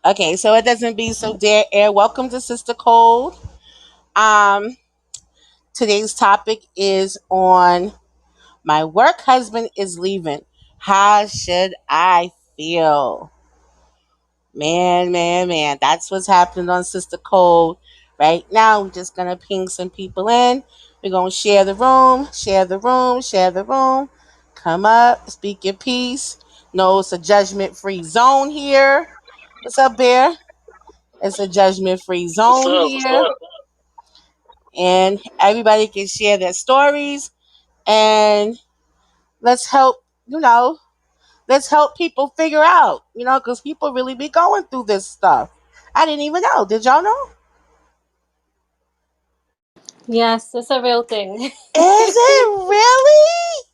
Okay, so it doesn't be so dead air. Welcome to Sister Cold. Um, Today's topic is on my work husband is leaving. How should I feel? Man. That's what's happening on Sister Cold. Right now, we're just gonna ping some people in. We're gonna share the room, share the room. Come up, speak your piece. No, it's a judgment-free zone here. What's up, Bear? It's a judgment-free What's zone up? What's here, up? and everybody can share their stories. And let's help, you know, let's help people figure out, because people really be going through this stuff. I didn't even know. Did y'all know? Yes, it's a real thing. Is it really?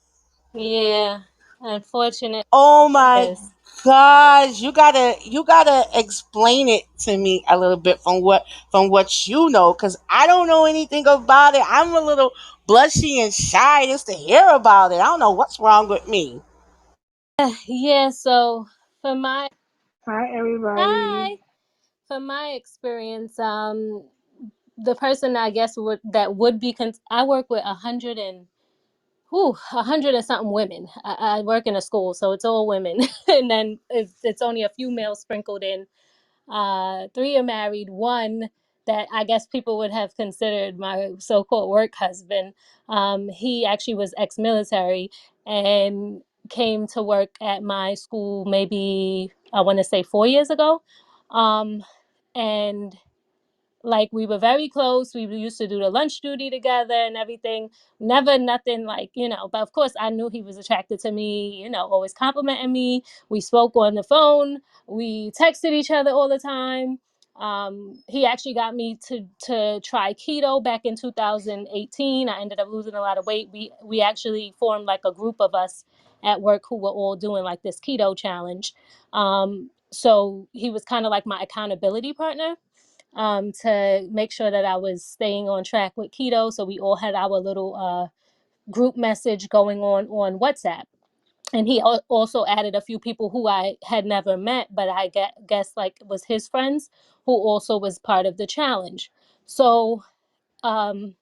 Yeah, unfortunately, Oh it my is. gosh. You gotta explain it to me a little bit from what you know, because I don't know anything about it. I'm a little blushy and shy just to hear about it. I don't know what's wrong with me. Yeah, so for my Hi, everybody. hi, for my experience, the person I guess would be I work with 100 and something women. I work in a school, so it's all women, and then it's only a few males sprinkled in. Three are married. One that I guess people would have considered my so-called work husband. He actually was ex-military and came to work at my school maybe I want to say 4 years ago. Um, and like we were very close. We used to do the lunch duty together and everything. Never nothing like, but of course I knew he was attracted to me, always complimenting me. We spoke on the phone. We texted each other all the time. He actually got me to try keto back in 2018. I ended up losing a lot of weight. We actually formed like a group of us at work who were all doing like this keto challenge. So he was kind of like my accountability partner, to make sure that I was staying on track with keto. So we all had our little group message going on WhatsApp. And he also added a few people who I had never met, but I guess like was his friends who also was part of the challenge. So um,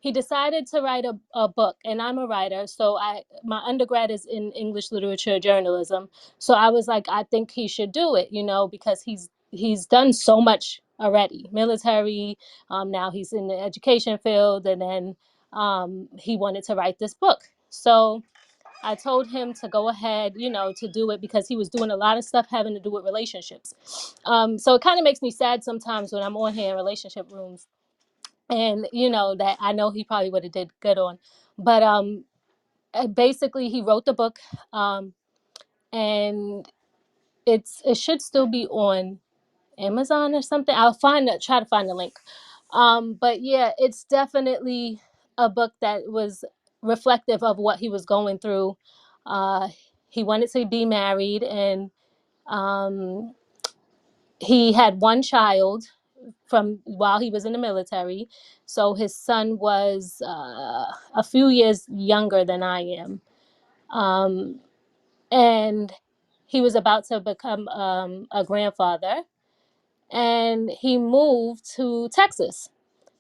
he decided to write a book, and I'm a writer, so my undergrad is in English literature journalism. So I was like, I think he should do it, because he's done so much already, military. Now he's in the education field, and then he wanted to write this book. So I told him to go ahead, to do it because he was doing a lot of stuff having to do with relationships. So it kind of makes me sad sometimes when I'm on here in relationship rooms, and that I know he probably would have did good on. But basically he wrote the book, and it should still be on Amazon or something. Try to find the link. But yeah, it's definitely a book that was reflective of what he was going through. uh he wanted to be married, and um he had one child from while he was in the military. So his son was a few years younger than I am. Um, and he was about to become a grandfather. And he moved to Texas.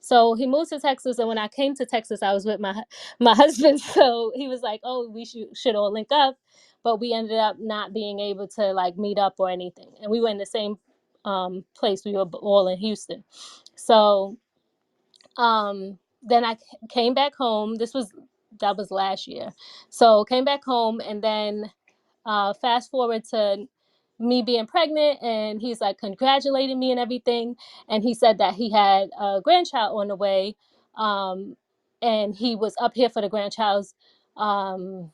So he moved to Texas, and when I came to Texas, I was with my husband. So he was like, "Oh, we should all link up," but we ended up not being able to like meet up or anything. And we were in the same place. We were all in Houston. So then I came back home. That was last year. So came back home, and then fast forward to me being pregnant, and he's like congratulating me and everything, and he said that he had a grandchild on the way, um, and he was up here for the grandchild's um,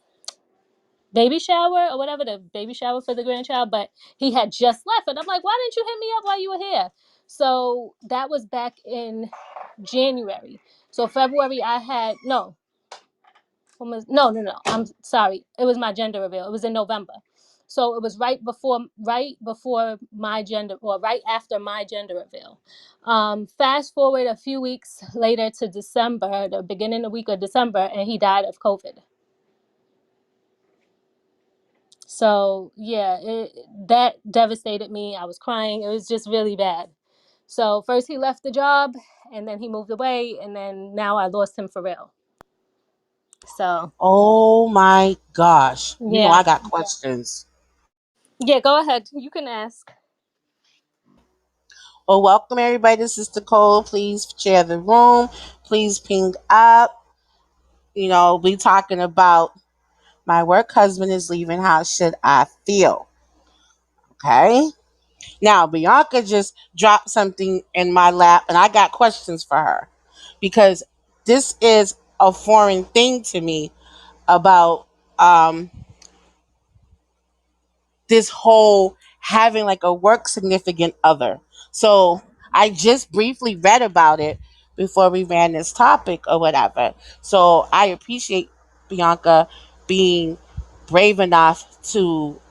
baby shower or whatever, the baby shower for the grandchild, but he had just left, and I'm like, why didn't you hit me up while you were here? So that was back in January. So February I had no, no. I'm sorry. It was my gender reveal. It was in November. So it was right before my gender, or right after my gender reveal. Fast forward a few weeks later to December, the beginning of the week of December, and he died of COVID. So yeah, that devastated me. I was crying. It was just really bad. So first he left the job, and then he moved away, and then now I lost him for real. So Oh my gosh. You know yeah, I got questions. yeah. Go ahead. You can ask. Well, welcome everybody. This is Nicole. Please share the room. Please ping up. We talking about my work husband is leaving. How should I feel? Okay. Now, Bianca just dropped something in my lap, and I got questions for her because this is a foreign thing to me about um, this whole having like a work significant other. So I just briefly read about it before we ran this topic or whatever. So I appreciate Bianca being brave enough to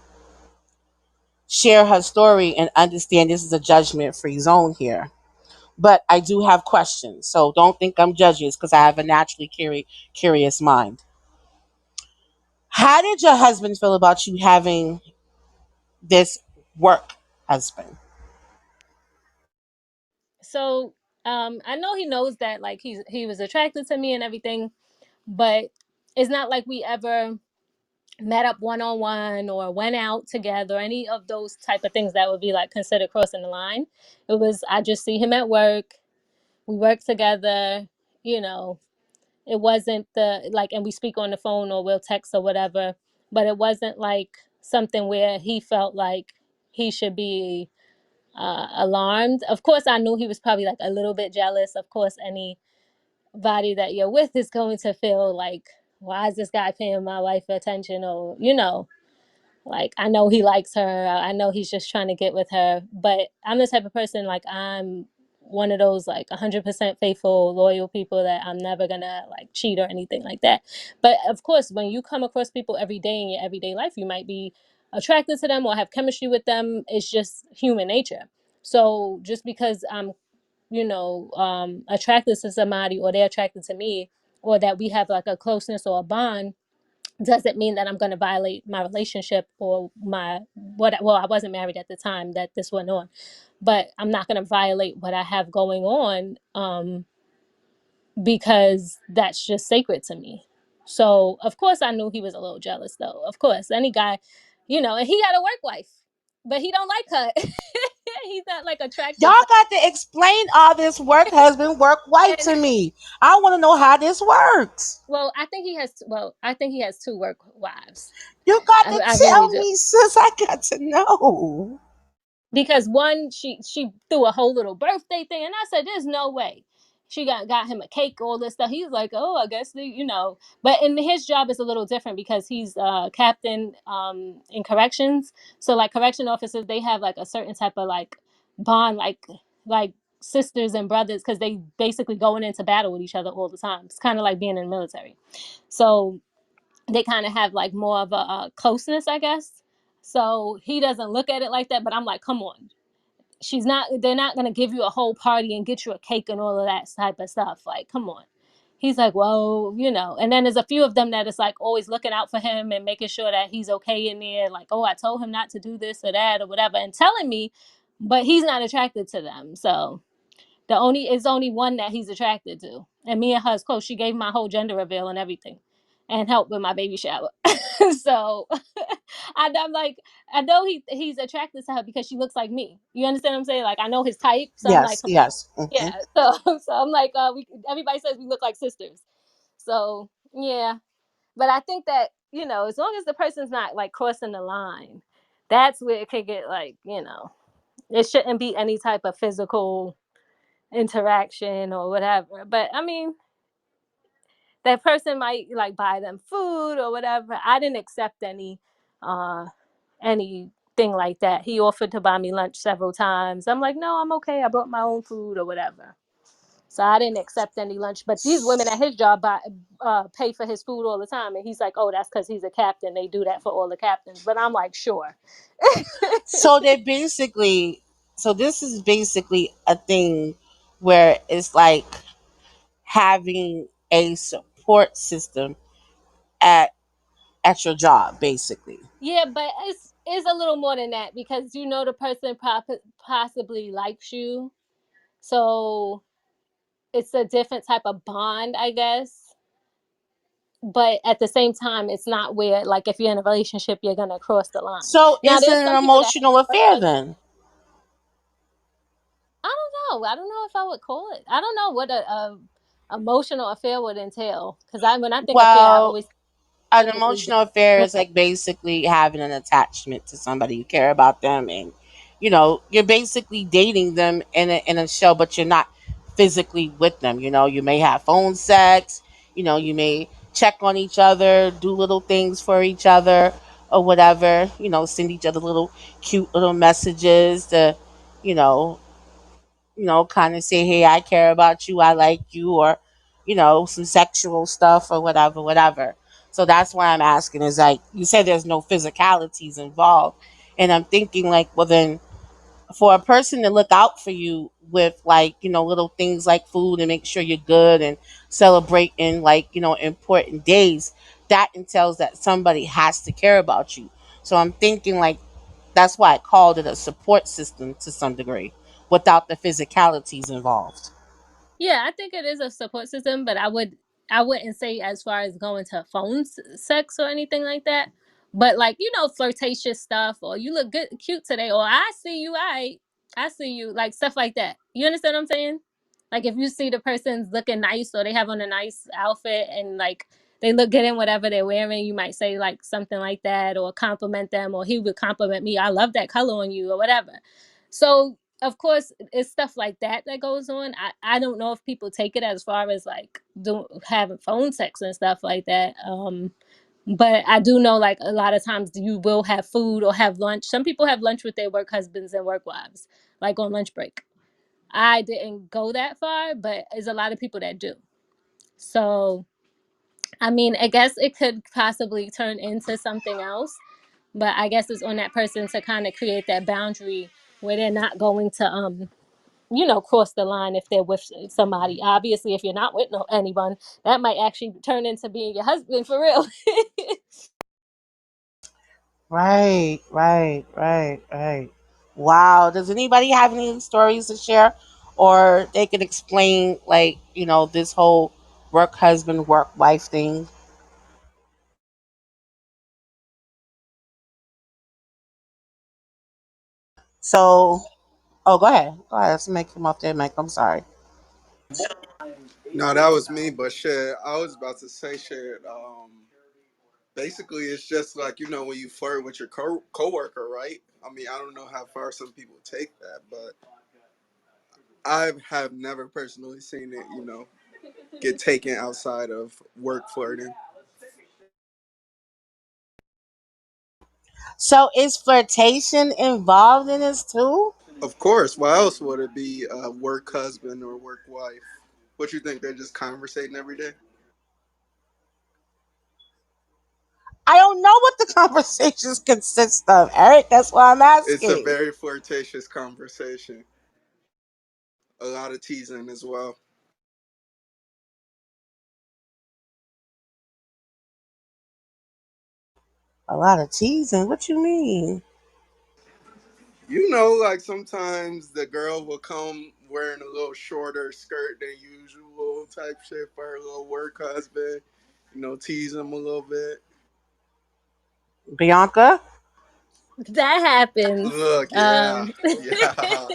share her story and understand this is a judgment free zone here. But I do have questions. So don't think I'm judging because I have a naturally curious mind. How did your husband feel about you having this work husband? So I know he knows that like he was attracted to me and everything, but it's not like we ever met up one on one or went out together, any of those type of things that would be like considered crossing the line. It was I just see him at work, we work together, you know. It wasn't the like, and we speak on the phone or we'll text or whatever, but it wasn't like something where he felt like he should be alarmed. Of course, I knew he was probably like a little bit jealous. Of course, anybody that you're with is going to feel like, why is this guy paying my wife attention? Or, like I know he likes her. I know he's just trying to get with her. But I'm the type of person like I'm one of those like 100% faithful, loyal people that I'm never gonna like cheat or anything like that. But of course, when you come across people every day in your everyday life, you might be attracted to them or have chemistry with them. It's just human nature. So just because I'm, attracted to somebody or they're attracted to me, or that we have like a closeness or a bond, doesn't mean that I'm going to violate my relationship or my what. Well, I wasn't married at the time that this went on, but I'm not going to violate what I have going on, because that's just sacred to me. So of course I knew he was a little jealous, though. Of course, any guy, and he got a work wife, but he don't like her. He's not like Y'all attracted to. got to explain all this work husband, work wife And to me. I want to know how this works. well, I think he has. Well, I think he has two work wives. You got to I really tell do. me, sis. I got to know. Because one, she threw a whole little birthday thing, and I said, "There's no way." She got him a cake, all this stuff. He's like, "Oh, I guess they." But in his job is a little different because he's captain in corrections. So like correction officers, they have like a certain type of like bond, like sisters and brothers, because they basically going into battle with each other all the time. It's kind of like being in the military. So they kind of have like more of a closeness, I guess. So he doesn't look at it like that, but I'm like, come on. They're not going to give you a whole party and get you a cake and all of that type of stuff. Like, come on. He's like, well, and then there's a few of them that is like always looking out for him and making sure that he's okay in there. Like, oh, I told him not to do this or that or whatever, and telling me, but he's not attracted to them. So only one that he's attracted to. And me and her is close. She gave my whole gender reveal and everything, and helped with my baby shower. So I'm like, I know he's attracted to her because she looks like me. You understand what I'm saying? Like I know his type, so I'm like, Yes, yes. yeah. So I'm like, everybody says we look like sisters. So yeah, but I think that as long as the person's not like crossing the line, that's where it could get like it shouldn't be any type of physical interaction or whatever. But I mean, that person might like buy them food or whatever. I didn't accept uh anything like that. He offered to buy me lunch several times. I'm like, no, I'm okay. I brought my own food or whatever. So I didn't accept any lunch. But these women at his job pay for his food all the time, and he's like, oh, that's because he's a captain. They do that for all the captains. But I'm like, sure. So they basically, so this is basically a thing where it's like having a support system at at your job, basically. Yeah, but it's a little more than that because you know the person possibly likes you, so it's a different type of bond, I guess. But at the same time, it's not where like if you're in a relationship, you're gonna cross the line. So Now, it's there's an some people that emotional have affair then. I don't know. I don't know if I would call it. I don't know what a emotional affair would entail. Because when I think affair, I Well, always an typically just emotional affair is romance. like basically having an attachment to somebody. You care about them, and you're basically dating them in a show, but you're not physically with them. You may have phone sex. You may check on each other, do little things for each other, or whatever. Send each other little cute little messages to, you know, kind of say, hey, I care about you, I like you, or, some sexual stuff or whatever, whatever. So that's why I'm asking is like, you said there's no physicalities involved. And I'm thinking, like, well, then for a person to look out for you with, like, little things like food and make sure you're good and celebrating, like, important days, that entails that somebody has to care about you. So I'm thinking, like, that's why I called it a support system to some degree without the physicalities involved. Yeah, I think it is a support system, but I wouldn't say as far as going to sex or anything like that. But like flirtatious stuff, or you look good, cute today, or I see you, I see you, like stuff like that. You understand what I'm saying? Like if you see the person's looking nice or they have on a nice outfit and like they look good in whatever they're wearing, you might say like something like that or compliment them, or he would compliment me. I love that color on you or whatever. So of course it's stuff like that that goes on. I don't know if people take it as far as like having phone sex and stuff like that. But I do know like a lot of times you will have food or have lunch. Some people have lunch with their work husbands and work wives, like on lunch break. I didn't go that far, but there's a lot of people that do. So I mean, I guess it could possibly turn into something else, but I guess it's on that person to kind of create that boundary where they're not going to cross the line if they're with somebody. Obviously, if you're not with anyone, that might actually turn into being your husband for real. Right, right, right, right. Wow. Does anybody have any stories to share? Or they can explain, like, this whole work husband, work wife thing? So, oh, go ahead. Go ahead. Let's make him off there, Mike. I'm sorry. No, that was me, but shit, I was about to say shit. Basically, it's just like when you flirt with your coworker, right? I mean, I don't know how far some people take that, but I have never personally seen it, get taken outside of work flirting. So, is flirtation involved in this too? Of course, why else would it be a work husband or work wife? What you think? They're just conversating every day? I don't know what the conversations consist of, Eric. That's why I'm It's a asking. very flirtatious conversation. A lot of teasing as well. A lot of teasing. What you mean? Like sometimes the girl will come wearing a little shorter skirt than usual, type shit for her little work husband. Tease him a little bit. Bianca? That happens. Look, yeah, Um, yeah.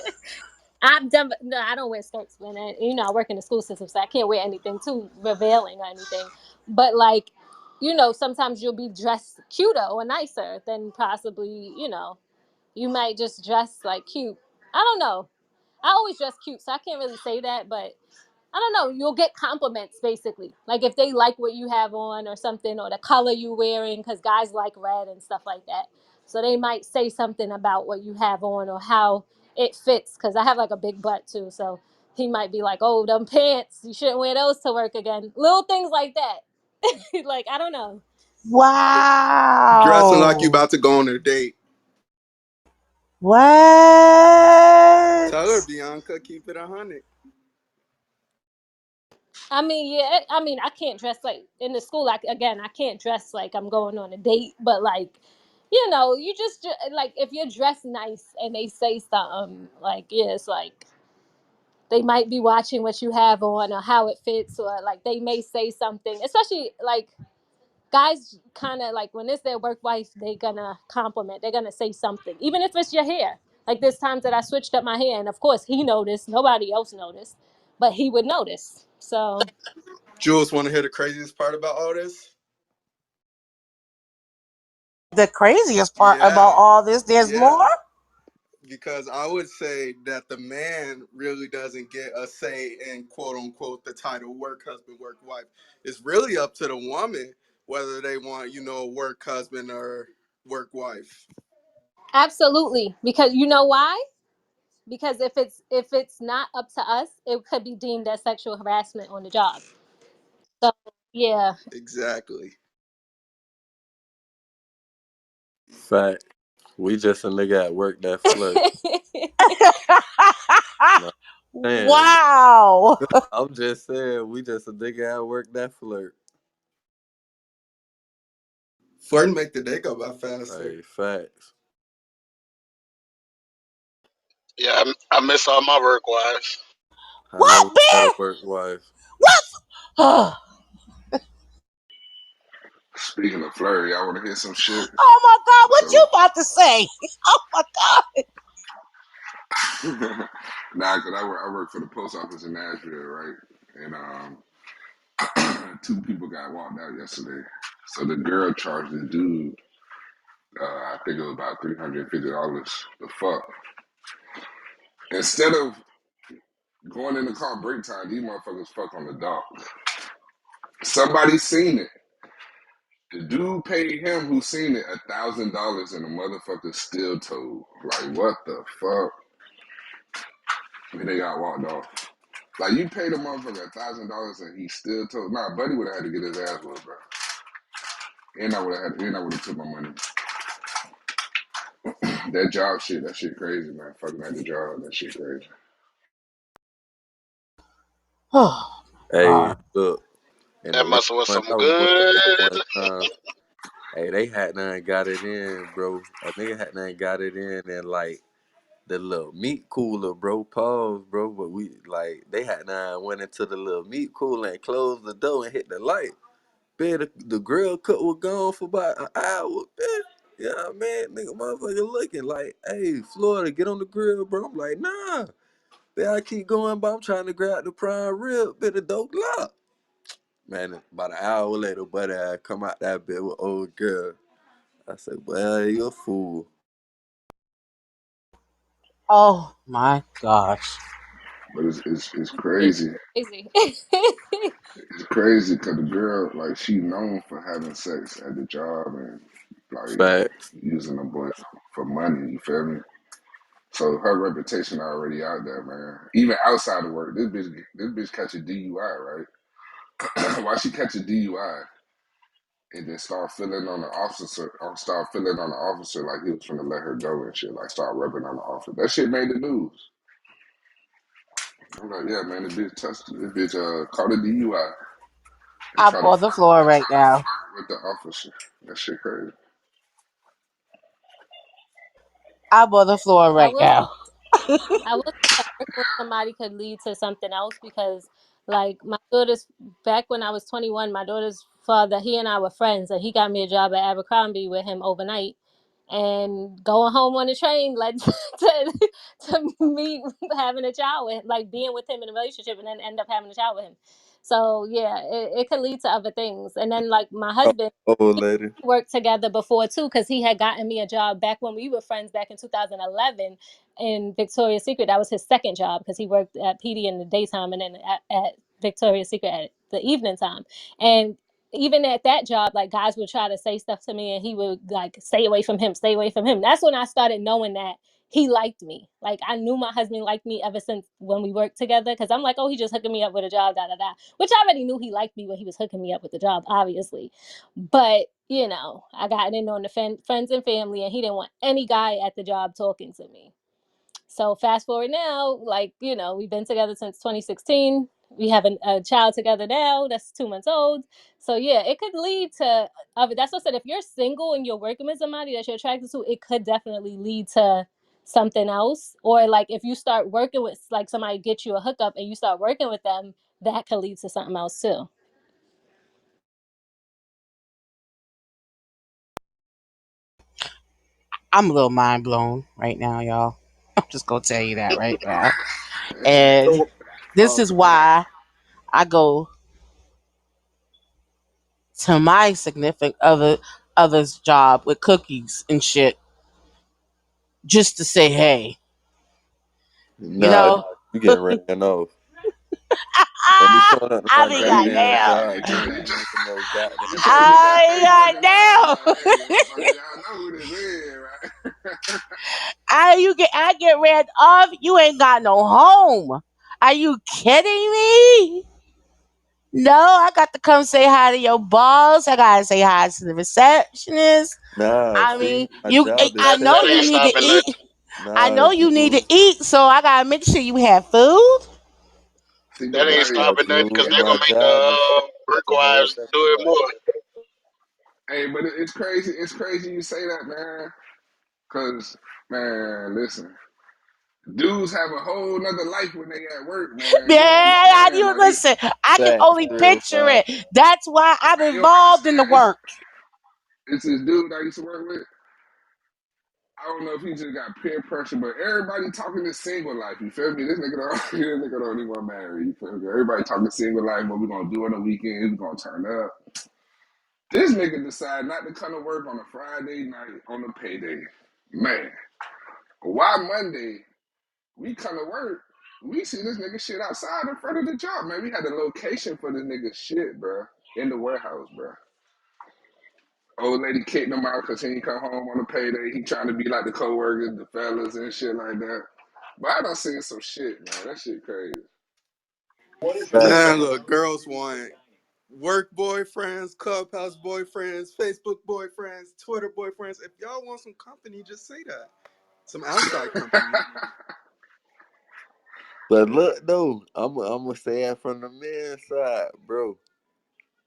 I've done, no, I don't wear skirts when I work in the school system, so I can't wear anything too revealing or anything. But like, sometimes you'll be dressed cuter or nicer than possibly, you might just dress like cute. I don't know. I always dress cute, so I can't really say that, but I don't know. You'll get compliments basically. Like if they like what you have on or something, or the color you wearing, because guys like red and stuff like that. So they might say something about what you have on or how it fits. Because I have like a big butt too, so he might be like, "Oh, them pants, you shouldn't wear those to work again." Little things like that. Like I don't know. Dressing like you Wow. about to go on a date. What? Tell her, Bianca, keep it 100. I mean, yeah. I mean, I can't dress like in the school. Like again, I can't dress like I'm going on a date. But like, you just like if you're dressed nice and they say something like, yeah, it's like they might be watching what you have on or how it fits, or like they may say something. Especially like guys, kind of like when it's their work wife, they gonna compliment. They're gonna say something, even if it's your hair. Like there's times that I switched up my hair, and of course he noticed. Nobody else noticed, but he would notice. So. Jules, want to hear the craziest part about all this? The craziest part about Yeah, all this, there's more? yeah. Because I would say that the man really doesn't get a say in quote unquote the title work husband, work wife. It's really up to the woman whether they want, work husband or work wife. Absolutely, because you know why? Because if it's not up to us, it could be deemed as sexual harassment on the job. So yeah. Exactly. Fact. We just a nigga at work that flirt. No, I'm saying. Wow. I'm just saying, we just a nigga at work that flirt. Flirting make the day go by faster. Hey, facts. Yeah, I miss all my work wives. I What, never had a man? work wife. What? Oh Speaking of flirty, I want to hear some shit. my God, what you So, about to say? Oh my God. nah, cause I work for the post office in Nashville, right? And two people got walked out yesterday. So the girl charged the dude, I think it was about $350. The fuck. Instead of going in the car break time, these motherfuckers fuck on the dock. Somebody seen it. The dude paid him who seen it $1,000 and the motherfucker still told. Like, what the fuck? And they got walked off. Like you paid a motherfucker $1,000 and he still told. Nah, Buddy would have had to get his ass whooped, bro. And I would have had. And I would have took my money. That job shit, that shit crazy, man. Fucking at the job, that shit crazy. Oh Hey, God. look. And the That last must have was one some I was working at good. one time, hey, they had none got it in, bro. A nigga had none got it in and like the little meat cooler, bro. Pause, bro. But we like they had none went into the little meat cooler and closed the door and hit the light. Man, the grill cook was gone for about an hour, man. Yeah, man, nigga, motherfucker looking like, hey, Florida, get on the grill, bro. I'm like, nah. Then I keep going, but I'm trying to grab the prime rib, bit of dope lock. Man, about an hour later, buddy, I come out that bit with old girl. I said, well, you a fool. Oh my gosh. But it's It crazy. is crazy. It's crazy because the girl, like, she known for having sex at the job and like Facts. using the boy for money. You feel me? So her reputation already out there, man. Even outside of work, this bitch catch a DUI, right? Why she catch a DUI? And then start feeling on the officer, or start feeling on the officer like he was trying to let her go and shit. Like start rubbing on the officer. That shit made the news. I'm like, yeah, man, this bitch caught a DUI and I'm on the floor right try to now. flirt with the officer. That shit crazy. I'm on the floor I right will. now. I will say that working with somebody could lead to something else because, like, my daughter's back when I was 21, my daughter's father, he and I were friends, and he got me a job at Abercrombie with him overnight. And going home on the train led to me having a child with, like, being with him in a relationship, and then end up having a child with him. So yeah, it could lead to other things. And then like my Oh, husband old lady. worked together before too because he had gotten me a job back when we were friends back in 2011 in Victoria's Secret. That was his second job because he worked at PD in the daytime and then at Victoria's Secret at the evening time. And even at that job, like guys would try to say stuff to me and he would like, stay away from him, stay away from him. That's when I started knowing that he liked me. Like I knew my husband liked me ever since when we worked together because I'm like, oh, he just hooking me up with a job, da da da. Which I already knew he liked me when he was hooking me up with the job, obviously. But I got in on the friends and family, and he didn't want any guy at the job talking to me. So fast forward now, like we've been together since 2016. we have a child together now that's 2 months old. So yeah, it could lead to. That's what I said. If you're single and you're working with somebody that you're attracted to, it could definitely lead to something else. Or like if you start working with like somebody get you a hookup and you start working with them, that could lead to something else too. I'm a little mind blown right now, y'all. I'm just gonna tell you that right now. And And So, this oh, is go ahead. why I go to my significant other's job with cookies and shit just to say hey. You Nah, know? you getting ran off. Don't be showing up to I my be hey, goddamn goddamn. job you giving trying, these niggas no you goddamn trying to cookie. get that Facebook vibe, I like, hey, goddamn. motherfucker, y'all know who this is, right? I get ran off. You ain't got no home. Are you kidding me? No, I got to come say hi to your boss. I gotta say hi to the receptionist. Nah, I see, mean, my job is I know That you ain't sexual. need to stopping eat. nothing. I Nah, know you need to Jules, eat, so I gotta make sure you have food. See, That but ain't hey, nah, stopping nothing because Jules, they're my gonna make job is the work sexual wives do it harassment. more. hey, but it's crazy. It's crazy you say that, man. Cause, man, listen, dudes have a whole nother life when they at work, man. Man, You don't I understand. you Like, listen. I can Facts, only 305. picture it. That's why I'm man, you don't involved in the understand. work. It's this dude I used to work with. I don't know if he just got peer pressure, but everybody talking this single life. You feel me? This nigga don't, this nigga don't even want to marry. You feel me? Everybody talking single life. What we gonna do on the weekend? We gonna turn up. This nigga decide not to come to work on a Friday night on a payday. Man, why Monday we come to work? We see this nigga shit outside in front of the job. Man, we had a location for this nigga shit, bro, in the warehouse, bro. Old lady kicked him out because he ain't come home on a payday. He trying to be like the coworkers, the fellas, and shit like that. But I done seen some shit, man. That shit crazy. Facts. Man, look, girls want work boyfriends, clubhouse boyfriends, Facebook boyfriends, Twitter boyfriends. If y'all want some company, just say that. Some outside company. But look though, I'm gonna say it from the men's side, bro.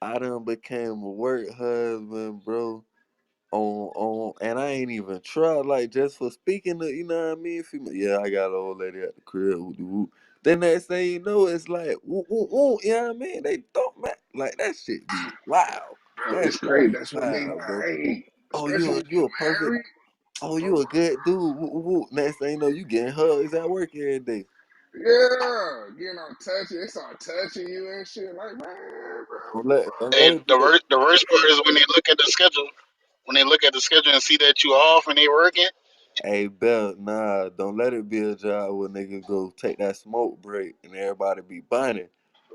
I done became a work husband, bro. And I ain't even tried like just for speaking to you know what I mean. Female, yeah, I got an old lady at the crib. Whoop, whoop. Then next thing you know, it's like whoop, whoop, whoop, you know what I mean. They don't man like that shit be wow. Bro, That it's shit be crazy. That's what they wild, bro. like. Hey, Oh, especially when you you a perfect. married. Oh, you Oh, a good dude. Whoop, whoop, whoop. Next thing you know, you getting hugs at work every day. yeah, getting all touchy. They start touching you and shit. Like, man, Don't let And it be a the worst part is when they look at the schedule. When they look at the schedule and see that you off and they working, Hey, Bell, nah, don't let it be a job where niggas go take that smoke break and everybody be bunning.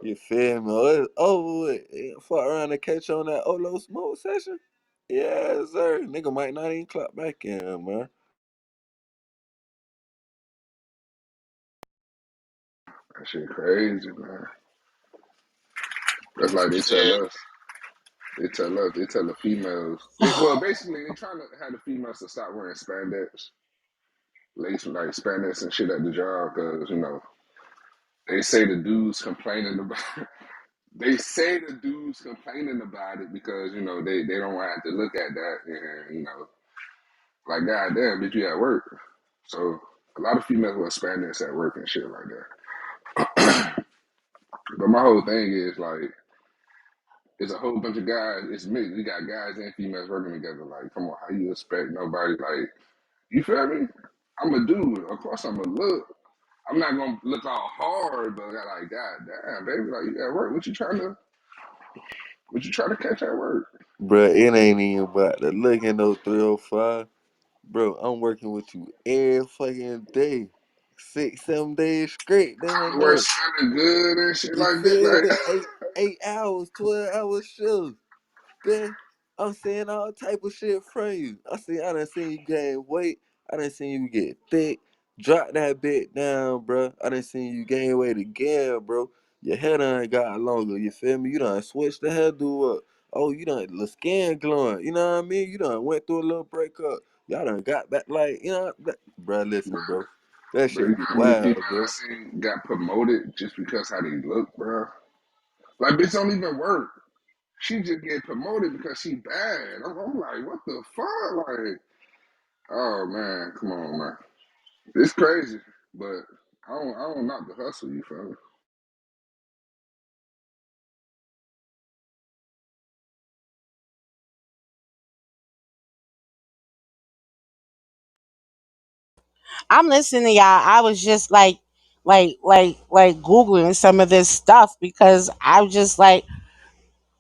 You feel me? Oh, it's over with. Fuck around and catch on that Olo smoke session? Yes, sir. Nigga might not even clock back in, man. that shit crazy, man. That's like you said, they tell the females. Well, basically, they trying to have the females to stop wearing spandex, lace like spandex and shit at the job, because they say the dudes complaining about. They say the dudes complaining about it because they don't want to have to look at that and like goddamn, bitch, you at work. So a lot of females wear spandex at work and shit like that. But my whole thing is like, it's a whole bunch of guys. It's mixed. We got guys and females working together. Like, come on, how you expect nobody like you feel me? I'm a dude. Of course, I'm a look. I'm not gonna look all hard, but like, god damn, baby, like you at work. What you trying to catch at work? Bruh, it ain't even about the look in those 305. Bro, I'm working with you every fucking day. 6, 7 days straight down Trying to work there. smelling good and shit You like that. feel Like, me? 8 hours, 12 hour shifts. Man, I'm seeing all type of shit from you. I done seen you gain weight. I done seen you get thick. Drop that bit down, bro. I done seen you gain weight again, bro. Your hair done got longer. You feel me? You done switched the hairdo up. Oh, you done the skin glowing. You know what I mean? You done went through a little breakup. Y'all done got back like, bro. Listen, bro. That Bro, shit you be know how many people wild, I bro. seen got promoted just because how they look, bro? Like, bitch don't even work. She just get promoted because she bad. I'm like, what the fuck? Like, oh man, come on, man. It's crazy, but I don't knock the hustle, you fella. I'm listening to y'all. I was just like Googling some of this stuff because I was just like,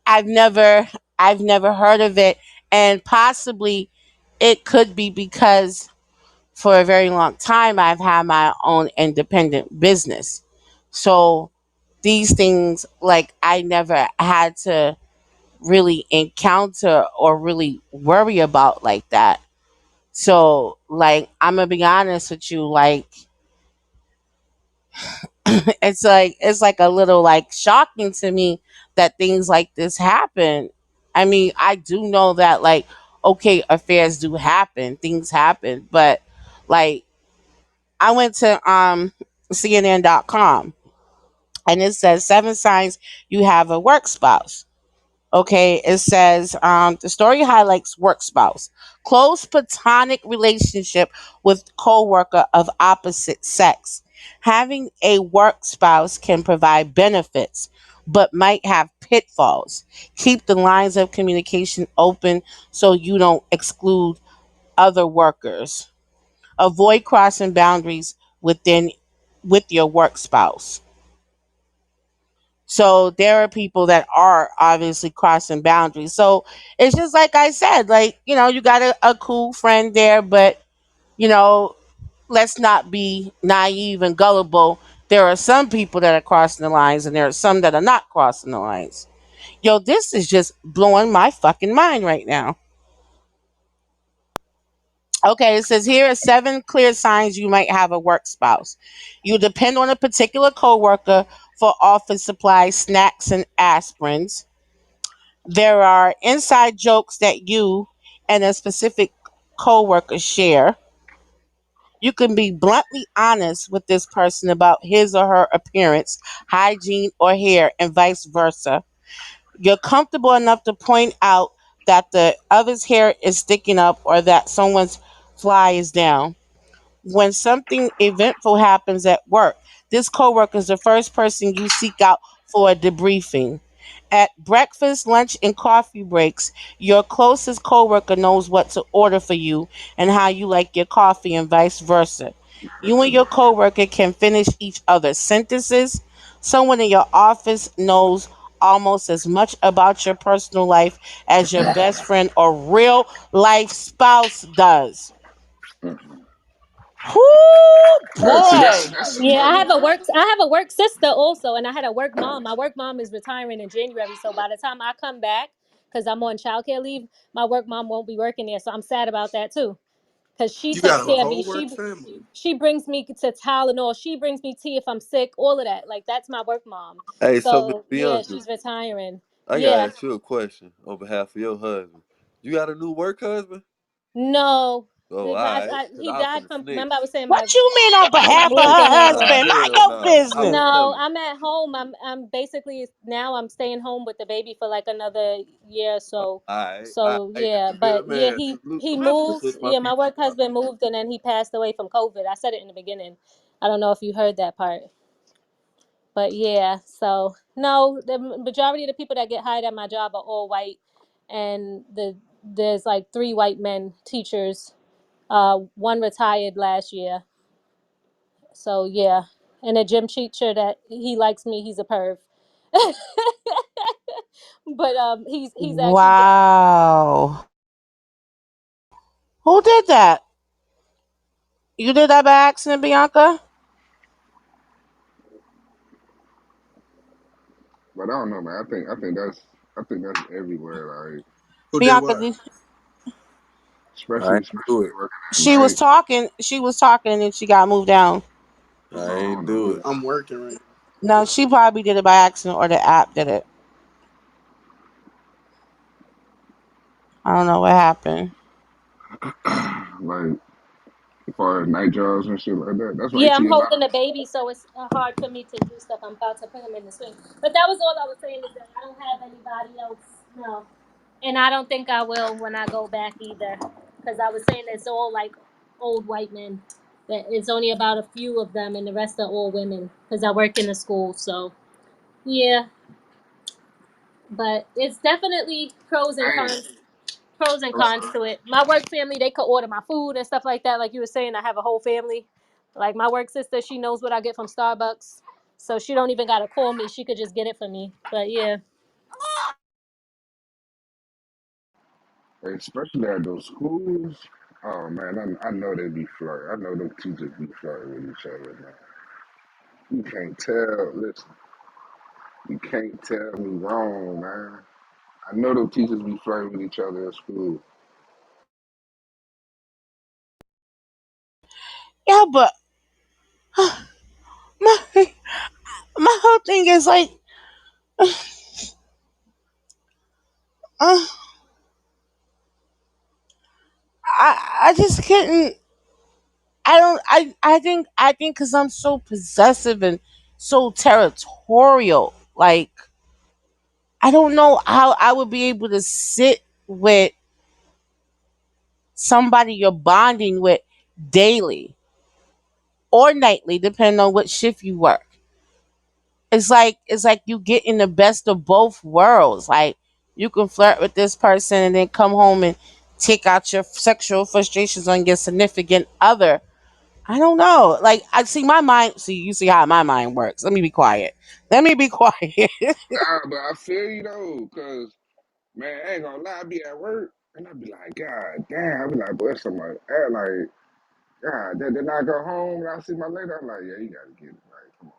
I've never, I've never heard of it. And possibly it could be because for a very long time I've had my own independent business. So these things, like, I never had to really encounter or really worry about like that. So, like, I'm gonna be honest with you, like, it's like a little like shocking to me that things like this happen. I mean, I do know that, like, okay, affairs do happen, things happen, but like, I went to CNN.com, and it says 7 signs you have a work spouse. Okay, it says the story highlights work spouse, close platonic relationship with coworker of opposite sex. Having a work spouse can provide benefits, but might have pitfalls. Keep the lines of communication open so you don't exclude other workers. Avoid crossing boundaries within with your work spouse. So there are people that are obviously crossing boundaries. So it's just like I said, like, you got a cool friend there, but, you know, let's not be naive and gullible. There are some people that are crossing the lines and there are some that are not crossing the lines. Yo, this is just blowing my fucking mind right now. Okay, it says here are 7 clear signs you might have a work spouse. You depend on a particular coworker for office supplies, snacks, and aspirins. There are inside jokes that you and a specific coworker share. You can be bluntly honest with this person about his or her appearance, hygiene, or hair, and vice versa. You're comfortable enough to point out that the other's hair is sticking up or that someone's fly is down. When something eventful happens at work, this coworker is the first person you seek out for a debriefing. At breakfast, lunch, and coffee breaks, your closest coworker knows what to order for you and how you like your coffee, and vice versa. You and your coworker can finish each other's sentences. Someone in your office knows almost as much about your personal life as your best friend or real life spouse does. Whoo, Right, see, that's boy. that's Yeah, another one. I have a work sister also, and I had a work mom. My work mom is retiring in January, so by the time I come back, because I'm on childcare leave, my work mom won't be working there. So I'm sad about that too, because she You takes got a care of me. whole work She family. she brings me to Tylenol. She brings me tea if I'm sick. All of that, like that's my work mom. Hey, so Miss So yeah, Bianca, she's retiring. I gotta Yeah, ask you a question on behalf of your husband. You got a new work husband? no, Oh, all right. Cause he I was died finna from. snitch. Remember, I was saying What you mean on my behalf of mood her swings and Nah, stuff. husband? Mind hell your no. I was business. No, telling. I'm at home. I'm basically now I'm staying home with the baby for like another year or so. All So right. yeah, Good but yeah, man. he Salute he my Baptist moved. with my Yeah, my people. work husband moved and then he passed away from COVID. I said it in the beginning. I don't know if you heard that part. But yeah, so no, the majority of the people that get hired at my job are all white, and there's like 3 white men teachers. One retired last year. So yeah, and a gym teacher that he likes me. He's a perv. But he's actually Wow. Who did that? You did that by accident, Bianca? But I don't know, man. I think that's everywhere. Like, Who did Bianca, what? I especially ain't do it. working at night. she was talking, and then she got moved down. I I ain't don't know, do it. man. I'm working right No, she probably did it by accident or the app did it. I don't know what happened. Like, as far as night jobs and shit like that. That's why you Yeah, I'm see a lot holding of a baby, so it's hard for me to do stuff. I'm about to put him in the swing. But that was all I was saying is that I don't have anybody else. No. And I don't think I will when I go back either. Because I was saying it's all like old white men. That it's only about a few of them, and the rest are all women. Because I work in a school, so yeah. But it's definitely pros and dang. cons. Pros and That's, cons to it. My work family, they could order my food and stuff like that. Like you were saying, I have a whole family. Like my work sister, she knows what I get from Starbucks, so she don't even gotta call me. She could just get it for me. But yeah, especially at those schools. Oh man, I know they be flirting. I know them teachers be flirting with each other, man. You can't tell. Listen, you can't tell me wrong, man. I know them teachers be flirting with each other at school. Yeah, but my my whole thing is like, uh, I just couldn't. I don't. I think because I'm so possessive and so territorial. Like I don't know how I would be able to sit with somebody you're bonding with daily or nightly, depending on what shift you work. It's like you get in the best of both worlds. Like you can flirt with this person and then come home and take out your sexual frustrations on your significant other. I don't know. Like I see my mind. See, you see how my mind works. Let me be quiet. Let me be quiet. Nah, but I feel you though, cause man, I ain't gonna lie, I be at work and I be like, God damn, I be like, boy, somebody act like, God, then I go home and I see my lady, I'm like, yeah, you gotta get it right. Come on,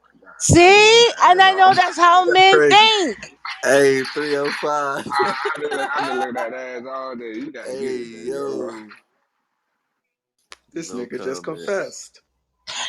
like, God damn, See, and I that know ass that's how all. That's men crazy. think. Hey, 305. I've been looking at that ass all day. You gotta get Hey, it, baby. yo. This No nigga just comment. confessed.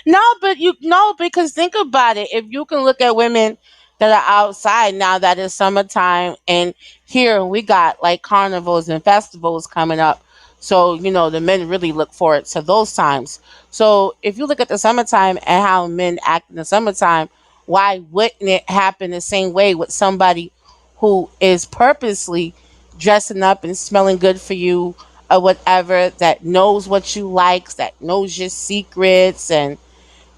No, but you no, because think about it. If you can look at women that are outside now that it's summertime, and here we got like carnivals and festivals coming up. So, the men really look forward to those times. So if you look at the summertime and how men act in the summertime, why wouldn't it happen the same way with somebody who is purposely dressing up and smelling good for you or whatever, that knows what you like, that knows your secrets and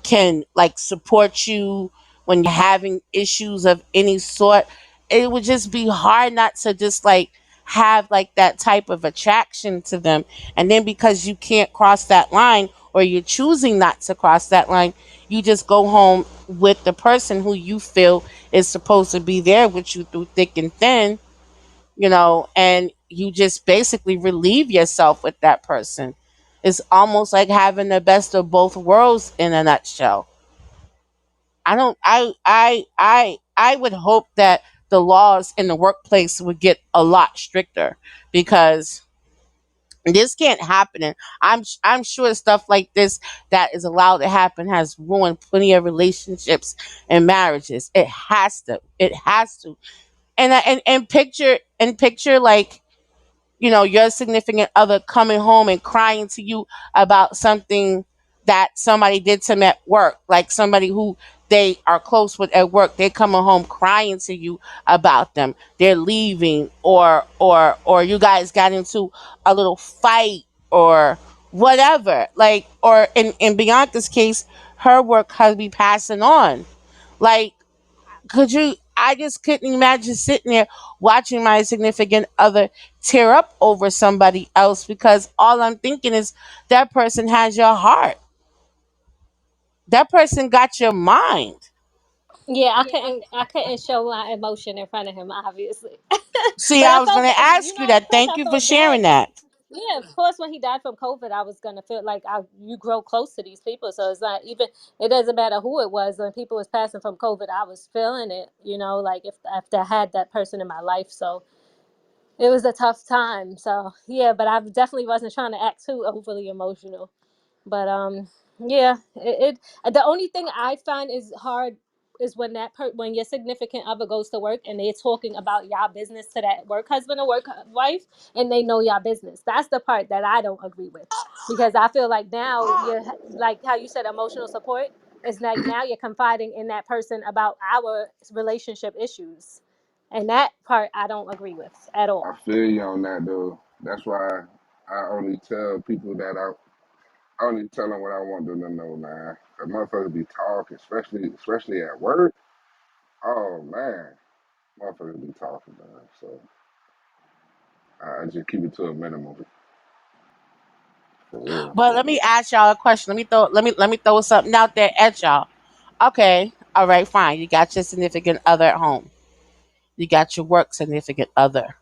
can like support you when you're having issues of any sort. It would just be hard not to just like have like that type of attraction to them. And then because you can't cross that line, or you're choosing not to cross that line, you just go home with the person who you feel is supposed to be there with you through thick and thin, and you just basically relieve yourself with that person. It's almost like having the best of both worlds in a nutshell. I don't I would hope that the laws in the workplace would get a lot stricter, because this can't happen, and I'm sure stuff like this that is allowed to happen has ruined plenty of relationships and marriages. It has to. And picture like, your significant other coming home and crying to you about something that somebody did to them at work, like somebody who they are close with at work. They're coming home crying to you about them. They're leaving, or you guys got into a little fight or whatever. Like, or in Bianca's case, her work has be passing on. Like, could you I just couldn't imagine sitting there watching my significant other tear up over somebody else, because all I'm thinking is that person has your heart. That person got your mind. yeah, I couldn't show my emotion in front of him, obviously. See, But I I was felt, going to ask you at that. first Thank I you for felt bad. sharing that. Yeah, of course, when he died from COVID, I was gonna feel like you grow close to these people, so it's not even. It doesn't matter who it was. When people was passing from COVID, I was feeling it. Like if I had that person in my life, so it was a tough time. So yeah, but I definitely wasn't trying to act too overly emotional. But yeah, the only thing I find is hard. is when when your significant other goes to work and they're talking about y'all business to that work husband or work wife, and they know y'all business. That's the part that I don't agree with, because I feel like now you're, like how you said, emotional support. It's like now you're confiding in that person about our relationship issues, and that part I don't agree with at I all. feel you on that though. That's why I only tell people that I only tell them what I want them to know, man. Cause motherfuckers be talking, especially at work. Oh man, motherfuckers be talking, man. So I just keep it to a minimum for real. But let me ask y'all a question. Let me throw something out there at y'all. Okay, all right, fine. You got your significant other at home. You got your work significant other.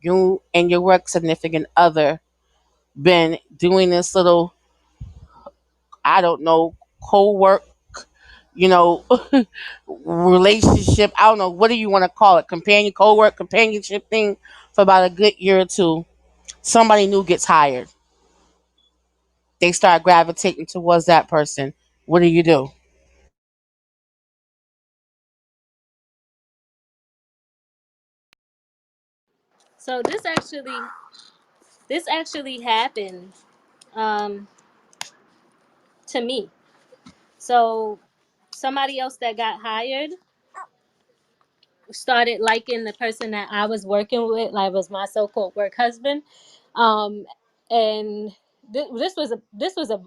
You and your work significant other been doing this little, I don't know, co-work, you know, relationship. I don't know, what do you want to call it? Companion, co-work, companionship thing for about a good year or two. Somebody new gets hired. They start gravitating towards that person. What do you do? So this actually happened um, to me. So somebody else that got hired started liking the person that I was working with, like was my so-called work husband, um, and this was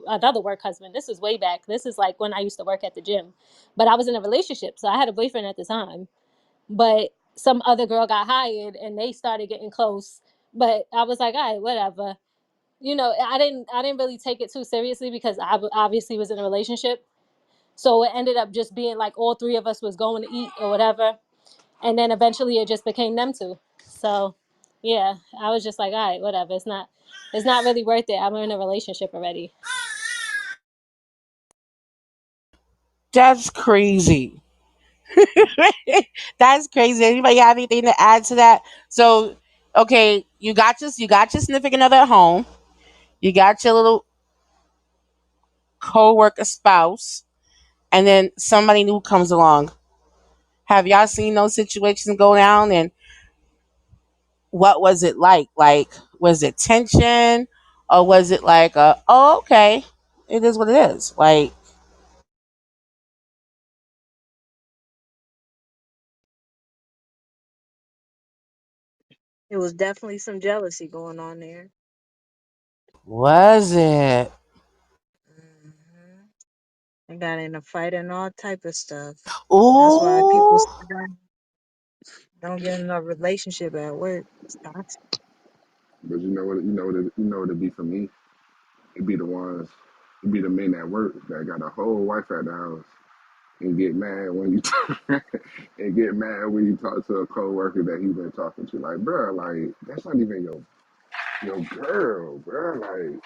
another work husband. This is way back. This is like when I used to work at the gym, but I was in a relationship, so I had a boyfriend at the time. But some other girl got hired, and they started getting close. But I was like, all right, whatever. I didn't really take it too seriously because obviously was in a relationship. So it ended up just being like all three of us was going to eat or whatever, and then eventually it just became them two. So yeah, I was just like, all right, whatever. It's not really worth it. I'm in a relationship already. That's crazy. That's crazy. Anybody have anything to add to that? So, okay, you got your significant other at home. You got your little co-worker spouse, and then somebody new comes along. Have y'all seen those situations go down? And what was it like? Like, was it tension, or was it like, oh, okay, it is what it is? Like, It was definitely some jealousy going on there. was it? Hmm. They got in a fight and all type of stuff. That's why people Ooh, say don't get in a relationship at work. It's toxic. But you know what it be for me. It be the ones, it be the men at work that got a whole wife at the house and get mad when you and get mad when you talk to a coworker that he been talking to. Like, bro, like that's not even your girl, bro. Like,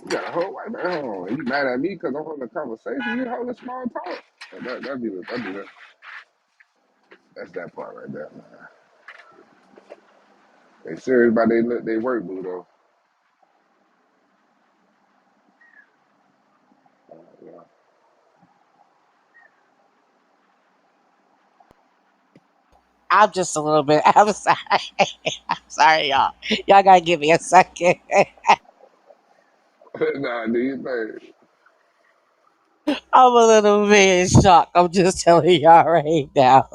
you got a whole wife at home, and you mad at me because I'm holding a conversation. You holding small talk. That's that part right there, man. They serious about they work, boo though. Yeah. I'm just a little bit. I'm sorry. I'm sorry, y'all. Y'all gotta give me a second. Nah, do you think? I'm a little bit in shock. I'm just telling y'all right now.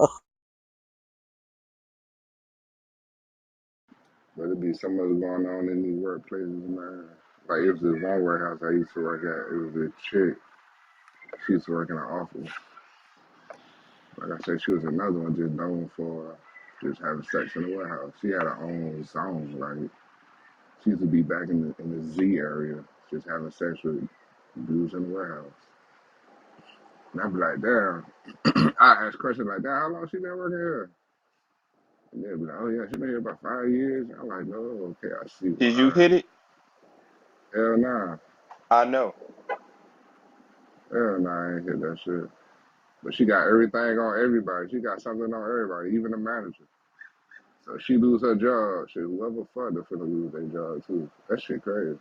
But it be some of it going on in these workplaces, man. Like it was this one warehouse I used to work at. It was a chick. She used to work in an office. Like I said, she was another one just known for just having sex in the warehouse. She had her own zone. Like she used to be back in the Z area, just having sex with dudes in the warehouse. And I'd be like, damn. I ask questions like, damn, how long she been working here? And they'd be like, oh yeah, she been here about 5 years. I'm like, no, okay, I see Did you why. hit it? Hell nah. I know. Hell nah, I ain't hit that shit. But she got everything on everybody. She got something on everybody, even the manager. So she lose her job. Shit, whoever fucked her finna lose their job too. That shit crazy.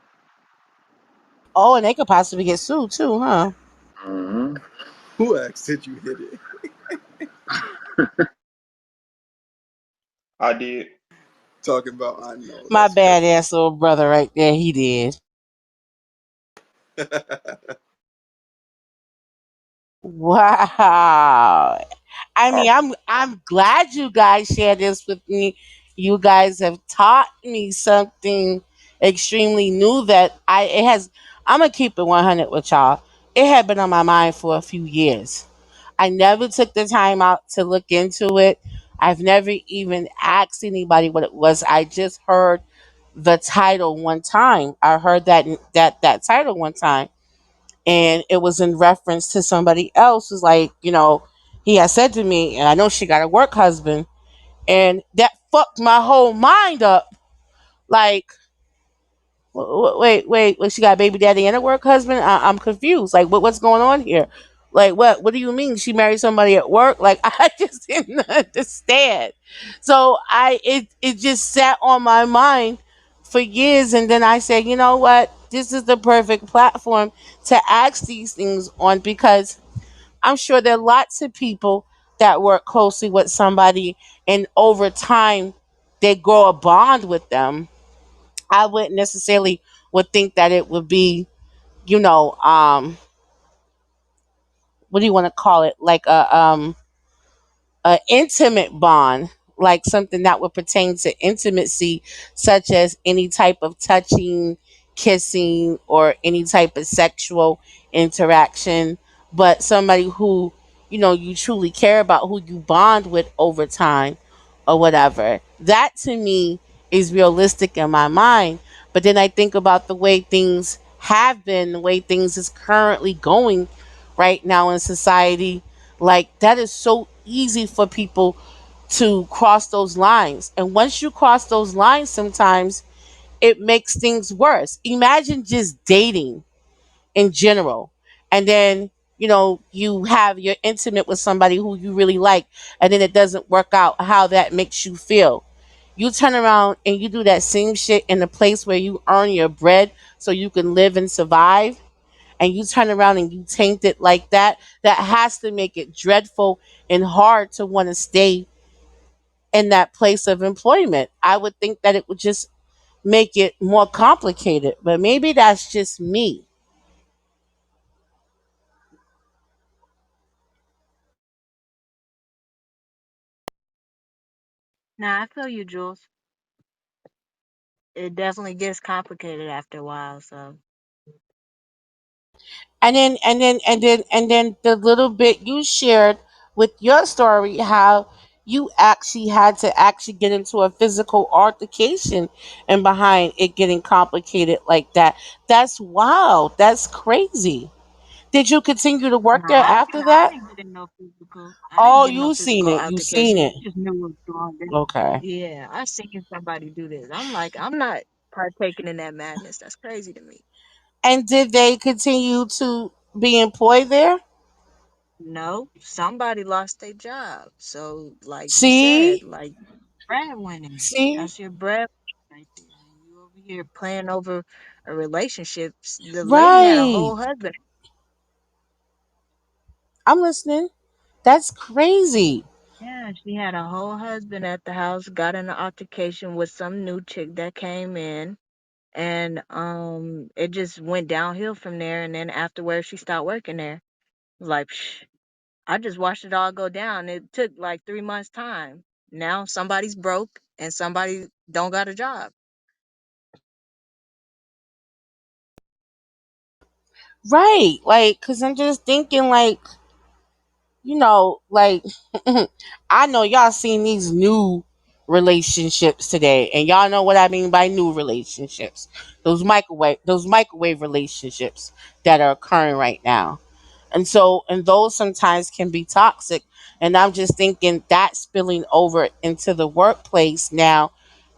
Oh, and they could possibly get sued too, huh? Mm-hmm. Who asked did you hit I did. Talking about I know. My That's crazy. badass little brother right there, he did. Wow. I mean, I I'm glad you guys share this with me. You guys have taught me something extremely new that I it has I'm gonna keep it 100 with y'all. It had been on my mind for a few years. I never took the time out to look into it. I've never even asked anybody what it was. I just heard the title one time. I heard that title one time, and it was in reference to somebody else who's like, he had said to me, and I know she got a work husband, and that fucked my whole mind up. Like, wait, she got a baby daddy and a work husband? I'm confused. Like, what's going on here? Like, what do you mean she married somebody at work? Like, I just didn't understand. So it just sat on my mind for years, and then I said, you know what? This is the perfect platform to ask these things on, because I'm sure there are lots of people that work closely with somebody, and over time they grow a bond with them. I wouldn't necessarily would think that it would be, you know, what do you want to call it? Like a intimate bond, like something that would pertain to intimacy, such as any type of touching, kissing, or any type of sexual interaction. But somebody who, you truly care about, who you bond with over time or whatever. That to me is realistic in my mind. But then I think about the way things have been, the way things is currently going right now in society. Like, that is so easy for people to cross those lines. And once you cross those lines, sometimes it makes things worse. Imagine just dating in general. And then, you're intimate with somebody who you really like, and then it doesn't work out, how that makes you feel. You turn around and you do that same shit in the place where you earn your bread so you can live and survive, and you turn around and you taint it like that. That has to make it dreadful and hard to want to stay in that place of employment. I would think that it would just make it more complicated, but maybe that's just me. Now I feel you, Jules. It definitely gets complicated after a while. So And then the little bit you shared with your story, how you actually had to actually get into a physical altercation, and behind it getting complicated like that. That's wild. That's crazy. Did you continue to work there nah, after I that? didn't get in no physical. I didn't Oh, get in no you seen physical it. You seen altercation. it. I just knew what was going down. Okay. Yeah, I seen somebody do this. I'm like, I'm not partaking in that madness. That's crazy to me. And did they continue to be employed there? No, somebody lost their job. So, like you said, See? like breadwinning. See? That's your bread right there. And you over here playing over a relationship. The lady had a Right. whole husband. I'm listening. That's crazy. Yeah, she had a whole husband at the house, got in an altercation with some new chick that came in, and it just went downhill from there, and then afterwards she stopped working there. Like, psh, I just watched it all go down. It took like 3 months time. Now somebody's broke and somebody don't got a job. Right. Like, cause I'm just thinking, like, like, I know y'all seen these new relationships today, and y'all know what I mean by new relationships. Those microwave relationships that are occurring right now. And those sometimes can be toxic. And I'm just thinking that spilling over into the workplace now,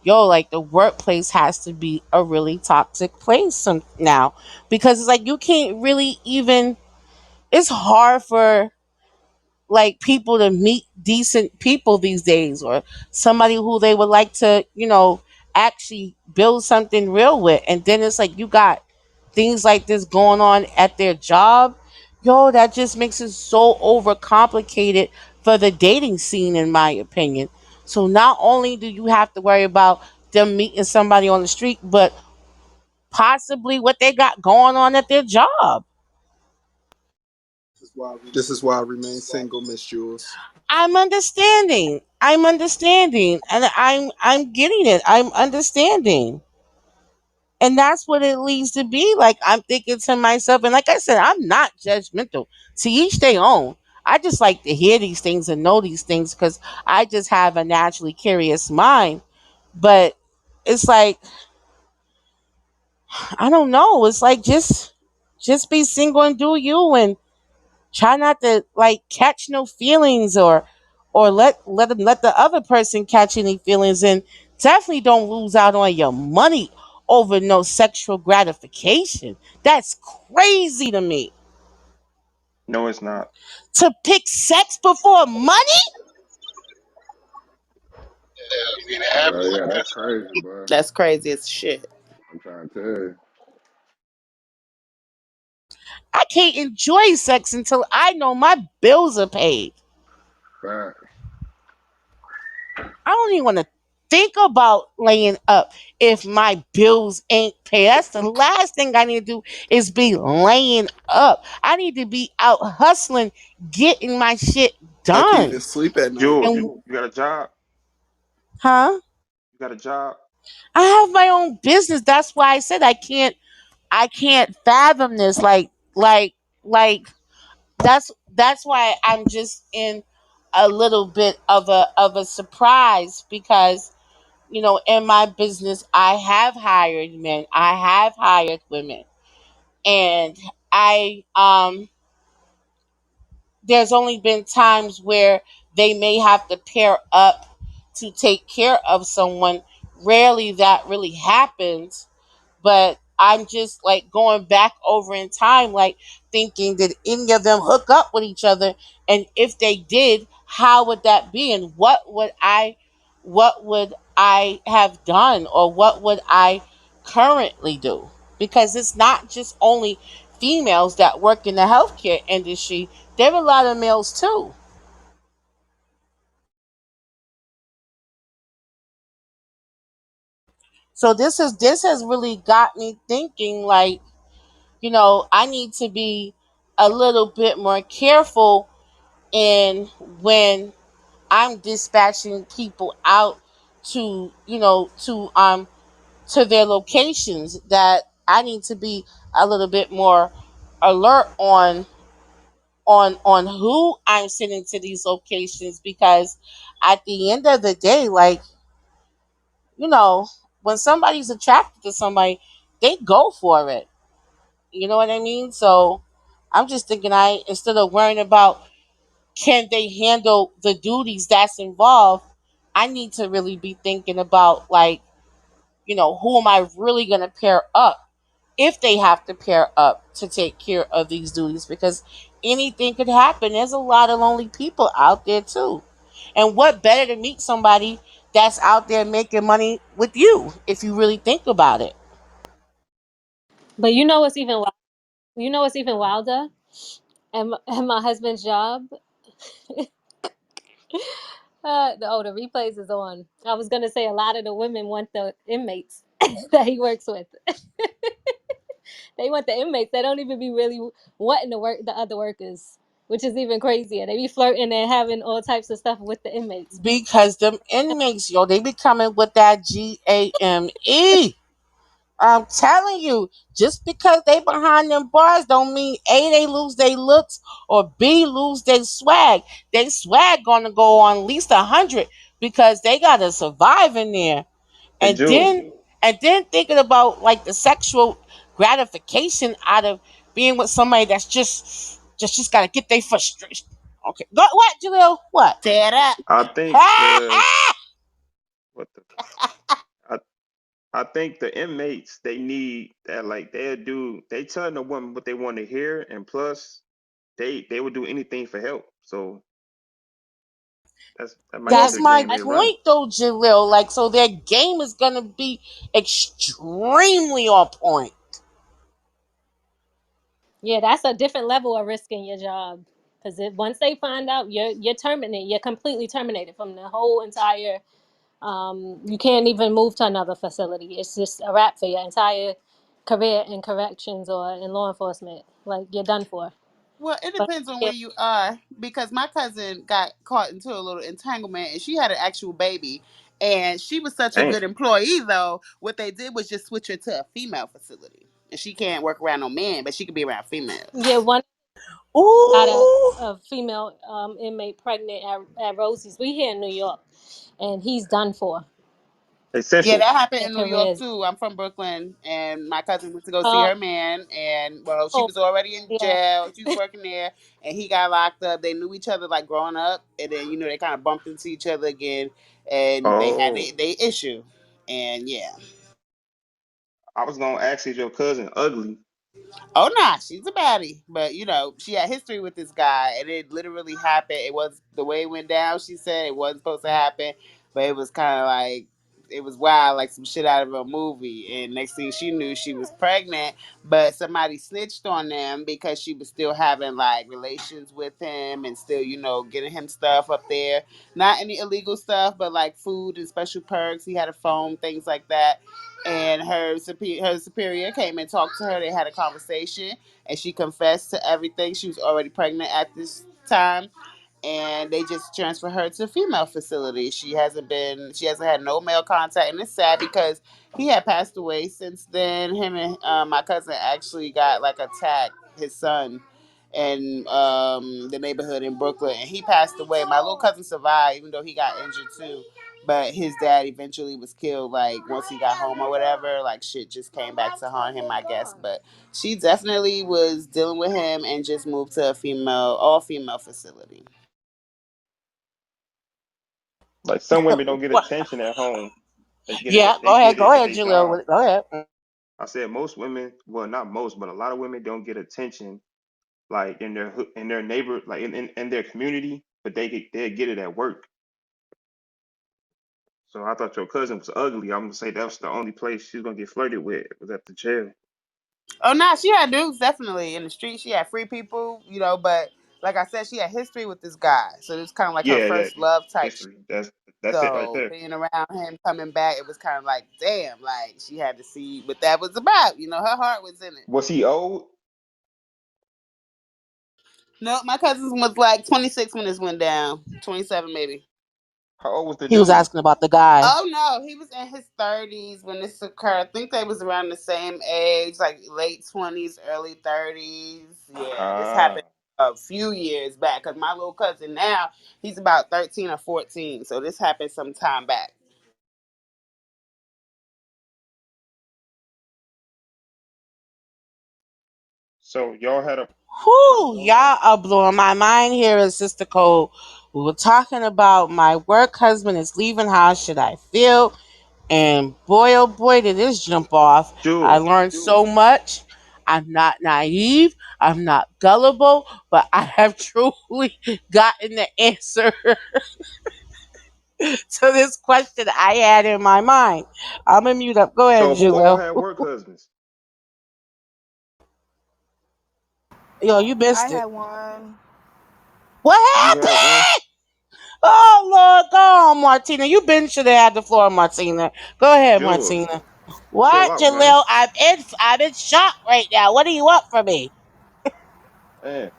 like, the workplace has to be a really toxic place now, because it's like you can't really even, it's hard for, like, people to meet decent people these days, or somebody who they would like to, actually build something real with. And then it's like you got things like this going on at their job. Yo, that just makes it so overcomplicated for the dating scene, in my opinion. So not only do you have to worry about them meeting somebody on the street, but possibly what they got going on at their job. This is why I remain single, Miss Jules. I'm understanding, and I'm getting it. I'm understanding. And that's what it leads to be. Like, I'm thinking to myself, and like I said, I'm not judgmental. To each their own. I just like to hear these things and know these things because I just have a naturally curious mind. But it's like, I don't know. It's like, just be single and do you, and try not to like catch no feelings, or let the other person catch any feelings, and definitely don't lose out on your money over no sexual gratification. That's crazy to me. No, it's not. To pick sex before money? I mean, it happens Yeah, like that. that's crazy, boy. That's crazy as shit. I'm trying to tell you. I can't enjoy sex until I know my bills are paid. Fact. I don't even want to think about laying up if my bills ain't paid. That's the last thing I need to do is be laying up. I need to be out hustling, getting my shit I can even done. sleep at night. Jules, And you got a job? huh? You got a job? I have my own business. That's why I said I can't fathom this. Like that's why I'm just in a little bit of a surprise because in my business, I have hired men, I have hired women, and I there's only been times where they may have to pair up to take care of someone. Rarely that really happens, but I'm just like going back over in time, like thinking, did any of them hook up with each other? And if they did, how would that be? And what would I have done, or what would I currently do? Because it's not just only females that work in the healthcare industry. There are a lot of males too. So this has really got me thinking, like, I need to be a little bit more careful in when I'm dispatching people out to, to their locations, that I need to be a little bit more alert on who I'm sending to these locations, because at the end of the day, like, you know, when somebody's attracted to somebody, they go for it. You know what I mean? So I'm just thinking, instead of worrying about can they handle the duties that's involved, I need to really be thinking about, like, who am I really gonna pair up if they have to pair up to take care of these duties, because anything could happen. There's a lot of lonely people out there too. And what better to meet somebody that's out there making money with you, if you really think about it. But you know what's even wilder? And my husband's job. The replays is on. I was gonna say a lot of the women want the inmates that he works with. They want the inmates. They don't even be really wanting to work the other workers, which is even crazier. They be flirting and having all types of stuff with the inmates. Because them inmates, yo, they be coming with that GAME. I'm telling you, just because they behind them bars don't mean A, they lose their looks, or B, lose their swag. They swag gonna go on at least 100, because they gotta survive in there. Hey, And Jules, then thinking about like the sexual gratification out of being with somebody that's just gotta get their frustration. Okay, go what, Jaleel? What? Tear it up. I think what the I I think the inmates they need that like they telling the woman what they want to hear, and plus they would do anything for help. So that might be Yeah, That's the my game I, they running. point though, Jalil. Like, so their game is gonna be extremely on point. Yeah, that's a different level of risking your job. Because once they find out, you're terminated. You're completely terminated from the whole entire. You can't even move to another facility. It's just a wrap for your entire career in corrections or in law enforcement. Like you're done for. Well, it But depends on yeah, where you are because my cousin got caught into a little entanglement and she had an actual baby. And she was such a Damn. good employee, though. What they did was just switch her to a female facility. And she can't work around no men, but she can be around yeah. females. One got Ooh. a female inmate pregnant at Rosie's. We here in New York, and he's done for. Yeah, Essential. that happened Their in New York careers. too. I'm from Brooklyn, and my cousin went to go see Uh, her man, and well, she oh, was already in yeah. jail. She was working there, and he got locked up. They knew each other like growing up, and then they kind of bumped into each other again, and they had Oh, they issue, and yeah. I was gonna ask, is your cousin ugly? Oh nah, she's a baddie. But she had history with this guy and it literally happened. It was the way it went down, she said it wasn't supposed to happen, but it was kinda like it was wild, like some shit out of a movie. And next thing she knew she was pregnant, but somebody snitched on them because she was still having like relations with him and still, getting him stuff up there. Not any illegal stuff, but like food and special perks. He had a phone, things like that, and her superior came and talked to her. They had a conversation, and she confessed to everything. She was already pregnant at this time, and they just transferred her to a female facility. She hasn't had no male contact, and it's sad because he had passed away since then. Him and my cousin actually got like attacked. His son in the neighborhood in Brooklyn, and he passed away. My little cousin survived, even though he got injured too. But his dad eventually was killed. Like once he got home or whatever, like shit just came back to haunt him, I guess. But she definitely was dealing with him and just moved to a all female facility. Like some women don't get What? attention at home. They get Yeah, it. They get go it at ahead, their Julia. job. Go ahead. I said most women, well, not most, but a lot of women don't get attention like in their neighbor, like in their community, but they get it at work. So I thought your cousin was ugly. I'm gonna say that's the only place she's gonna get flirted with was at the jail. Oh, nah, she had dudes definitely in the street. She had free people, but like I said, she had history with this guy, so it was kind of like her Yeah, yeah. first love type shit. History. That's it right So there. being around him, coming back, it was kind of like, damn, like she had to see what that was about. Her heart was in it. Was he old? No, my cousin was like 26 when this went down, 27 maybe. How old was the He was dude? asking about the guy. Oh no, he was in his 30s when this occurred. I think they was around the same age, like late 20s, early 30s. Yeah, this happened Ah. a few years back. Cause my little cousin now, he's about 13 or 14. So this happened some time back. So y'all had a Whew, y'all are blowing my mind here, is Sister Cole. We were talking about my work husband is leaving. How should I feel? And boy, oh boy, did this jump off. I Jewel. learned so much. I'm not naive. I'm not gullible, but I have truly gotten the answer to this question I had in my mind. I'm gonna mute up. Go ahead, So who all Julio. had work husbands? Yo, you I missed had it. one. What You had one? happened? Oh Lord, go on, Martina. You been should have had the floor, Martina. Go ahead, Jewel. Martina. Chill What, out, man. Jalil? I'm in shock right now. What do you want from me? Man,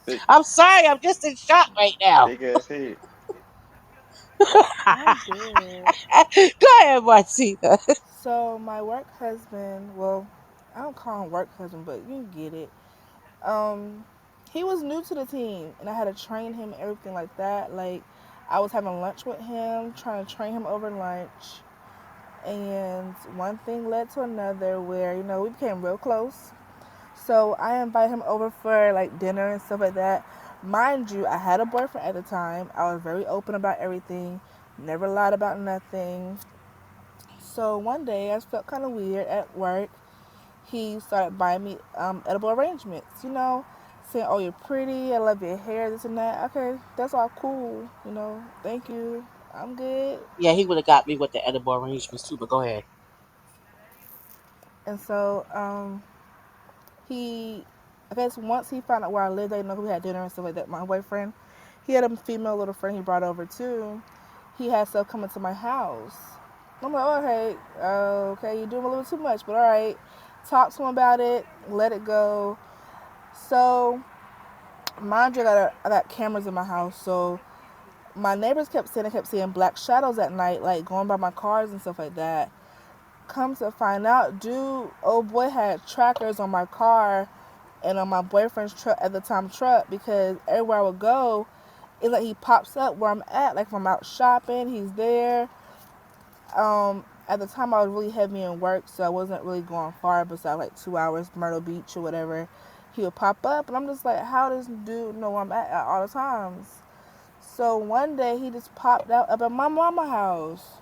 big I'm sorry, I'm just in shock right now. big ass head. I'm dead. Go ahead, Martina. So my work husband, well, I don't call him work husband, but you get it. Um, he was new to the team, and I had to train him, everything like that. Like, I was having lunch with him, trying to train him over lunch, and one thing led to another, where we became real close. So I invited him over for like dinner and stuff like that. Mind you, I had a boyfriend at the time. I was very open about everything, never lied about nothing. So one day I felt kind of weird at work. He started buying me edible arrangements, saying, "Oh, you're pretty. I love your hair, this and that." Okay, that's all cool, Thank you. I'm good. Yeah, he would have got me with the edible arrangements too, but go ahead. And so he I guess once he found out where I lived, they know who had dinner and stuff like that. My boyfriend, he had a female little friend he brought over too. He had stuff coming to my house. I'm like, okay, okay, you're doing a little too much, but all right. Talk to him about it, let it go. So, mind you, I got cameras in my house, so my neighbors kept saying I kept seeing black shadows at night, like going by my cars and stuff like that. Come to find out, dude, old boy had trackers on my car and on my boyfriend's truck at the time truck because everywhere I would go, it's like he pops up where I'm at. Like if I'm out shopping, he's there. At the time I was really heavy in work, so I wasn't really going far besides like 2 hours, Myrtle Beach or whatever. He would pop up, and I'm just like, how does dude know where I'm at all the times? So one day he just popped out up at my mama house.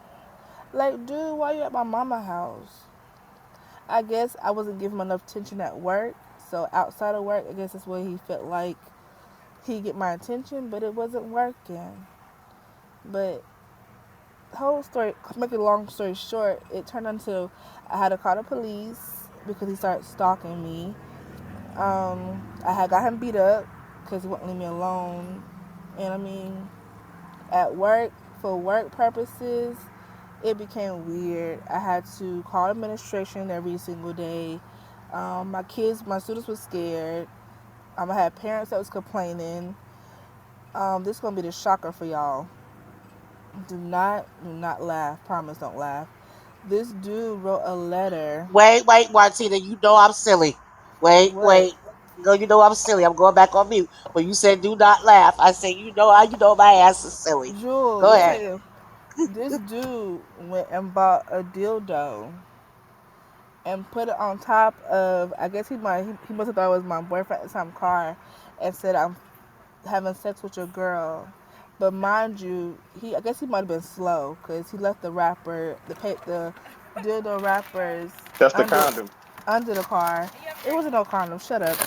Like, dude, why you at my mama house? I guess I wasn't giving him enough attention at work. So outside of work, I guess that's where he felt like he'd get my attention, but it wasn't working. But whole story, make a long story short, it turned into I had to call the police because he started stalking me. I had got him beat up because he wouldn't leave me alone. And I mean, at work, for work purposes, it became weird. I had to call administration every single day. My kids, my students were scared. I had parents that was complaining. This is gonna be the shocker for y'all. Do not laugh. Promise, don't laugh. This dude wrote a letter. Wait, Martina. You know I'm silly. What? Wait. No, you know I'm silly. I'm going back on mute. When you said do not laugh, I said you know my ass is silly. Jewel, Go this ahead. ain't. This dude went and bought a dildo and put it on top of. I guess he must have thought it was my boyfriend at the time car, and said I'm having sex with your girl. But mind you, I guess he might have been slow because he left the wrapper, the dildo wrappers That's the under condom. under the car. It wasn't no condom. Shut up.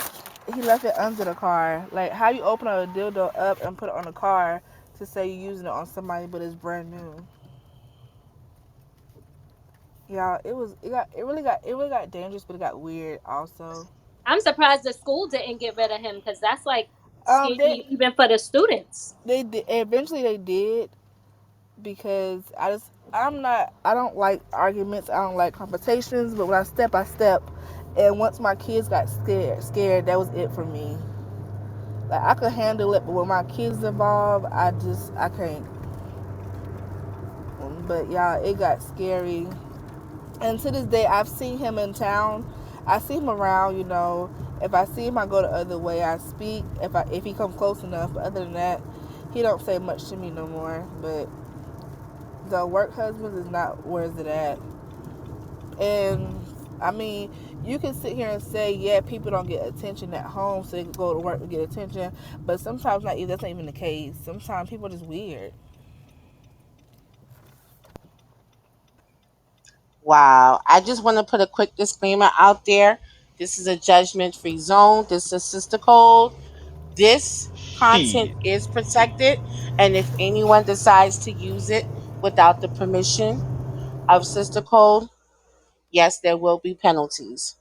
He left it under the car. Like how you open a dildo up and put it on the car to say you're using it on somebody, but it's brand new. Yeah, it really got dangerous, but it got weird also. I'm surprised the school didn't get rid of him because that's like Um, they scary even for the students. they did eventually they did, because I don't like arguments, I don't like confrontations, but when I step, I step. And once my kids got scared, that was it for me. Like I could handle it, but when my kids involved, I can't. But yeah, it got scary. And to this day, I've seen him in town. I see him around, you know. If I see him, I go the other way. I speak if he come close enough. But other than that, he don't say much to me no more. But the work husband is not where is it at. And I mean, you can sit here and say, yeah, people don't get attention at home, so they can go to work to get attention. But sometimes that's not even the case. Sometimes people are just weird. Wow. I just want to put a quick disclaimer out there. This is a judgment free zone. This is Sister Code. This content Shit. is protected. And if anyone decides to use it without the permission of Sister Code, yes, there will be penalties.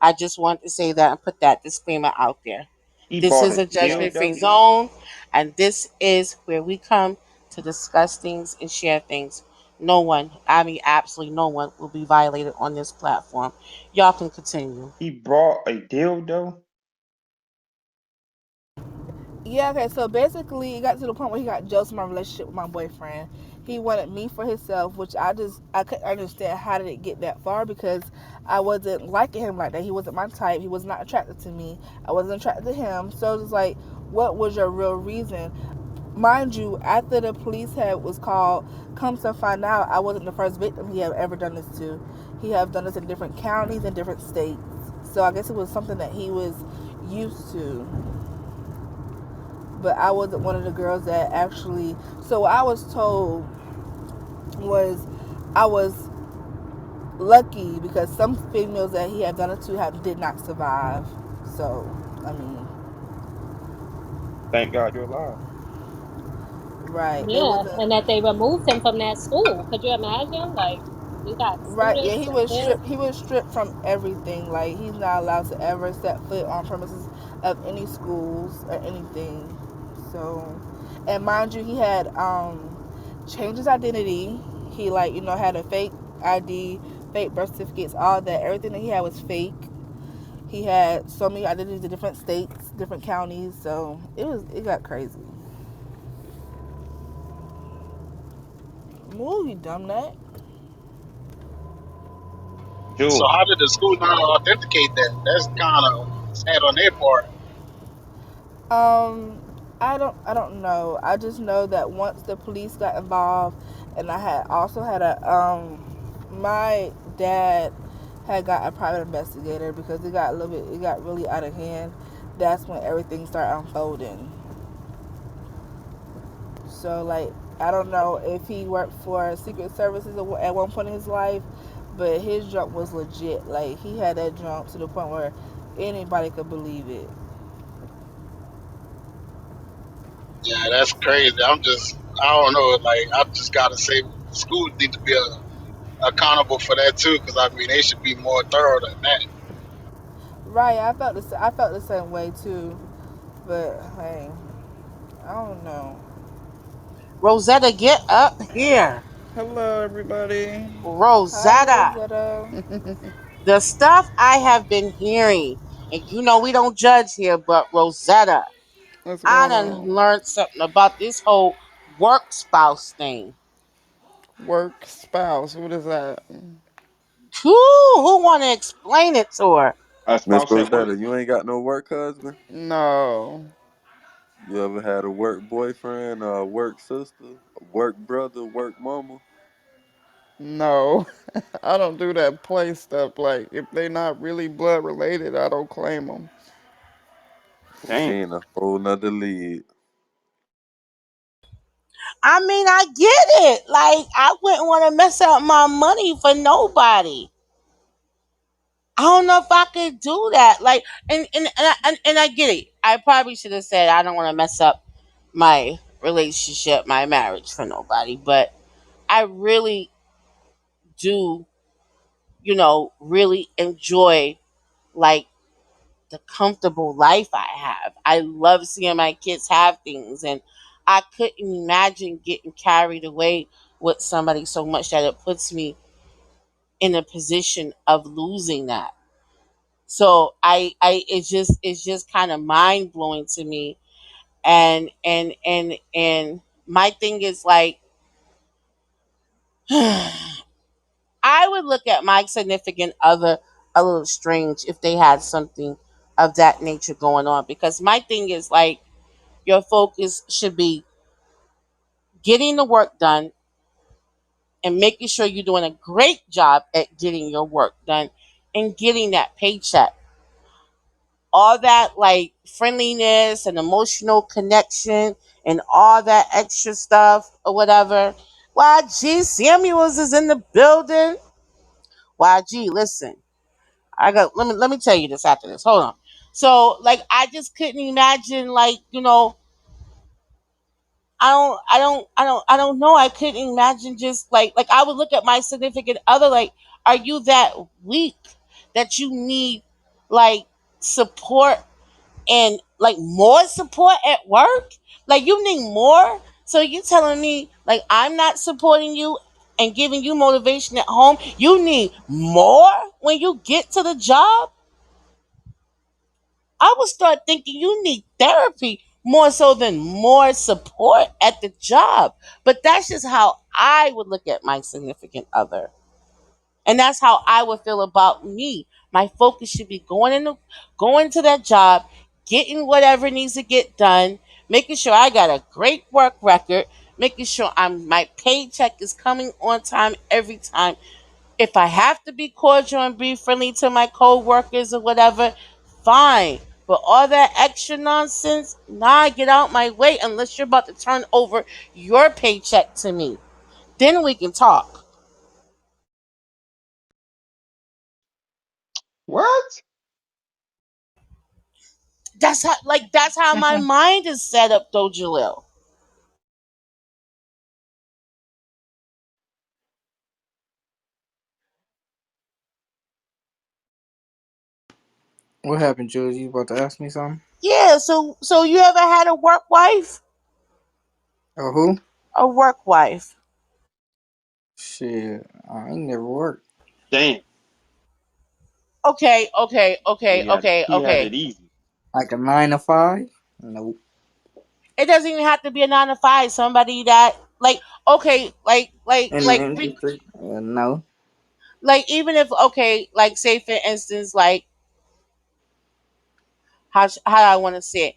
I just want to say that and put that disclaimer out there. He This bought is a a judgment free dildo. zone, and this is where we come to discuss things and share things. No one, I mean, absolutely no one, will be violated on this platform. Y'all can continue. He brought a dildo. Yeah, okay, so basically it got to the point where he got jealous of my relationship with my boyfriend. He wanted me for himself, which I couldn't understand how did it get that far, because I wasn't liking him like that. He wasn't my type. He was not attracted to me. I wasn't attracted to him. So it's like, what was your real reason? Mind you, after the police had was called, come to find out I wasn't the first victim he had ever done this to. He had done this in different counties and different states. So I guess it was something that he was used to, but I wasn't one of the girls that actually. So what I was told was I was lucky because some females that he had done it to have did not survive. So I mean, Thank God you're alive. right? They Yeah, wasn't and that they removed him from that school. Could you imagine? Like, you got right. Yeah, students he and was kids. stripped. He was stripped from everything. Like he's not allowed to ever set foot on premises. of any schools or anything. So, and mind you, he had changed his identity. He like had a fake ID, fake birth certificates, all that. Everything that he had was fake. He had so many identities in different states, different counties. So it got crazy. Move, you dumb nut. So June. how did the school not authenticate that? That's kind of sad on their part. Um, I don't know. I just know that once the police got involved, and I had also had my dad had got a private investigator because it got really out of hand. That's when everything started unfolding. So like, I don't know if he worked for Secret Services at one point in his life, but his jump was legit. Like he had that jump to the point where anybody could believe it. Yeah, that's crazy. I don't know. Like, I just gotta say, the school need to be accountable for that too, because I mean, they should be more thorough than that. Right, I felt the same way too. But hey, I don't know. Rosetta, get up here. Hello, everybody. Hi, Rosetta. Rosetta. The stuff I have been hearing, and we don't judge here, but Rosetta, What's I going done on? learned something about this whole work spouse thing. Work spouse. What is that? Who want to explain it to her? A Miss spouse at work. Rosetta, you ain't got no work husband? No. You ever had a work boyfriend or a work sister, a work brother, work mama? No. I don't do that play stuff. Like, if they not really blood related, I don't claim them. She Damn. in a whole nother league. I mean, I get it. Like, I wouldn't want to mess up my money for nobody. I don't know if I could do that. Like, and I get it. I probably should have said I don't want to mess up my relationship, my marriage for nobody. But I really do, really enjoy like the comfortable life I have. I love seeing my kids have things, and I couldn't imagine getting carried away with somebody so much that it puts me in a position of losing that. So it's just kind of mind blowing to me, and my thing is like, I would look at my significant other a little strange if they had something of that nature going on, because my thing is like, your focus should be getting the work done and making sure you're doing a great job at getting your work done and getting that paycheck. All that like friendliness and emotional connection and all that extra stuff or whatever. YG Samuels is in the building. YG, listen. I got let me tell you this after this. Hold on. So like, I just couldn't imagine, like, I don't know. I couldn't imagine just like I would look at my significant other like, are you that weak that you need like support and like more support at work? Like, you need more? So you telling me like I'm not supporting you and giving you motivation at home? You need more when you get to the job? I would start thinking you need therapy more so than more support at the job. But that's just how I would look at my significant other. And that's how I would feel about me. My focus should be going to that job, getting whatever needs to get done, making sure I got a great work record, making sure my paycheck is coming on time every time. If I have to be cordial and be friendly to my co-workers or whatever, fine. But all that extra nonsense, nah, get out my way unless you're about to turn over your paycheck to me. Then we can talk. What? That's how my mind is set up though, Jalil. What happened, Jules? You about to ask me something? Yeah, so you ever had a work wife? Oh, who? A work wife. Shit, I ain't never worked. Damn. Okay, okay, So okay, okay, he had okay. it easy. Like a 9 to 5? Nope. It doesn't even have to be a 9 to 5. Somebody that like okay, In the industry? No. like even if okay, like say for instance, like how I want to say it,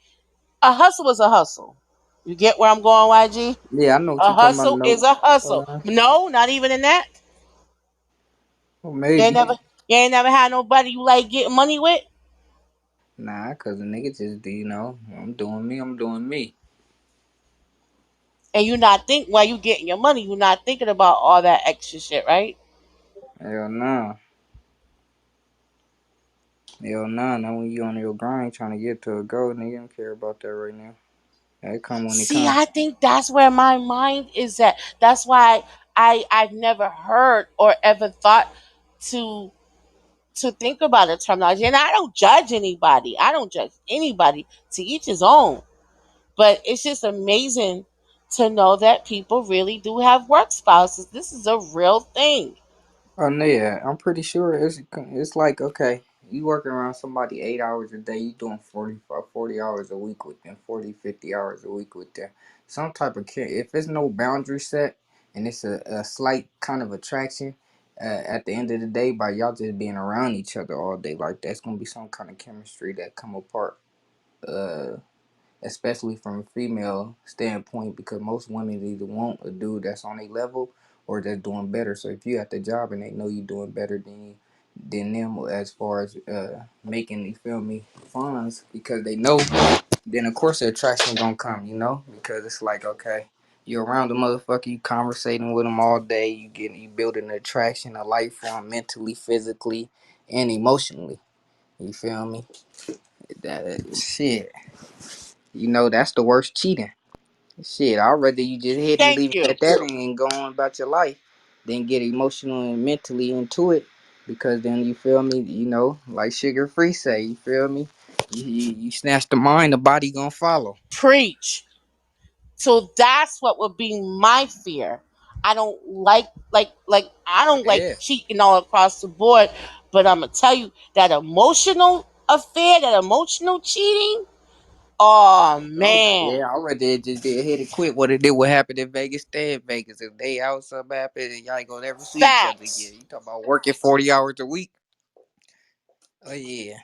a hustle is a hustle. You get where I'm going, YG? Yeah, I know what A you talking about. hustle is No. a hustle. Uh, No, not even in that. well, You ain't maybe. never, you ain't never had nobody you like getting money with, Nah, cause the nigga just do, I'm doing me, I'm doing me. and you not think while you getting your money, you not thinking about all that extra shit, right? Hell nah. Hell nah. Now when you on your grind trying to get to a goal, nigga, don't care about that right now. That come when it See, come. I think that's where my mind is at. That's why I've never heard or ever thought to think about a terminology. And I don't judge anybody. I don't judge anybody. To each his own. But it's just amazing to know that people really do have work spouses. This is a real thing. Oh no, yeah, I'm pretty sure it's like okay, you working around somebody 8 hours a day, you doing 40 hours a week with them, 40 50 hours a week with them. Some type of care. If there's no boundary set and it's a slight kind of attraction, at the end of the day, by y'all just being around each other all day, like that's gonna be some kind of chemistry that come apart. Uh, Especially from a female standpoint, because most women either want a dude that's on a level or that's doing better. So if you at the job and they know you doing better than them as far as making, you feel me, funds, because they know, then of course the attraction gonna come, because it's like okay. You're around the motherfucker, you conversating with them all day, you building an attraction, a life form mentally, physically, and emotionally. You feel me? That shit. That's the worst cheating. Shit, I'd rather you just hit and Thank leave it you. at that and go on about your life than get emotional and mentally into it. Because then you feel me, like Sugar Free say, you feel me? You snatch the mind, the body gonna follow. Preach. So that's what would be my fear. I don't like I don't like Yeah. cheating all across the board, but I'm gonna tell you that emotional affair, that emotional cheating. Oh Oh man, yeah, I'd rather it just did hit it quit. What it did, what happened in Vegas, stay in Vegas. If they out something happen, y'all ain't gonna ever see each other facts. again. You talk about working 40 hours a week. Oh yeah.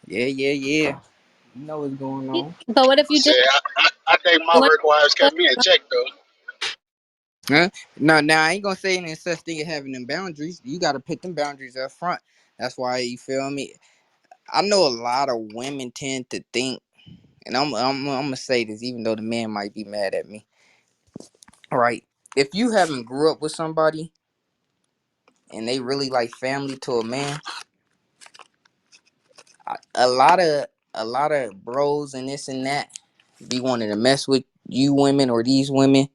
Yeah, yeah, yeah. You know what's going on. But what if I you said did I think my what? work wives What? kept me in check though. Huh? No, now I ain't gonna say any such thing as having them boundaries. You gotta put them boundaries up front. That's why you feel me. I know a lot of women tend to think, and I'm gonna say this, even though the man might be mad at me. All right, if you haven't grew up with somebody and they really like family to a man, a lot of bros and this and that be wanting to mess with you women or these women,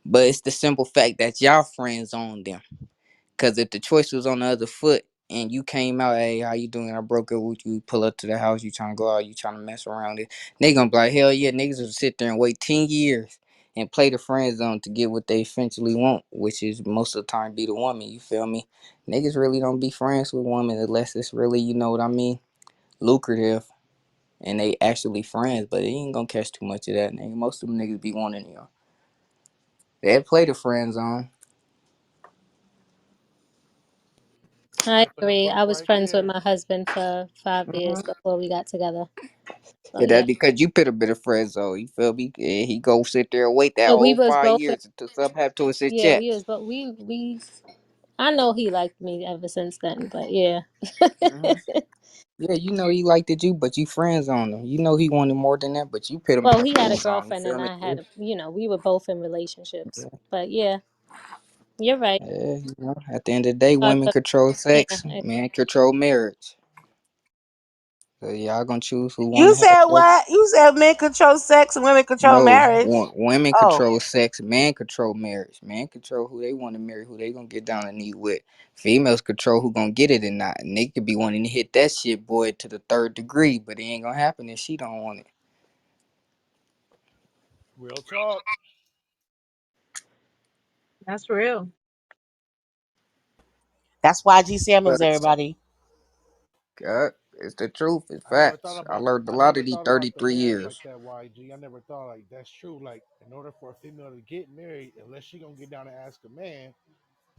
but it's the simple fact that y'all friends on them. Cause if the choice was on the other foot and you came out, hey, how you doing? I broke up with you. Pull up to the house. You trying to go out? You trying to mess around it? They gonna be like, hell yeah, niggas will sit there and wait 10 years and play the friend zone to get what they eventually want, which is most of the time be the woman. You feel me? Niggas really don't be friends with women unless it's really, you know what I mean, lucrative and they actually friends. But they ain't gonna catch too much of that, nigga. Most of them niggas be wanting you. They play the friend zone. I Happen to agree. I both was right friends with there. my husband for 5 years before we got together. So Yeah, yeah. that's because you put a bit of Fresno. You feel me? Yeah, he go sit there and wait that But we whole was five both in, years until something happen to his yeah, check. we was but we I know he liked me ever since then, but yeah. Hmm. Yeah, you know he liked it you, but you friends on him. You know he wanted more than that, but you put him in Well, the he had a friend zone. You girlfriend feel and me? I Yeah, had we were both in relationships. yeah. But yeah, you're right. Yeah, at the end of the day, Hard women to control yeah. sex, men control marriage. So y'all gonna choose who You wanna have said sex? what? You said men control sex and women control No, marriage. women Oh, control sex, men control marriage. Men control who they want to marry, who they gonna get down and knee with. Females control who gonna get it or not. And they could be wanting to hit that shit boy to the third degree, but it ain't gonna happen if she don't want it. Real talk. That's real. that's why G Samuels, But everybody. God, it's the truth. It's I never thought facts. I about learned a I lot never of these thought about the 33 marriage like years. that, YG. I never thought like that's true. Like in order for a female to get married, unless she gonna get down and ask a man,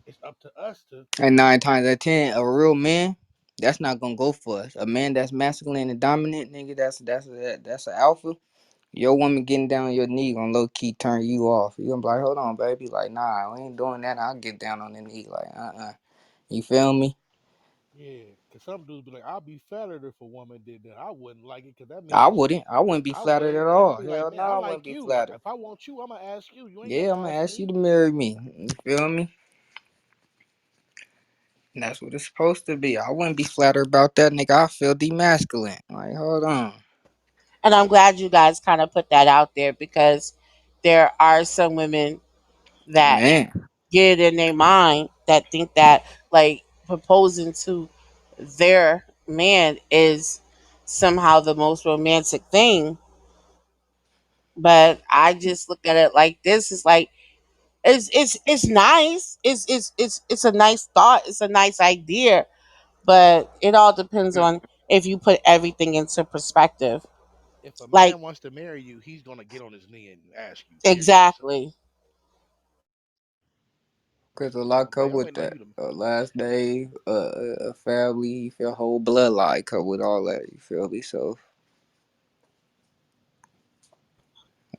it's up to us to And 9 times out of 10, a real man, that's not gonna go for us. A man that's masculine and dominant, nigga, that's an alpha. Your woman getting down on your knee gonna low key turn you off. You gonna be like, hold on, baby. Like, nah, we ain't doing that. I'll get down on the knee. Like, You feel me? yeah. Cause some dudes be like, I'll be flattered if a woman did that. I wouldn't like it, cause that I means wouldn't. I wouldn't be I flattered would, at cause you all. be like, Hell man, no, I I like wouldn't be you. flattered. If I want you, I'm gonna ask you. You ain't got Yeah, to I'm gonna ask ask you me. to marry me. You feel me? And that's what it's supposed to be. I wouldn't be flattered about that, nigga. I feel demasculine. Like, hold on. And I'm glad you guys kind of put that out there because there are some women that Man. get it in their mind that think that like proposing to their man is somehow the most romantic thing. But I just look at it like this: it's like it's nice. It's a nice thought. It's a nice idea, but it all depends on if you put everything into perspective. If a Like man wants to marry you, he's gonna get on his knee and ask you. Period. So exactly. Cause a I'm lot like, come babe, I'm with waiting on that. you to. Last day, a family, your whole bloodline come with all that. You feel me? So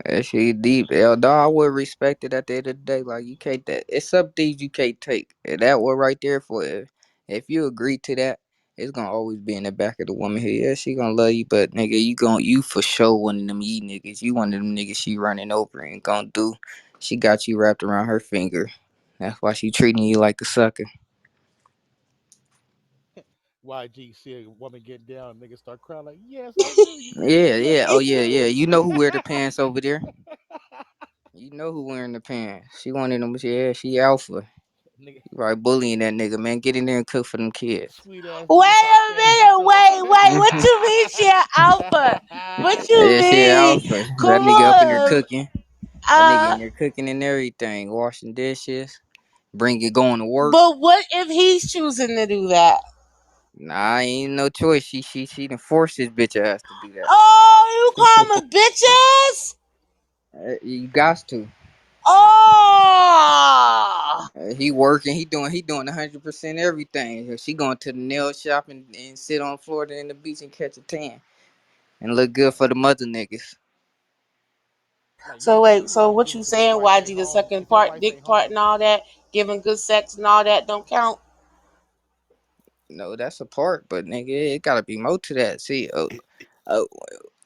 that shit deep. Hell, no, I would respect it at the end of the day. Like you can't. That it's some things you can't take. And that one right there for if you agree to that, it's gonna always be in the back of the woman head. Yeah, she gonna love you, but nigga, you for sure one of them ye niggas. You one of them niggas she running over and gonna do. She got you wrapped around her finger. That's why she treating you like a sucker. YG see a woman get down, niggas start crying like, yes, I do. You know, Yeah, yes, yeah. I Oh yeah, yeah. do. You know who wear the pants over there. You know who wearing the pants. She one of them. Yeah, she alpha. Nigga, You right bullying that nigga, man. Get in there and cook for them kids. sweet ass Wait nigga start a standing minute, up. wait. What you mean she an alpha? What you Yeah, she mean? alpha. That Come nigga up in there on. cooking. That nigga Uh in there cooking and everything, washing dishes, bring it going to work. but what if he's choosing to do that? Nah, ain't no choice. She done forced his bitch ass to do that. Oh, you call them bitches? You got to. Oh, He working. He doing 100% everything. She going to the nail shop and sit on Florida in the beach and catch a tan and look good for the mother niggas. Like so wait, you so like what giving you because your saying? wife ain't YG the home. second If your part, wife ain't dick part, home, and all that, giving good sex and all that don't count. No, that's a part, but nigga, it gotta be more to that. See, uh,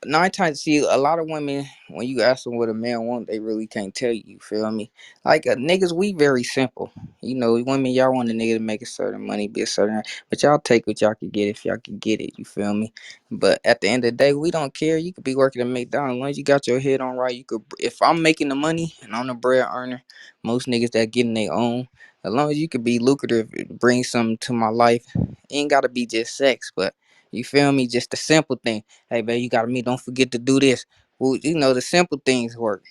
9 times, see, a lot of women, when you ask them what a man want, they really can't tell you. You feel me? Like niggas, we very simple. You know, women, y'all want a nigga to make a certain money, be a certain, but y'all take what y'all can get if y'all can get it. You feel me? But at the end of the day, we don't care. You could be working at McDonald's, as long as you got your head on right. You could, if I'm making the money and I'm the bread earner, most niggas that getting their own. As long as you could be lucrative, bring something to my life, it ain't gotta be just sex, but you feel me? Just the simple thing. Hey, babe, you got me. Don't forget to do this. Well, the simple things work.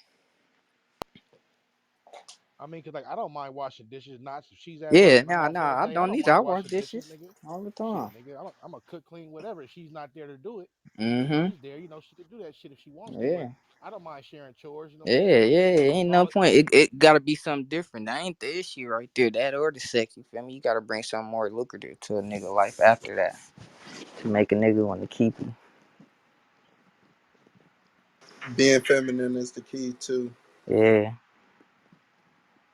I mean, cause like I don't mind washing dishes. Not if she's at work Yeah, and I'm nah, off that nah. I day, I don't don't either. I mind wash washing dishes, dishes nigga. all the Shit, time. nigga, I'm a cook, clean, whatever. If she's not there to do it, if Mm-hmm. she's there, she can do that shit if she wants to. But Yeah. I don't mind sharing chores. You know what I'm Yeah, saying? yeah. As Ain't no long as point. It gotta be something different. That ain't the issue right there. That or the sex. You feel me? You gotta bring something more lucrative to a nigga life after that to make a nigga want to keep you. Being feminine is the key too. Yeah.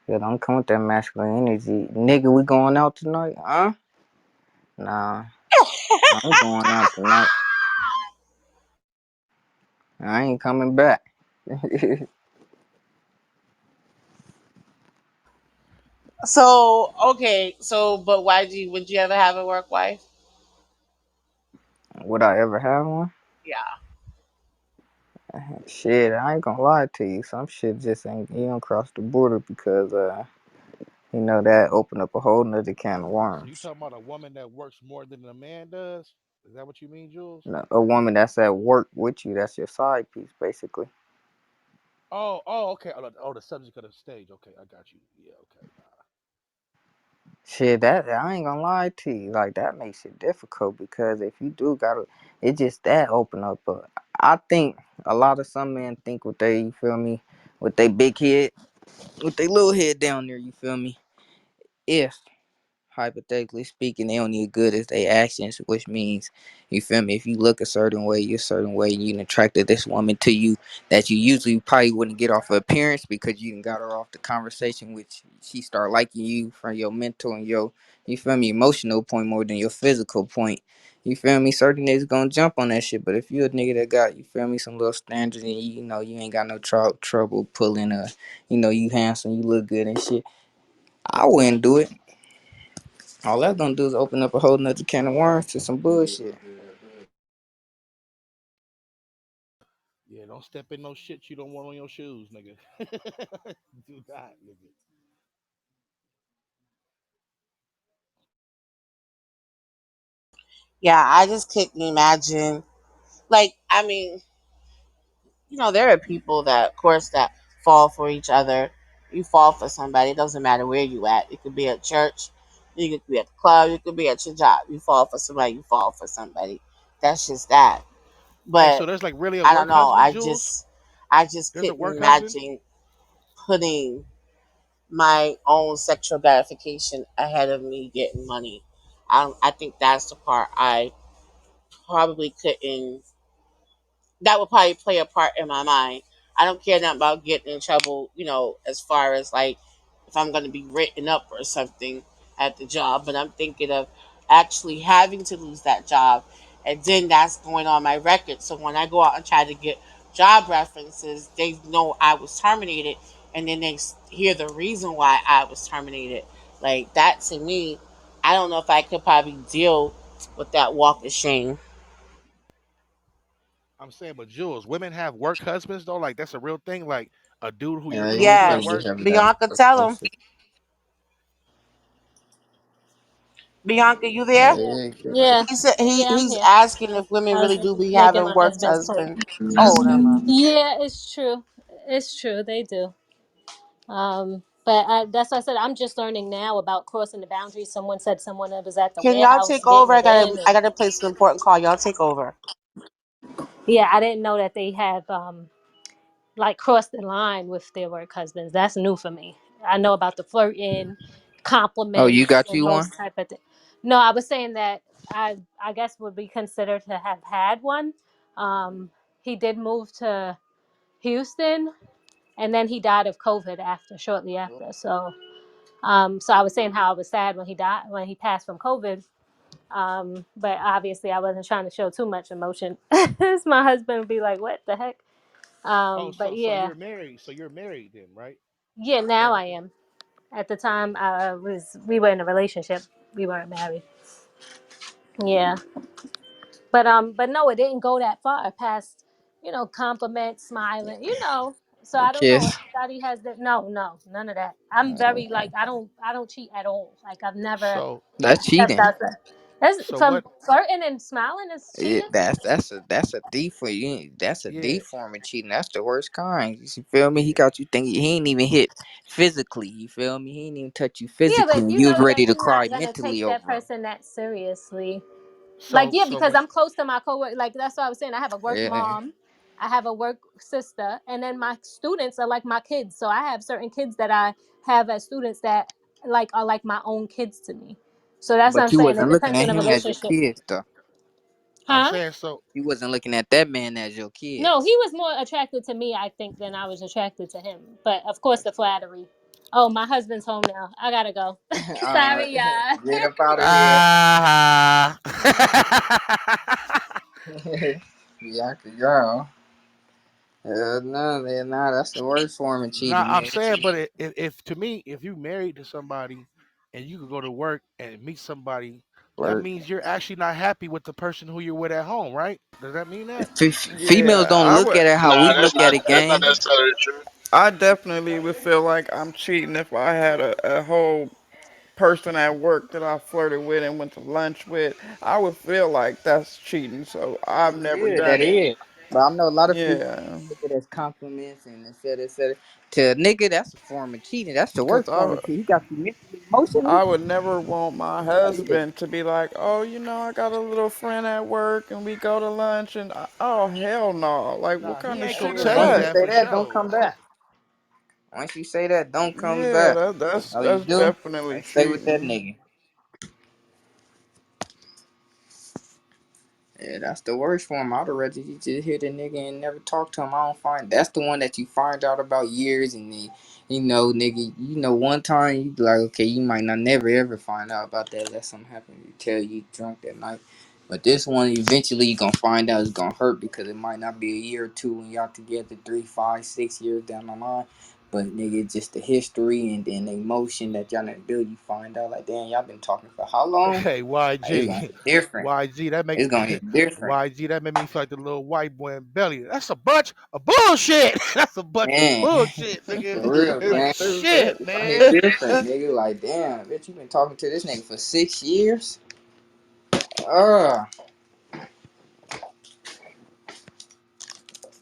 Yeah, don't come with that masculine energy. Nigga, we going out tonight? Huh? Nah. I'm going out tonight. I ain't coming back. So okay, so but YG, would you ever have a work wife? Would I ever have one? Yeah. Shit, I ain't gonna lie to you. Some shit just ain't, you don't cross the border because that open up a whole nother can of So you worms. talking about a woman that works more than a man does? Is that what you mean, Jules? A woman that's at work with you, that's your side piece, basically. Okay. The subject of the stage. Okay, I got you. Yeah, okay. Shit, that I ain't gonna lie to you. Like that makes it difficult because if you do gotta, it just that open up. But I think a lot of some men think with they, you feel me, with they big head, with they little head down there, you feel me. If hypothetically speaking, they only as good as their actions, which means, you feel me, if you look a certain way, you're a certain way, and you done attracted this woman to you that you usually probably wouldn't get off her appearance because you done got her off the conversation, which she start liking you from your mental and your, you feel me, emotional point more than your physical point. You feel me? Certain niggas gonna jump on that shit, but if you a nigga that got, you feel me, some little standards and you ain't got no trouble pulling you handsome, you look good and shit, I wouldn't do it. All that's gonna do is open up a whole nother can of worms to some bullshit. Yeah, don't step in no shit you don't want on your shoes, nigga. Do that, nigga. Yeah, I just couldn't imagine. Like, I mean, there are people that, of course, that fall for each other. You fall for somebody. It doesn't matter where you at. It could be at church. You could be at the club. You could be at your job. You fall for somebody. You fall for somebody. That's just that. Hey, But so there's like really a I don't work know. husband, Jules? I just There's a couldn't work husband? imagine putting my own sexual gratification ahead of me getting money. I think that's the part I probably couldn't that would probably play a part in my mind. I don't care nothing about getting in trouble, as far as like if I'm going to be written up or something at the job, but I'm thinking of actually having to lose that job. And then that's going on my record. So when I go out and try to get job references, they know I was terminated and then they hear the reason why I was terminated. Like that to me, I don't know if I could probably deal with that walk of shame. I'm saying, but Jules, women have work husbands though. Like that's a real thing. Like a dude who you're Yeah, you close to feel at me? work. Yes. Have that Bianca, tell them. bullshit. Bianca, you there? Yeah, yeah. Yeah, He said yeah, I'm he's here. asking if women I really was do be making having my work husband's point. husband. Oh, never mind. Yeah, it's true. It's true. They do. But that's why I said I'm just learning now about crossing the boundaries. Someone said someone that was at the Can y'all warehouse take getting over? it in, I and gotta place an important call. Y'all take over. yeah, I didn't know that they have like crossed the line with their work husbands. That's new for me. I know about the flirting, Oh, you compliments, got and you those one? type of things. No, I was saying that I guess would be considered to have had one. Um, he did move to Houston, and then he died of COVID shortly after. So I was saying how I was sad when he died, when he passed from COVID. But obviously I wasn't trying to show too much emotion. My husband would be like, "What the heck?" Oh, But so yeah, you're married. So you're married then, right? yeah. Now Right. I am. At the time, we were in a relationship. We weren't married. Yeah, but no, it didn't go that far past, compliments, smiling, So A I don't know. kiss? Everybody has that. No, no, none of that. I'm very like I don't cheat at all. Like I've never So That's stepped cheating. out there. That's so from what? flirting and smiling is cheating. That's a thief for you. That's a Yeah. thief form of cheating. That's the worst kind. You feel me? He got you thinking he ain't even hit physically. You feel me? He ain't even touch you Yeah, physically, but and you you was know ready that to you're cry not gonna mentally take that over him. person that seriously. Like, So yeah, so because when I'm close to my coworker. Like, that's what I was saying. I have a work Yeah, mom, I have a work sister, and then my students are like my kids. So I have certain kids that I have as students that like are like my own kids to me. So that's what I'm but you saying. It wasn't looking depends at on the him as your relationship. kid, though. I'm Huh? saying so You wasn't looking at that man as your No, kids. he was more attracted to me, I think, than I was attracted to him. But of course, the flattery. Oh, my husband's home now. I gotta go. Alright, Sorry, y'all. get up out of here. ah. Bianca, girl. No, that's the worst form of Nah, cheating, I'm man. saying, but if to me, if you married to somebody and you could go to work and meet somebody That Flirt. means you're actually not happy with the person who you're with at home, right? Does that mean that? Females Yeah, don't I look would. at it how we Nah, look at it, that's not gang. necessarily true. I definitely would feel like I'm cheating if I had a whole person at work that I flirted with and went to lunch with. I would feel like that's cheating. So I've never Yeah, that done it. is. But I know a lot of females Yeah, take it as compliments and et cetera, et cetera. To a nigga, that's a form of cheating. That's the cause worst form of cheating. He got you mentally, emotionally. I would never want my Yeah. husband to be like, oh, I got a little friend at work and we go to lunch and oh hell no, like what Nah, kind he of ain't gonna shit is tell Once you you that? that say for that, don't sure. come back. Once you say that, don't come Yeah, back. that's All you that's do, definitely stay with that cheating. nigga. Yeah, that's the worst for him. I'd have rather you just hit a nigga and never talk to him. I don't find that's the one that you find out about years and then nigga, one time you be like, okay, you might not never ever find out about that unless something happen. You tell you drunk that night. But this one eventually you gonna find out it's gonna hurt because it might not be a year or two when y'all together 3, 5, 6 years down the line. But nigga, it's just the history and then the emotion that y'all not build, you find out like damn, y'all been talking for how long? Hey, Like, it's gonna YG, hit different. YG, that make It's gonna hit different. YG, that made me feel like the little white boy in belly. That's a bunch of bullshit. That's a bunch of Man, bullshit, nigga. for real, Like gang. shit, It's gonna hit man. different, nigga. Like, damn, bitch, you been talking to this nigga for 6 years? Uh,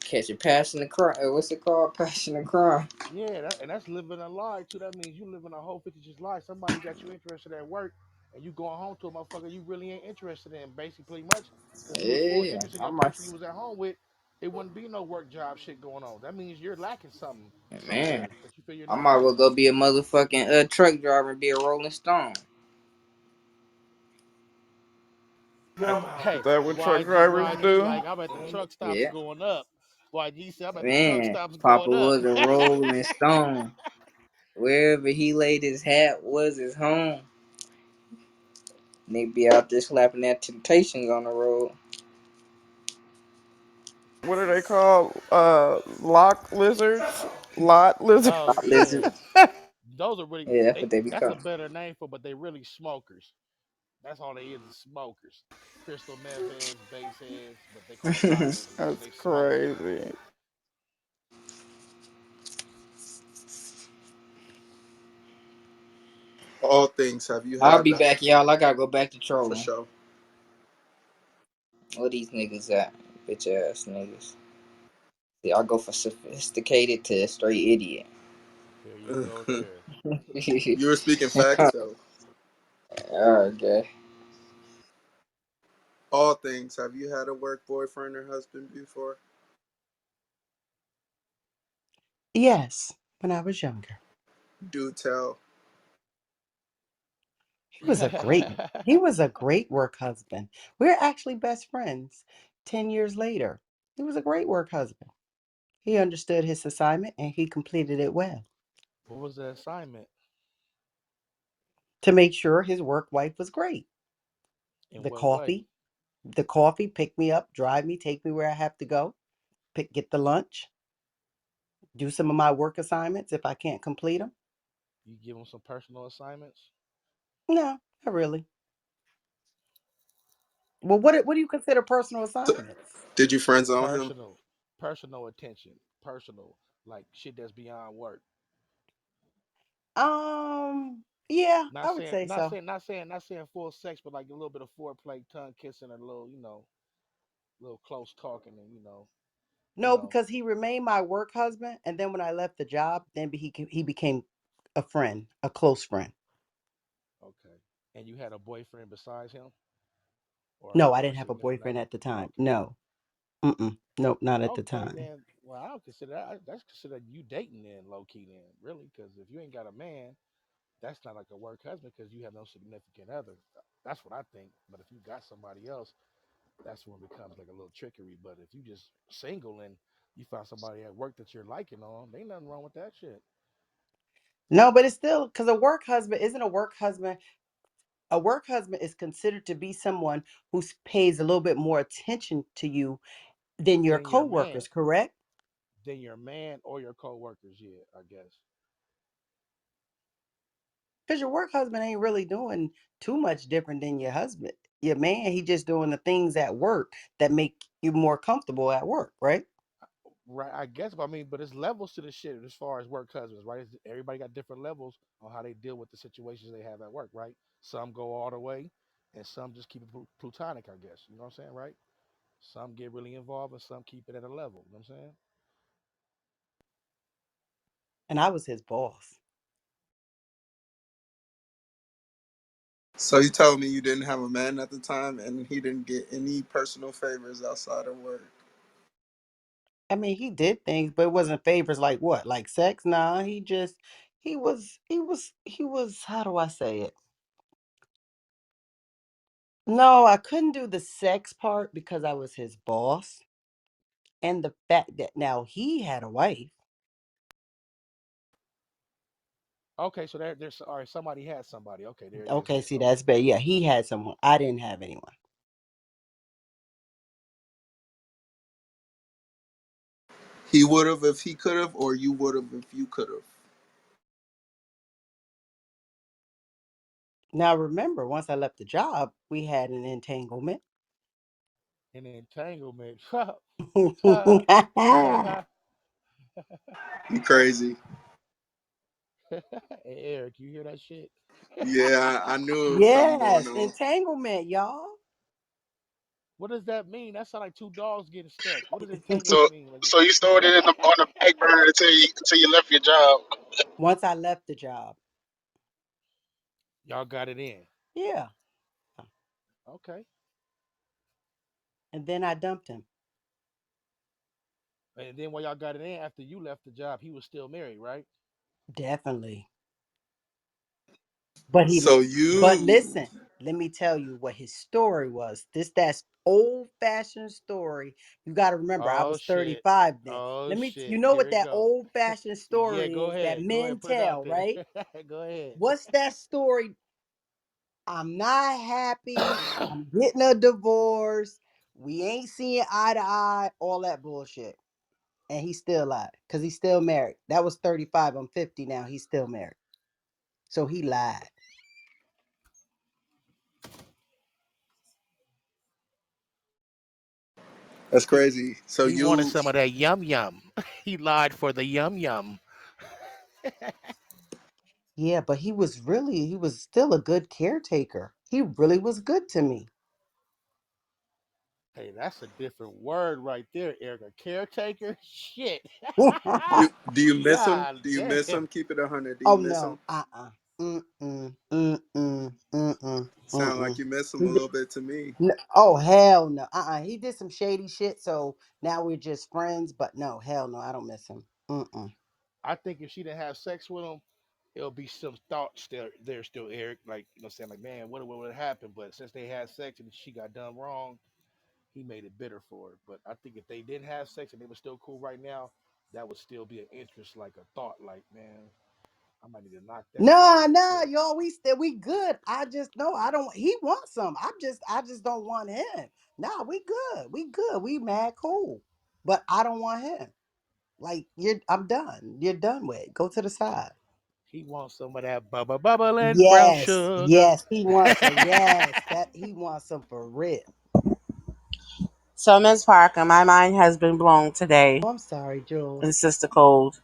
catch a passion to crime. What's it called? Passion to crime. Yeah, and that's living a lie too. That means you living a whole 50 just lie. Somebody got you interested at work, and you going home to a motherfucker you really ain't interested in, basically much. Because if you was full Yeah, interest in I your might. person you was at home with, it wouldn't be no work job shit going on. That means you're lacking something Man, somewhere that you feel you're I not might well getting. go be a motherfucking truck driver and be a Rolling Stone. Hey, Is that what truck drivers YG, do? like I'm at the truck stops Yeah, going up. YG said I'm at the truck man. stops Papa going up. was a Rolling Stone. Wherever he laid his hat was his home. Nigga be out there slapping that Temptations on the road. What are they called? Lock lizards? Lot lizards? Oh Lizard. yeah, those are really Yeah, that's what they. they That's a become. better name for, but they really smokers. That's all they is smokers. Crystal meth heads, base heads, but they call them lot lizards because That's they smoke. crazy. All things have you I'll had be back, y'all. I gotta go back to for trolling. sure. Where these niggas at? Bitch ass niggas. See, I go for sophisticated to straight idiot. There you go. There. You were speaking facts though. Okay. All things have you had a work boyfriend or husband before? Yes, when I was younger. Do tell. He was a great work husband. We're actually best friends 10 years later. He was a great work husband. He understood his assignment and he completed it well. What was the assignment? To make sure his work wife was great. In The what way? coffee, the coffee, pick me up, drive me, take me where I have to go, get the lunch, do some of my work assignments if I can't complete them. You give them some personal assignments? No, not really. Well, what do you consider personal So, assignments? did you friend zone him? Personal, personal attention, personal, like shit that's beyond work. Yeah, Not I would saying, say not so. saying, not saying, not saying full sex, but like a little bit of foreplay, tongue kissing, and a little, little close talking, and you No, know. because he remained my work husband, and then when I left the job, then he became a friend, a close friend. Okay. And you had a boyfriend besides him, No, I or a didn't have a significant boyfriend other? at the time. Okay. No, nope, not at the Okay, time. then. Well, I don't consider that's considered you dating then, low key then, really, because if you ain't got a man, that's not like a work husband because you have no significant other. That's what I think. But if you got somebody else, that's when it becomes like a little trickery. But if you just single and you find somebody at work that you're liking on, ain't nothing wrong with that shit. No, but it's still because a work husband isn't a work husband. A work husband is considered to be someone who pays a little bit more attention to you than your Then your man, coworkers. Correct? then your man or your coworkers, yeah, I guess. Because your work husband ain't really doing too much different than your husband. Your man, he just doing the things at work that make you more comfortable at work, right? Right, I guess. But I mean, but it's levels to the shit as far as work husbands, right? Everybody got different levels on how they deal with the situations they have at work, right? Some go all the way, and some just keep it plutonic, I guess. You know what I'm saying, right? Some get really involved, and some keep it at a level. You know what I'm saying? And I was his boss. So you telling me you didn't have a man at the time, and he didn't get any personal favors outside of work? I mean, he did things, but it wasn't favors like what? Like sex? Nah, he was, how do I say it? No, I couldn't do the sex part because I was his boss. And the fact that now he had a wife. Okay, so there's all right. Somebody has somebody. Okay, there it is. Okay, Then. see, Okay, that's bad. Yeah, he had someone. I didn't have anyone. He would have if he could have, or you would have if you could have. Now remember, once I left the job, we had an entanglement. an entanglement. You crazy? Hey, Eric, you hear that shit? Yeah, I knew it was something going Yes, on. entanglement, y'all. What does that mean? That sounds like two dogs getting stuck. What does So entanglement mean? Like, so you stored it in on the back burner until you left your job. Once I left the job, y'all got it in. yeah, Okay. and then I dumped him. And then while y'all got it in, after you left the job, he was still married, right? Definitely. But he, So but you, listen, let me tell you what his story was. That's old fashioned story. You got to remember, I Oh was shit. 35 then. Oh Let me, you shit. know Here what it that go. old fashioned Yeah, story go is that ahead. Go men ahead. Put it out tell, there. right? go ahead. What's that story? I'm not happy. I'm getting a divorce. We ain't seeing eye to eye. All that bullshit. And he's still alive because he's still married. That was 35. I'm 50 now. He's still married. So he lied. that's crazy. So He wanted you, some of that yum yum. He lied for the yum yum. Yeah, but he was still a good caretaker. He really was good to me. Hey, that's a different word right there, Eric. A caretaker? Shit. do you miss him? God Do you miss damn. him? Keep it 100. Do you Oh miss him? no. Uh-uh. Mm-mm. Mm-mm. Mm-mm. Sound like Mm-mm. you miss him He a did- little bit to me. Oh hell no. He did some shady shit, so now we're just friends, but no, hell no, I don't miss him. Mm-mm. I think if she didn't have sex with him, it'll be some thoughts there still, Eric. Like, you know, saying like, man, what would have happened? But since they had sex and she got done wrong, he made it bitter for her. But I think if they didn't have sex and they were still cool right now, that would still be an interest, like a thought, like, man, I might need to knock that down Nah, real nah, quick. y'all, we good. I just no, I don't. He wants some. I just don't want him. Nah, we good. We good. We mad cool. But I don't want him. Like I'm done. You're done with. Go to the side. He wants some of that bubbling brown Yes, sugar. yes, he wants some. Yes, that he wants some for real. So, Ms. Parker, my mind has been blown today Oh, I'm sorry, in Jules. Sister Cold.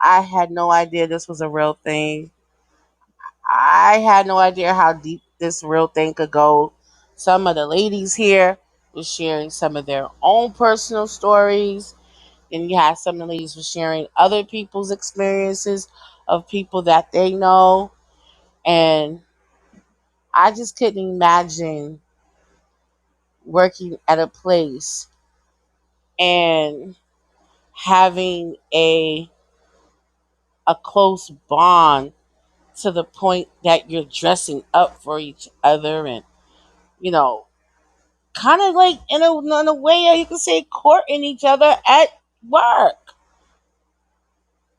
I had no idea this was a real thing. I had no idea how deep this real thing could go. Some of the ladies here were sharing some of their own personal stories. And you had some of the ladies were sharing other people's experiences of people that they know. And I just couldn't imagine working at a place and having a close bond to the point that you're dressing up for each other and you know kind of like in a way you can say courting each other at work,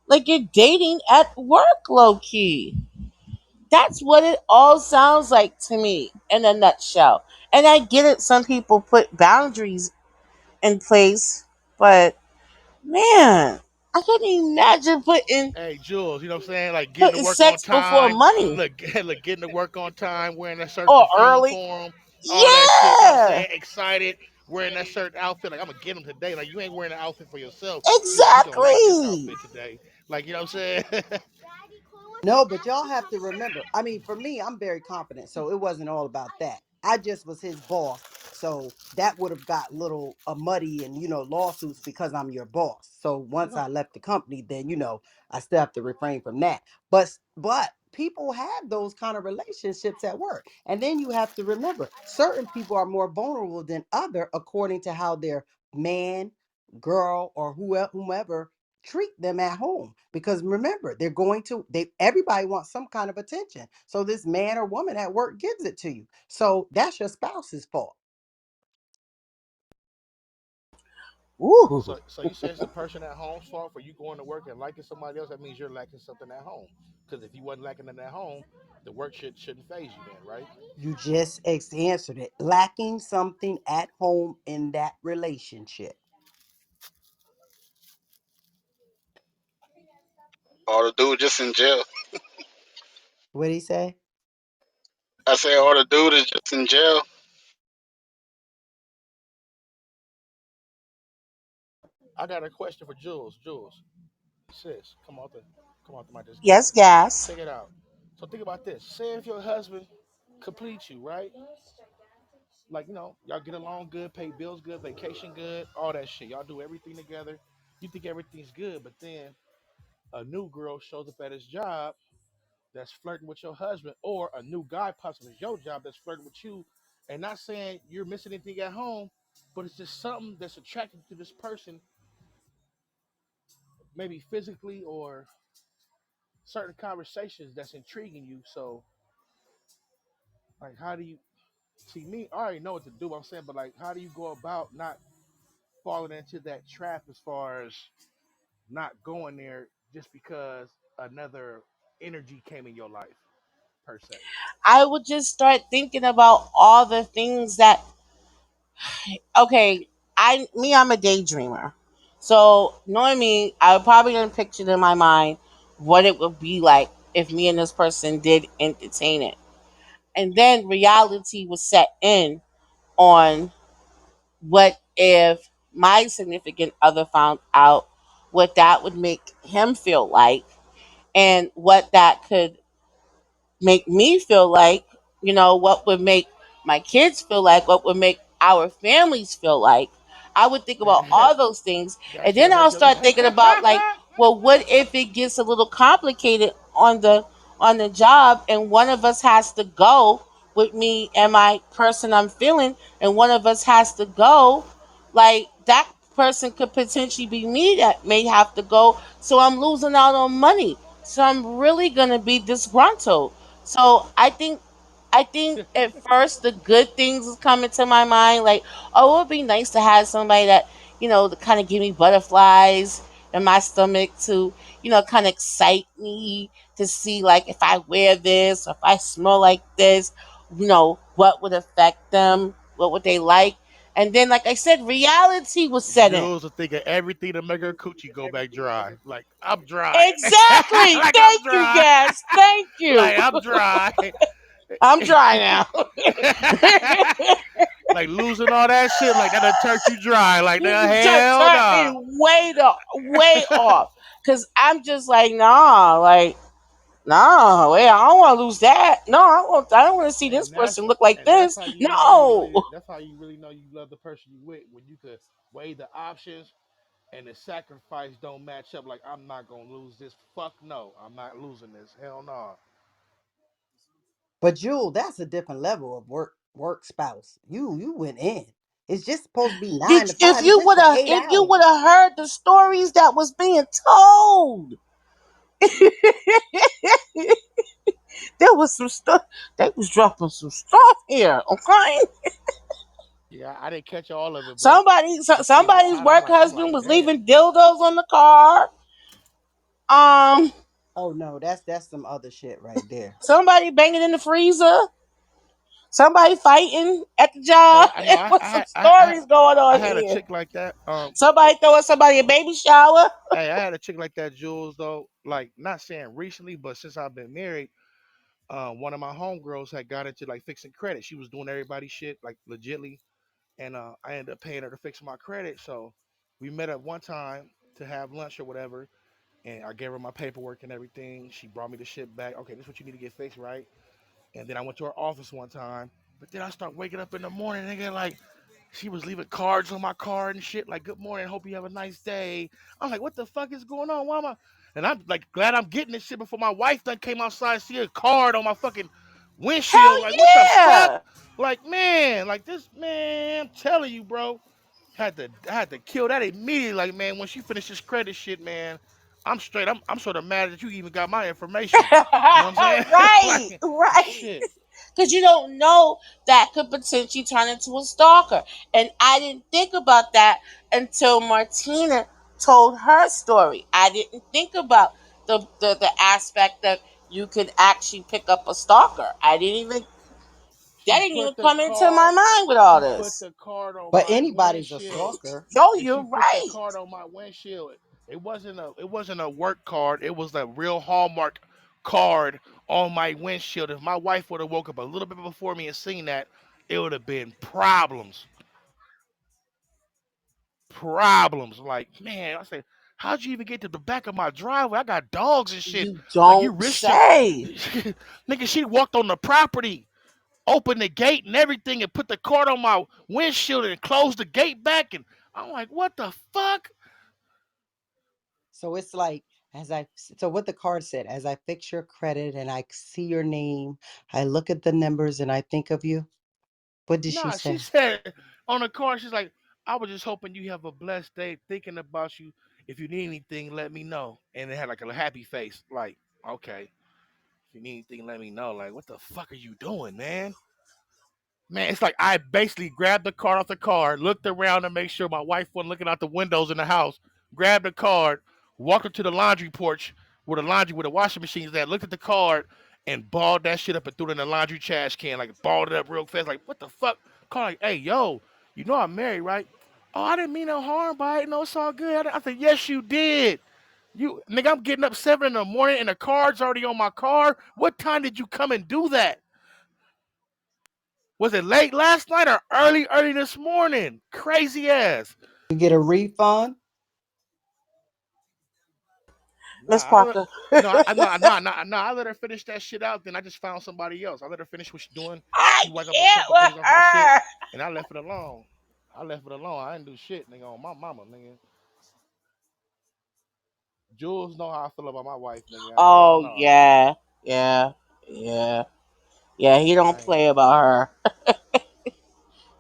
like you're dating at work, low key. That's what it all sounds like to me in a nutshell. And I get it, some people put boundaries in place, but man, I can't imagine putting Hey, Jules, you know what I'm saying? Like getting to putting work on sex before time. money Look, look, getting to work on time, wearing a certain or perfume early. for him, all that shit. You know what I'm Yeah, saying? Excited, wearing that certain outfit. Like, I'm going to get him today. Like, you ain't wearing an outfit for yourself. You like, he going to like this exactly. outfit today. Like, you know what I'm saying? No, but y'all have to remember. I mean, for me, I'm very confident, so it wasn't all about that. I just was his boss, so that would have got little muddy and lawsuits because I'm your boss. So once I left the company, then I still have to refrain from that. But people have those kind of relationships at work, and then you have to remember certain people are more vulnerable than other according to how their man, girl, or whoever treat them at home, because remember they're going to they everybody wants some kind of attention, so this man or woman at work gives it to you, so that's your spouse's fault. Ooh. So you say it's the person at home's fault for you going to work and liking somebody else? That means you're lacking something at home. Because if you wasn't lacking it at home, the work shouldn't phase you then, right? You just answered it, lacking something at home in that relationship. Or the dude just in jail. What did he say? I say, or the dude is just in jail. I got a question for Jules. Jules, sis, come out the mic. Just Yes, gas. check it out. So think about this. Say if your husband completes you, right? Like, y'all get along good, pay bills good, vacation good, all that shit. Y'all do everything together. You think everything's good, but then a new girl shows up at his job that's flirting with your husband, or a new guy possibly your job that's flirting with you, and not saying you're missing anything at home, but it's just something that's attracted to this person, maybe physically or certain conversations that's intriguing you. So, like, how do you see me? I already know what to do. I'm saying, but like, how do you go about not falling into that trap as far as not going there just because another energy came in your life per se? I would just start thinking about all the things that okay, I'm a daydreamer. So knowing me, I would probably gonna picture in my mind what it would be like if me and this person did entertain it. And then reality was set in on what if my significant other found out, what that would make him feel like, and what that could make me feel like, what would make my kids feel like, what would make our families feel like. I would think about all those things. And That then shit I'll hurt your. start thinking about like, well, what if it gets a little complicated on the job and one of us has to go with me and my person I'm feeling and one of us has to go, like that person could potentially be me that may have to go. So I'm losing out on money. So I'm really gonna be disgruntled. So I think at first the good things is coming to my mind, like, oh, it would be nice to have somebody that, to kind of give me butterflies in my stomach to, kind of excite me to see like if I wear this or if I smell like this, what would affect them, what would they like. And then like I said, reality was set in. Jules will think of everything to make her coochie go back dry. Like, I'm dry. Exactly. Like, I'm Thank you, dry. guys. Thank you. Like, I'm dry. I'm dry now. Like, losing all that shit, like, that'll turn you dry. Like, the You just hell turned me nah. way off. Cause I'm just like, nah, like, nah, wait, I don't want to lose that. No, I don't want to see this and that's person look like and that's this. how you know you No. really that's how you really know you love the person you with, when you could weigh the options and the sacrifice don't match up. Like, I'm not gonna lose this. Fuck no, I'm not losing this. Hell no. But Jewel, that's a different level of work spouse. You went in. It's just supposed to be Did 9 to 5. It's just for eight if you would hours. have heard the stories that was being told, there was some stuff. They was dropping some stuff here. Okay. Yeah, I didn't catch all of it, but I seen the Somebody's title. I'm work like, husband was damn. leaving dildos on the car. Um, Oh no, that's some other shit right there. somebody banging in the freezer. Somebody fighting at the job. I know It was I some had stories going I on had a here. chick like that. Somebody throwing somebody a baby shower. Hey, I had a chick like that, Jules. Though, like not saying recently, but since I've been married, one of my homegirls had got into like fixing credit. She was doing everybody's shit like legitly, and I ended up paying her to fix my credit. So we met up one time to have lunch or whatever, and I gave her my paperwork and everything. She brought me the shit back. Okay, this is what you need to get fixed, right? And then I went to her office one time, but then I start waking up in the morning, nigga, like she was leaving cards on my card and shit, like "Good morning, hope you have a nice day." I'm like, "What the fuck is going on? Why am I?" And I'm like, glad I'm getting this shit before my wife done came outside and see a card on my fucking Hell windshield. Like, what the fuck? yeah. Like, man, like this, man. I'm telling you, bro. I had to kill that immediately. Like, man, when she finished this credit shit, man, I'm straight. I'm sort of mad that you even got my information. You know what I'm saying? Right, Like, right. shit. Because you don't know that could potentially turn into a stalker. And I didn't think about that until Martina told her story. I didn't think about the aspect that you could actually pick up a stalker. I didn't even that She didn't even put the come into my card. mind with all She put this. the card on But my anybody's a windshield, stalker. Yo, and you're she put the right. card on my windshield. It wasn't a work card. It was a real Hallmark card on my windshield. If my wife would have woke up a little bit before me and seen that, it would have been problems. Problems. Like, man, I said, how'd you even get to the back of my driveway? I got dogs and shit. You Like, you don't risked your say. nigga. She walked on the property, opened the gate and everything, and put the card on my windshield and closed the gate back. And I'm like, what the fuck? So it's like, so what the card said, as I fix your credit and I see your name, I look at the numbers and I think of you. What did she Nah, she say? said on the card, she's like, I was just hoping you have a blessed day, thinking about you. If you need anything, let me know. And it had like a happy face. Like, okay, if you need anything, let me know. Like, what the fuck are you doing, man? Man, it's like I basically grabbed the card off the card, looked around to make sure my wife wasn't looking out the windows in the house, grabbed the card, walked up to the laundry porch where the washing machine is at, looked at the card, and balled that shit up and threw it in the laundry trash can, like balled it up real fast, like, what the fuck? Call like, hey, yo, you know I'm married, right? Oh, I didn't mean no harm by it. No, it's all good. I said, yes, you did. You nigga, I'm getting up 7 in the morning and the card's already on my car. What time did you come and do that? Was it late last night or early this morning? Crazy ass. You get a refund? Nah, Miss I let Parker. no, I no, no, no, no. I let her finish that shit out. Then I just found somebody else. I let her finish what she's doing. I She wiped up a can't couple with things off my shit, her. and I left it alone. I left it alone. I didn't do shit, nigga. On my mama, nigga. Jules know how I feel about my wife, nigga. I let her Oh know, nigga. yeah. Yeah. Yeah. Yeah, he don't I ain't. play about her.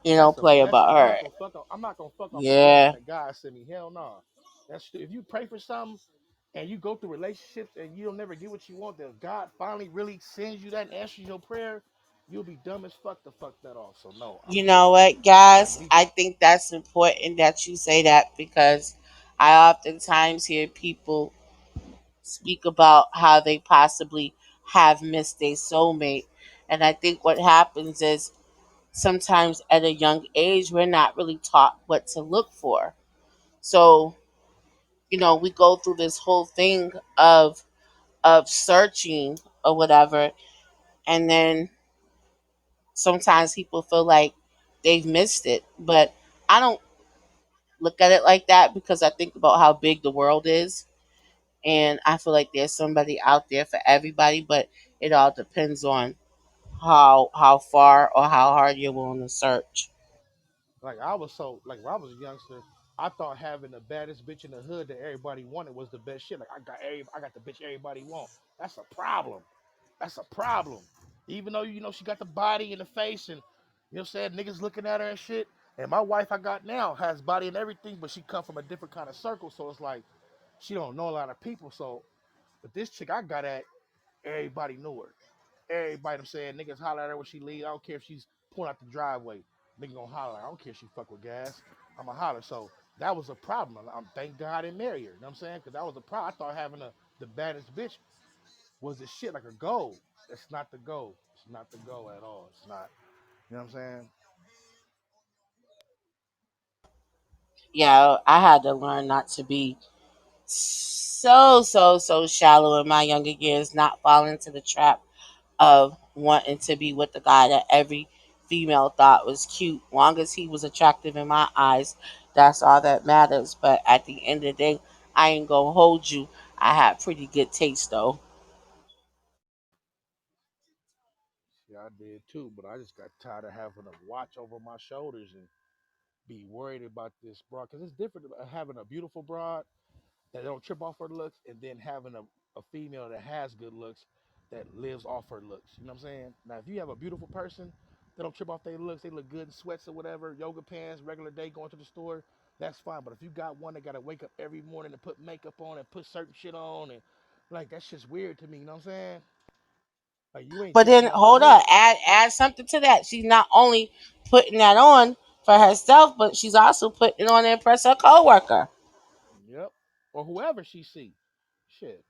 He don't play That's about I'm her. not gonna fuck up. I'm not gonna fuck off a blessing Yeah. that God sent me. Hell no. That's if you pray for something and you go through relationships and you don't never get what you want, then God finally really sends you that and answers your prayer, you'll be dumb as fuck to fuck that off. So no, You know what, like guys? we I think that's important that you say that because I oftentimes hear people speak about how they possibly have missed their soulmate. And I think what happens is sometimes at a young age, we're not really taught what to look for. So, we go through this whole thing of searching or whatever, and then sometimes people feel like they've missed it. But I don't look at it like that because I think about how big the world is, and I feel like there's somebody out there for everybody, but it all depends on how far or how hard you're willing to search. like I was so like when I was a youngster, I thought having the baddest bitch in the hood that everybody wanted was the best shit. Like I got the bitch everybody want. That's a problem. That's a problem. Even though she got the body and the face and what I'm saying, niggas looking at her and shit. And my wife I got now has body and everything, but she come from a different kind of circle. So it's like she don't know a lot of people. So but this chick I got at, everybody knew her. Everybody I'm saying niggas holler at her when she leave. I don't care if she's pulling out the driveway. Nigga gonna holler. I don't care if she fuck with gas. I'ma holler. So that was a problem. Thank God I didn't marry her. You know what I'm saying? Because that was a problem. I thought having the baddest bitch was the shit, like a goal. That's not the goal. It's not the goal at all. It's not. You know what I'm saying? Yeah, I had to learn not to be so shallow in my younger years, not fall into the trap of wanting to be with the guy that every female thought was cute. Long as he was attractive in my eyes, that's all that matters. But at the end of the day, I ain't gonna hold you. I had pretty good taste though. Yeah, I did too, but I just got tired of having to watch over my shoulders and be worried about this broad because it's different having a beautiful broad that don't trip off her looks and then having a female that has good looks that lives off her looks. You know what I'm saying? Now, if you have a beautiful person that don't trip off their looks, they look good in sweats or whatever, yoga pants, regular day going to the store, that's fine. But if you got one that got to wake up every morning and put makeup on and put certain shit on and like that's just weird to me. You know what I'm saying? Like you ain't But checking then off the hold up, list. add something to that. She's not only putting that on for herself, but she's also putting it on to impress her coworker. Yep. Or whoever she see. Shit,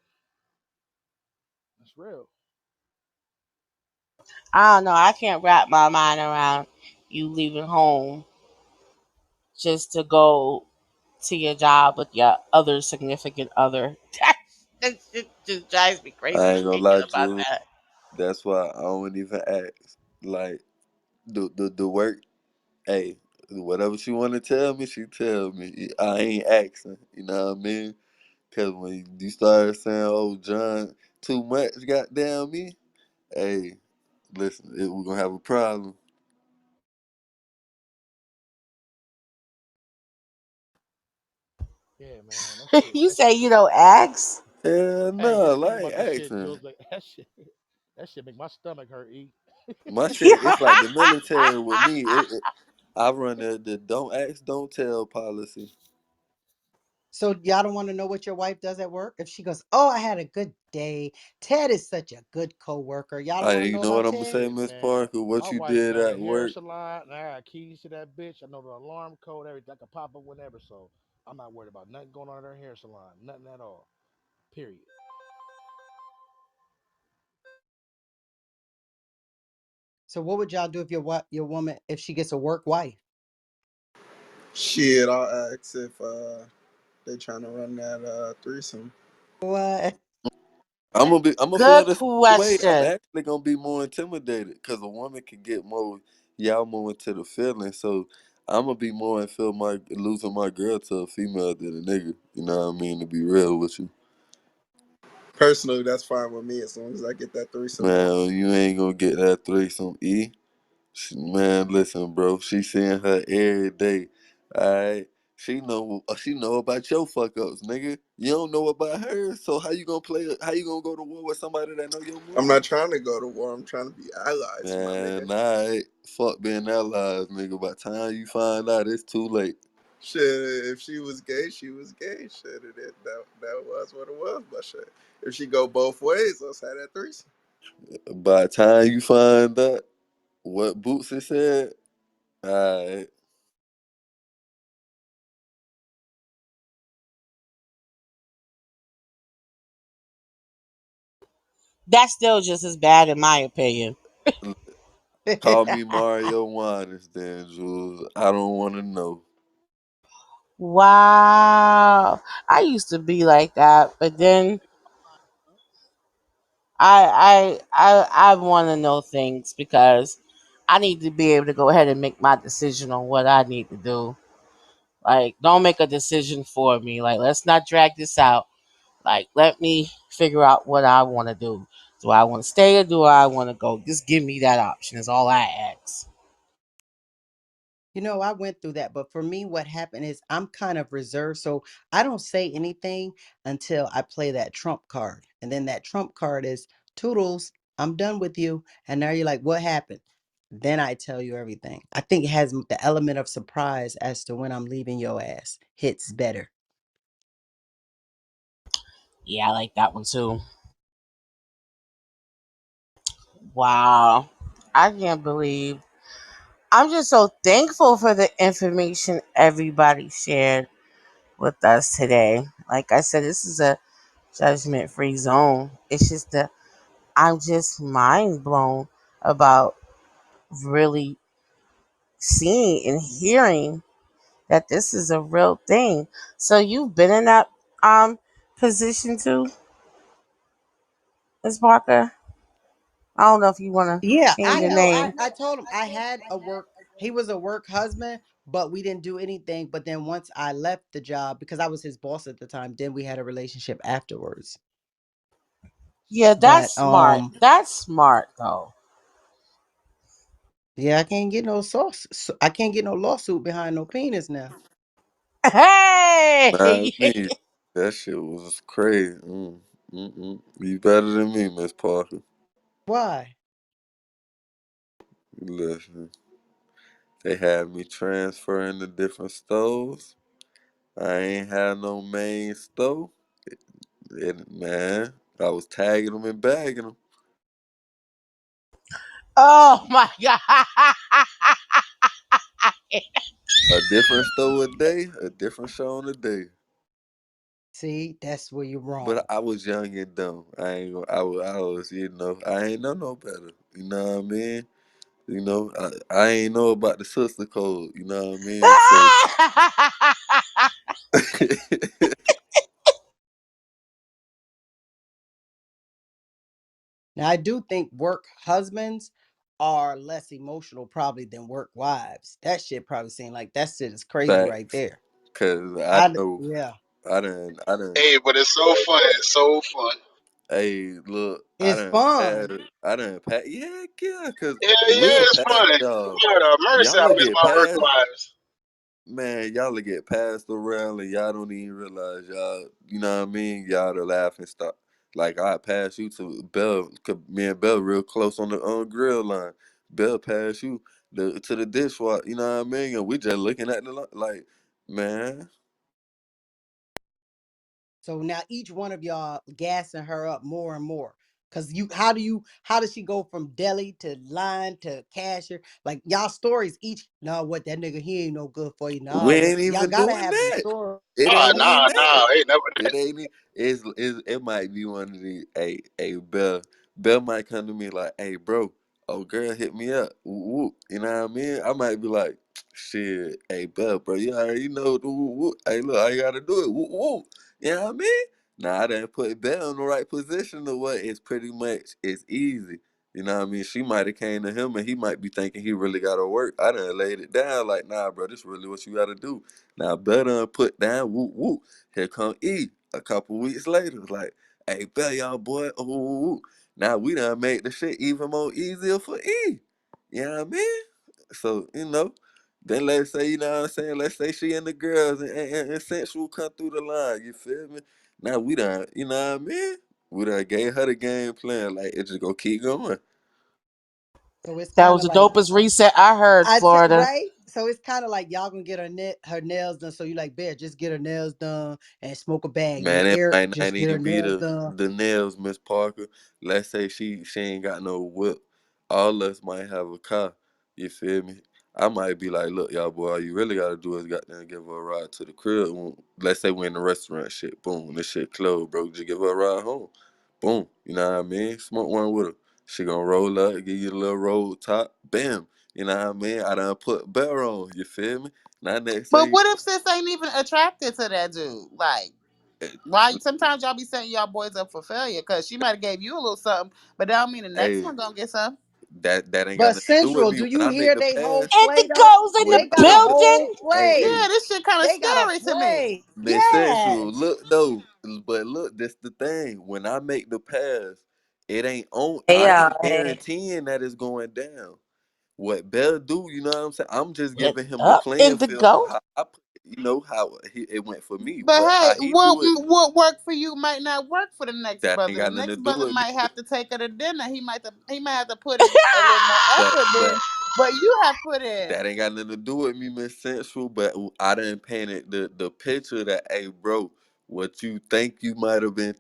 that's real. I don't know. I can't wrap my mind around you leaving home just to go to your job with your other significant other. That shit just drives me I crazy ain't gonna thinking lie, about Jules. that. That's why I don't even ask. Like the work. Hey, whatever she want to tell me, she tell me. I ain't asking. You know what I mean? Cause when you start saying, "Oh, John, too much," goddamn me. Hey, listen, we're gonna have a problem. Yeah, man. That shit. You That say shit you make me. don't ask? Hell Hey, you no, speaking I ain't about this shit, asking. Jules? Like that shit. That shit make my stomach hurt. Eat. My shit, it's like the military with me. I run the don't ask, don't tell policy. So y'all don't want to know what your wife does at work? If she goes, "Oh, I had a good day. Ted is such a good coworker." Y'all don't want Hey, to you know know what about I'm gonna Ted? say, Shit, Miss man. Parker? My What you wife did got a at hair work? salon, and I got keys to that bitch. I know the alarm code, everything. I can pop up whenever, so I'm not worried about nothing going on at her hair salon. Nothing at all. Period. So what would y'all do if your woman if she gets a work wife? Shit, I'll ask if they trying to run that threesome. What? I'm gonna feel Good the same way. I'm question. actually gonna be more intimidated because a woman can get more, y'all more into the feeling. So I'm gonna be more and feel my losing my girl to a female than a nigga. You know what I mean? To be real with you, Personally, that's fine with me as long as I get that threesome in. man. You ain't gonna get that threesome, E. Man, listen, bro. She seeing her every day. Alright. She know about your fuck ups, nigga. You don't know about her, so how you gonna play how you gonna go to war with somebody that know your I'm not moves? trying to go to war. I'm trying to be allies, my nigga. Man, alright. Fuck being allies, nigga. By the time you find out, it's too late. Shit, if she was gay, she was gay. Shit, that was what it was. But shit, if she go both ways, let's have that threesome. By the time you find out what Bootsy said, alright. That's still just as bad in my opinion. Call me Mario Winans then, Jules. I don't wanna know. Wow. I used to be like that, but then I want to know things because I need to be able to go ahead and make my decision on what I need to do. Like, don't make a decision for me. Like, let's not drag this out. Like, let me figure out what I want to do. Do I want to stay or do I want to go? Just give me that option. Is all I ask. I went through that, but for me, what happened is I'm kind of reserved, so I don't say anything until I play that trump card. And then that trump card is Toodles, I'm done with you. And now you're like, what happened? Then I tell you everything. I think it has the element of surprise as to when I'm leaving your ass hits better. Yeah, I like that one too. Wow. I can't believe. I'm just so thankful for the information everybody shared with us today. Like I said, this is a judgment free zone. It's just I'm just mind blown about really. seeing and hearing that this is a real thing. So you've been in that position too, Ms. Parker. I don't know if you want to Yeah, change I your know. I, name. I told him I had a work, he was a work husband, but we didn't do anything. But then once I left the job, because I was his boss at the time, then we had a relationship afterwards. Yeah, that's But smart. That's smart though. yeah, I can't get no sauce. I can't get no lawsuit behind no penis now. Hey, Mind me, that shit was crazy. You better than me, Miss Parker. Why? Listen, they had me transferring to different stores. I ain't had no main store. And man, I was tagging them and bagging them. oh my god. A different store a day, a different show on a day. See, that's where you're But wrong. I was young and dumb. I ain't gonna, I was, I ain't know no better. You know what I mean? I ain't know about the sister code. You know what I mean? So, Now I do think work husbands are less emotional probably than work wives. That shit probably seem like that shit is crazy right facts. there. Cause I know, Yeah. I done. Hey, but it's so fun. It's so fun. Hey, look, It's fun. I done passed. Yeah, yeah. Cause Yeah, yeah, we'll it's pass fun. y'all. Lord have mercy, Y'all I will miss get my work passed. wives. Man, y'all will get passed around and y'all don't even realize y'all, you know what I mean? Y'all to laugh and stop. Like I pass you to Bell, cause me and Bell real close on the grill line. Bell pass you to the dishwasher, you know what I mean? And we just looking at like, man, So now each one of y'all gassing her up more and more. Cause how does she go from deli to line to cashier? Like y'all stories each, no, what that nigga, he ain't no good for you. we No, what ain't y'all even gotta doing have some that. story. It Ah, ain't even nah, that. nah, ain't never It ain't. It might be one of the. Hey, Bell. Bell might come to me like, "Hey, bro, oh girl, hit me up." Woo, woo. You know what I mean? I might be like, "Shit, hey, Bell, bro, you already know the woo, woo. Hey, look, I gotta do it. Woo, woo." You know what I mean? Now I didn't put Bell in the right position or what? It's pretty much it's easy. You know what I mean? She might have came to him and he might be thinking he really gotta work. I done laid it down like, nah, bro, this really what you gotta do. Now Bell done put down woo woo. Here come E a couple weeks later. Like, hey, bet y'all boy. Ooh. Now we done made the shit even more easier for E. You know what I mean? So, then let's say, you know what I'm saying? Let's say she and the girls and sensual come through the line. You feel me? Now we done, you know what I mean? We done gave her the game plan. Like, it just go keep going. So it's That kind was of the like dopest reset I heard, Florida. right. So it's kind of like y'all gonna get her nails done. So you like, Bear, just get her nails done and smoke a bag. And Man, it Eric, might not just get her even be nails the done. the nails, Miss Parker. Let's say she ain't got no whip. All us might have a car. You feel me? I might be like, look, y'all boy, all you really gotta do is goddamn give her a ride to the crib. Let's say we're in the restaurant shit. Boom, this shit closed, bro. Just give her a ride home. Boom. You know what I mean? Smoke one with her. She gonna roll up, give you a little roll top. Bam. You know what I mean? I done put bell on. You feel me? Now next But say what if sis ain't even attracted to that dude? Like, why? Sometimes y'all be setting y'all boys up for failure because she might have gave you a little something, but that don't mean the next hey, one gonna get some. that ain't got But nothing to do with Central, me do when you I make hear the they whole pass. play though? Indigo's in They the When got a when the whole building. hey Yeah, play. this shit kind of They got a scary to me. play. the sensual Yes. look though, but look, this the thing. When I make the pass, it ain't on. Hey I y'all, ain't hey. guaranteeing that it's going down. What Bell do, you know what I'm saying? I'm just What's giving him the up, playing field of Indigo? how how it went for me. But What hey, how he do it, what worked for you might not work for the next that ain't brother. The got nothing to next do brother with me. might have to take her to dinner. He might have to put in a little more effort But than what you have put in. that ain't got nothing to do with me, Miss Sensual, but I done painted the picture that, hey, bro, what you think you might have been,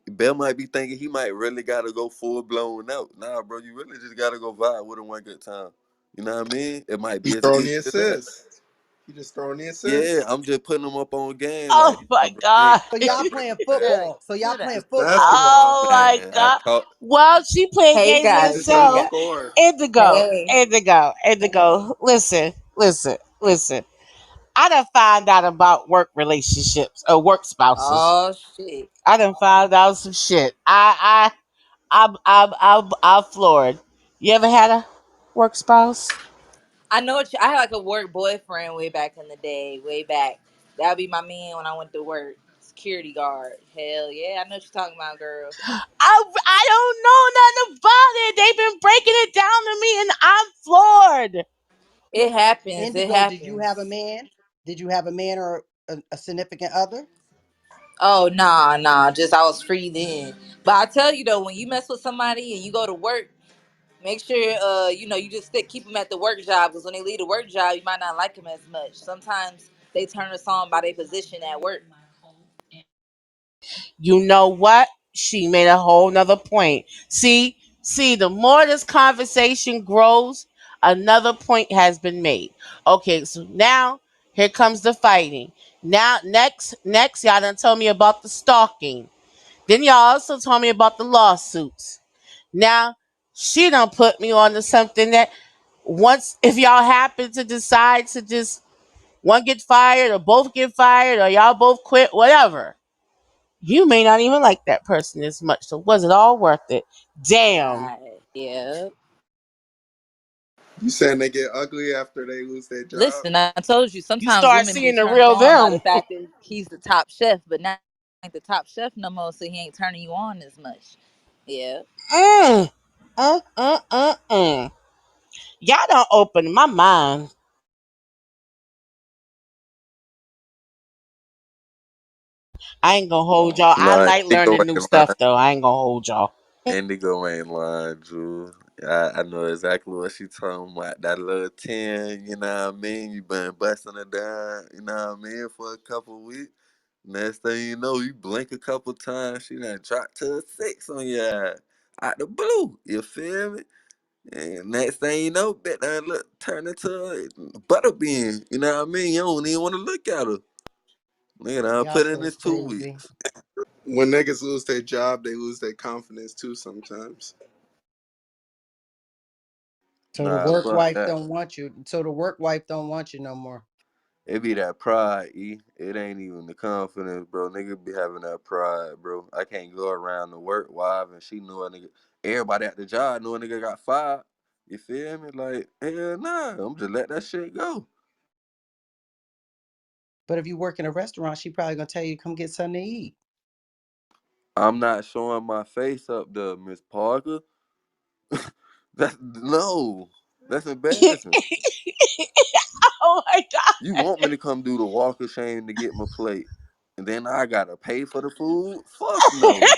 Bell might be thinking he might really gotta go full blown out. Nah, bro, you really just gotta go vibe with him one good time. You know what I mean? It might He be as throwing easy the as that. assist. You just throwing the Yeah, assists. I'm just putting them up on game. Oh Like, my nah, bro, you ain't god. So gotta y'all bring playing it back. Eric, football. So y'all mute up. playing It's football. basketball. Oh my Man, I god. caught. Well, she playing Hey games with She just trying guys. to herself. score. Indigo, Hey. Indigo, Indigo. Listen, listen, listen. I done found out about work relationships or work spouses. Oh shit. I done found out some shit. I'm floored. You ever had a work spouse? I know what I had like a work boyfriend way back in the day, way back. That'd be my man when I went to work. Security guard. Hell yeah, I know what you're talking about, girl. I don't know nothing about it. They've been breaking it down to me, and I'm floored. It happens. It Indigo, did you have a happens. man? Did you have a man or a significant other? Oh nah, nah. Just I was free then. But I tell you though, when you mess with somebody and you go to work, make sure you just keep them at the work job because when they leave the work job, you might not like them as much. Sometimes they turn us on by their position at work. You know what? She made a whole nother point. See, the more this conversation grows, another point has been made. Okay, so now here comes the fighting. Now, next, y'all done told me about the stalking. Then y'all also told me about the lawsuits. Now, she done put me on to something that once, if y'all happen to decide to just one get fired or both get fired or y'all both quit, whatever, you may not even like that person as much. So was it all worth it? Damn. Right. Yeah. You saying they get ugly after they lose their job? Listen, I told you You sometimes start women be seeing the turned real on by the them. fact that he's the top chef, but not like the top chef no more, so he ain't turning you on as much. Yeah. Mm. Y'all don't open my mind. I ain't gonna hold y'all. I Nah, like Indigo learning new ain't lying. stuff though. I ain't gonna hold y'all. Indigo ain't lying, Drew. I know exactly what she talking about. That little 10, you know what I mean? You been busting it down, you know what I mean, for a couple weeks. Next thing you know, you blink a couple times, she done dropped to a 6 on your ass. Out the blue, you feel me? And next thing you know, bet that look turn into a butter bean. You know what I mean? You don't even want to look at her. Nigga, I Y'all put in so this two crazy. weeks. When niggas lose their job, they lose their confidence too sometimes. So the Nah, work fuck wife that. don't want you. So the work wife don't want you no more. It be that pride, E. It ain't even the confidence, bro. Nigga be having that pride, bro. I can't go around the work wife and she knew a nigga. Everybody at the job knew a nigga got fired. You feel me? Like, hell nah. I'm just let that shit go. But if you work in a restaurant, she probably gonna tell you come get something to eat. I'm not showing my face up there, Miss Parker. That's no. That's embarrassing. Oh my god. You want me to come do the walk of shame to get my plate, and then I gotta pay for the food? Fuck no,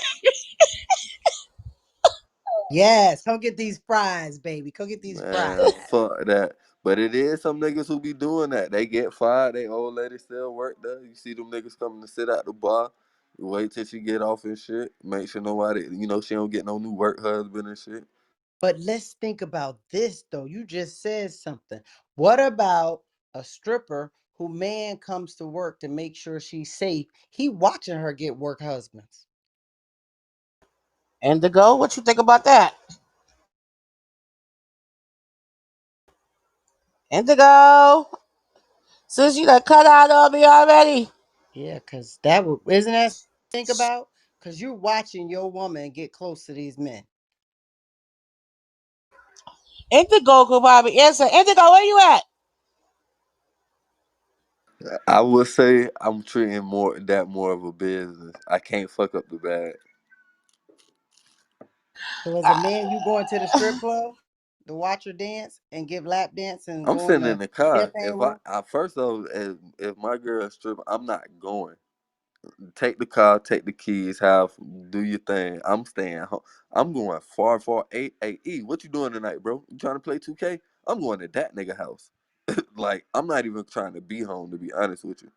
Yes, come get these fries, baby. Come get these man. fries. Fuck that. But it is some niggas who be doing that. They get fired. They old lady still work there. You see them niggas coming to sit at the bar. You wait till she get off and shit. Make sure nobody, she don't get no new work husband and shit. But let's think about this though. You just said something. What about a stripper who man comes to work to make sure she's safe? He watching her get work husbands. Indigo, what you think about that? Indigo. Since you done cut out on me already. Yeah, cause that would isn't that think about? Cause you're watching your woman get close to these men. Indigo could probably answer. Indigo, where you at? I would say I'm treating more of a business. I can't fuck up the bag. So as a man, you going to the strip club to watch her dance and give lap dance and I'm go in sitting in the the car. champagne If I, room. I first of all, if my girl strip, I'm not going. Take the car, take the keys, have do your thing. I'm staying home. I'm going far, far. A. What you doing tonight, bro? You trying to play 2K? I'm going to that nigga house. Like I'm not even trying to be home to be honest with you.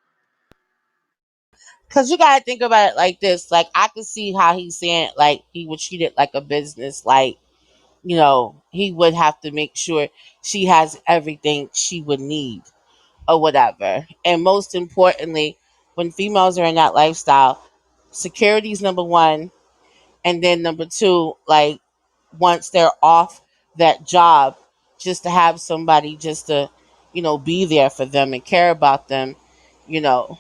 Cause you gotta think about it like this. Like I could see how he's saying like he would treat it like a business. Like, he would have to make sure she has everything she would need. or whatever. And most importantly, when females are in that lifestyle, security is number one, and then number two, like once they're off that job, just to have somebody just to, be there for them and care about them, you know,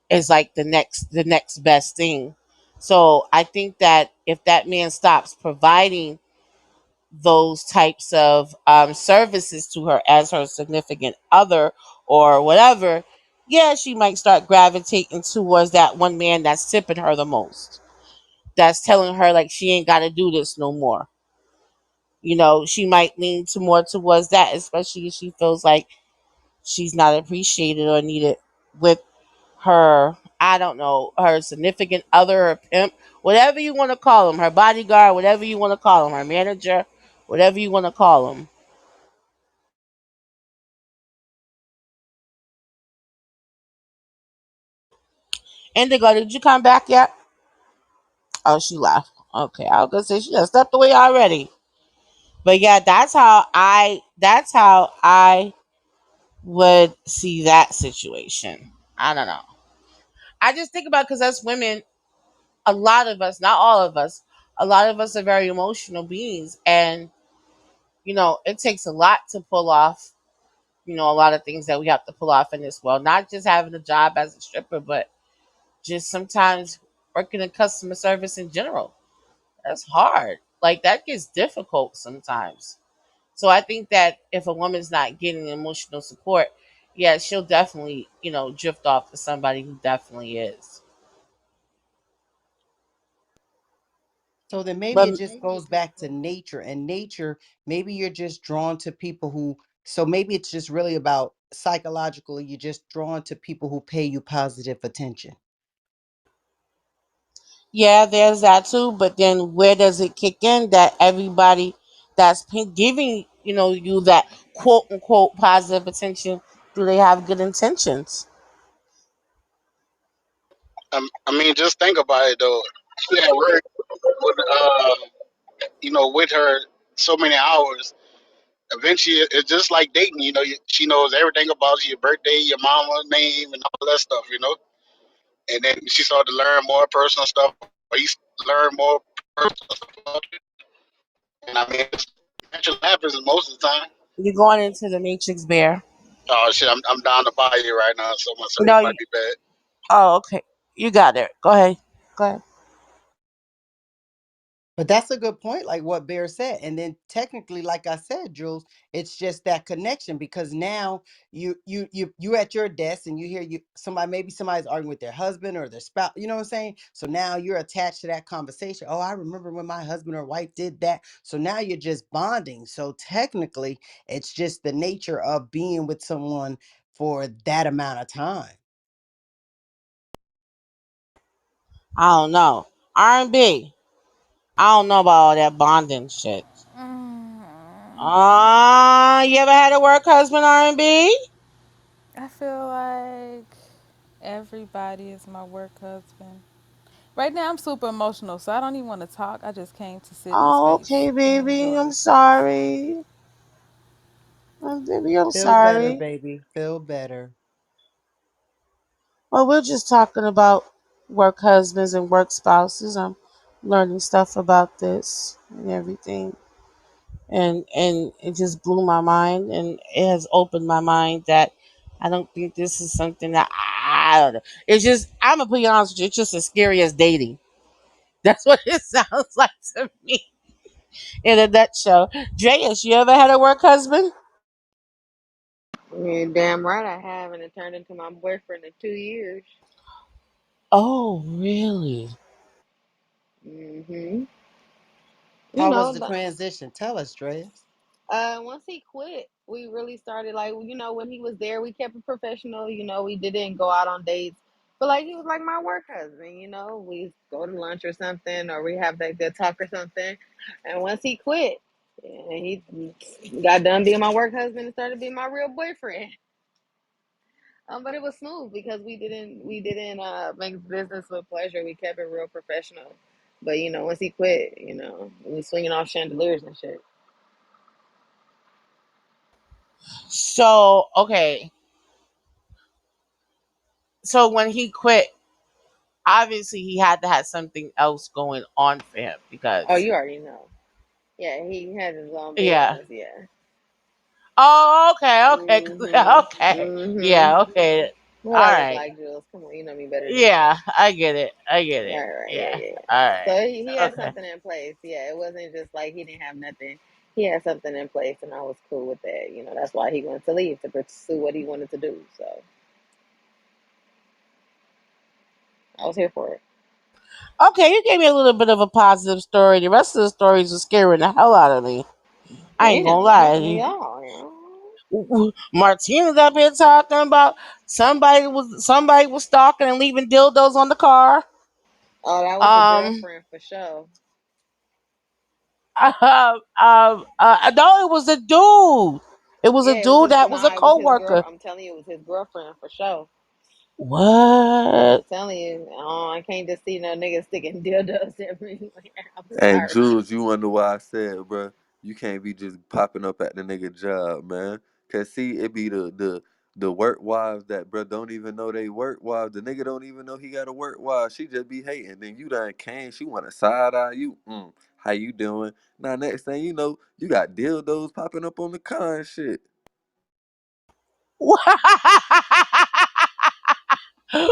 is like the next best thing. So I think that if that man stops providing those types of services to her as her significant other or whatever, yeah, she might start gravitating towards that one man that's tipping her the most. That's telling her like she ain't got to do this no more. She might lean to more towards that, especially if she feels like she's not appreciated or needed with her, I don't know, her significant other, her pimp, whatever you want to call him, her bodyguard, whatever you want to call him, her manager, whatever you want to call him. Indigo, did you come back yet? Oh, she left. Okay, I was gonna say she just stepped away already. But yeah, that's how I would see that situation. I don't know. I just think about because as women, a lot of us, not all of us, a lot of us are very emotional beings, and it takes a lot to pull off. A lot of things that we have to pull off in this world. Not just having a job as a stripper, but just sometimes working in customer service in general. That's hard. Like that gets difficult sometimes. So I think that if a woman's not getting emotional support, yeah, she'll definitely, drift off to somebody who definitely is. So then maybe But it just goes back to nature, and nature, maybe you're just drawn to people who, so maybe it's just really about psychologically, you're just drawn to people who pay you positive attention. yeah, there's that too. But then where does it kick in that everybody that's giving, you that quote unquote positive attention, do they have good intentions? I mean, just think about it though. Yeah, we're with, with her so many hours. Eventually, it's just like dating. She knows everything about you, your birthday, your mama's name, and all that stuff. And then she started to learn more personal stuff. Or you learn more personal stuff about you. And I mean, it's natural happens most of the time. You're going into the matrix, bear. Oh shit, I'm down to buy you right now, so my service No, might be bad. oh, okay. You got it. Go ahead. Go ahead. But that's a good point, like what Bear said. And then technically, like I said, Jules, it's just that connection because now you at your desk and you hear somebody, maybe somebody's arguing with their husband or their spouse, you know what I'm saying? So now you're attached to that conversation. Oh, I remember when my husband or wife did that. So now you're just bonding. So technically, it's just the nature of being with someone for that amount of time. I don't know. R&B. I don't know about all that bonding shit. You ever had a work husband, R&B? I feel like everybody is my work husband. Right now, I'm super emotional, so I don't even want to talk. I just came to sit in Oh, space okay, and baby. enjoy I'm it. sorry. Baby, I'm Feel better, sorry. baby. Feel better. Well, we're just talking about work husbands and work spouses. I'm learning stuff about this and everything. And it just blew my mind and it has opened my mind that I don't think this is something that I don't know. It's just I'm gonna be honest with you, it's just as scary as dating. That's what it sounds like to me in a nutshell. Jayus, you ever had a work husband? Yeah, damn right I have, and it turned into my boyfriend in 2 years. Oh, really? hmm You How was know, the transition? Tell us, Dreas. once he quit, we really started like when he was there, we kept it professional. We didn't go out on dates, but like he was like my work husband. We go to lunch or something, or we have that good talk or something. And once he quit, and he got done being my work husband and started being my real boyfriend. But it was smooth because we didn't make business with pleasure. We kept it real professional. But once he quit, we was swinging off chandeliers and shit. So, okay. So when he quit, obviously he had to have something else going on for him Oh, because you already know. Yeah, he has his own yeah. business. Yeah. Oh, okay, okay, Mhm. okay, Mhm. yeah, okay, What all I look right, like, Jules? Come on, you know me better than that. yeah, I get it, I get it, Right, right, yeah, yeah, yeah, yeah. all right, So he had okay. something in place. Yeah, it wasn't just like he didn't have nothing. He had something in place, and I was cool with that. You know, that's why he wanted to leave to pursue what he wanted to do. So I was here for it. Okay, you gave me a little bit of a positive story. The rest of the stories are scaring the hell out of me. I ain't gonna Damn, what lie. happened to y'all? You know? Martina's up here talking about somebody was stalking and leaving dildos on the car. Oh, that was the Um, girlfriend for sure. no, it was a dude. It was a Yeah, it was dude his. that was a Nah, it was his girl. coworker. I'm telling you, it was his girlfriend for sure. I'm What? telling you, oh, I can't just see no nigga sticking dildos everywhere. I'm Hey sorry. Jules, you wonder why I said, bruh, you can't be just popping up at the nigga job, man. Cause see, it be the work wives that bruh don't even know they work wives. The nigga don't even know he got a work wife. She just be hating. Then you done came, she wanna side eye you. How you doing? Now next thing you know, you got dildos popping up on the car and shit.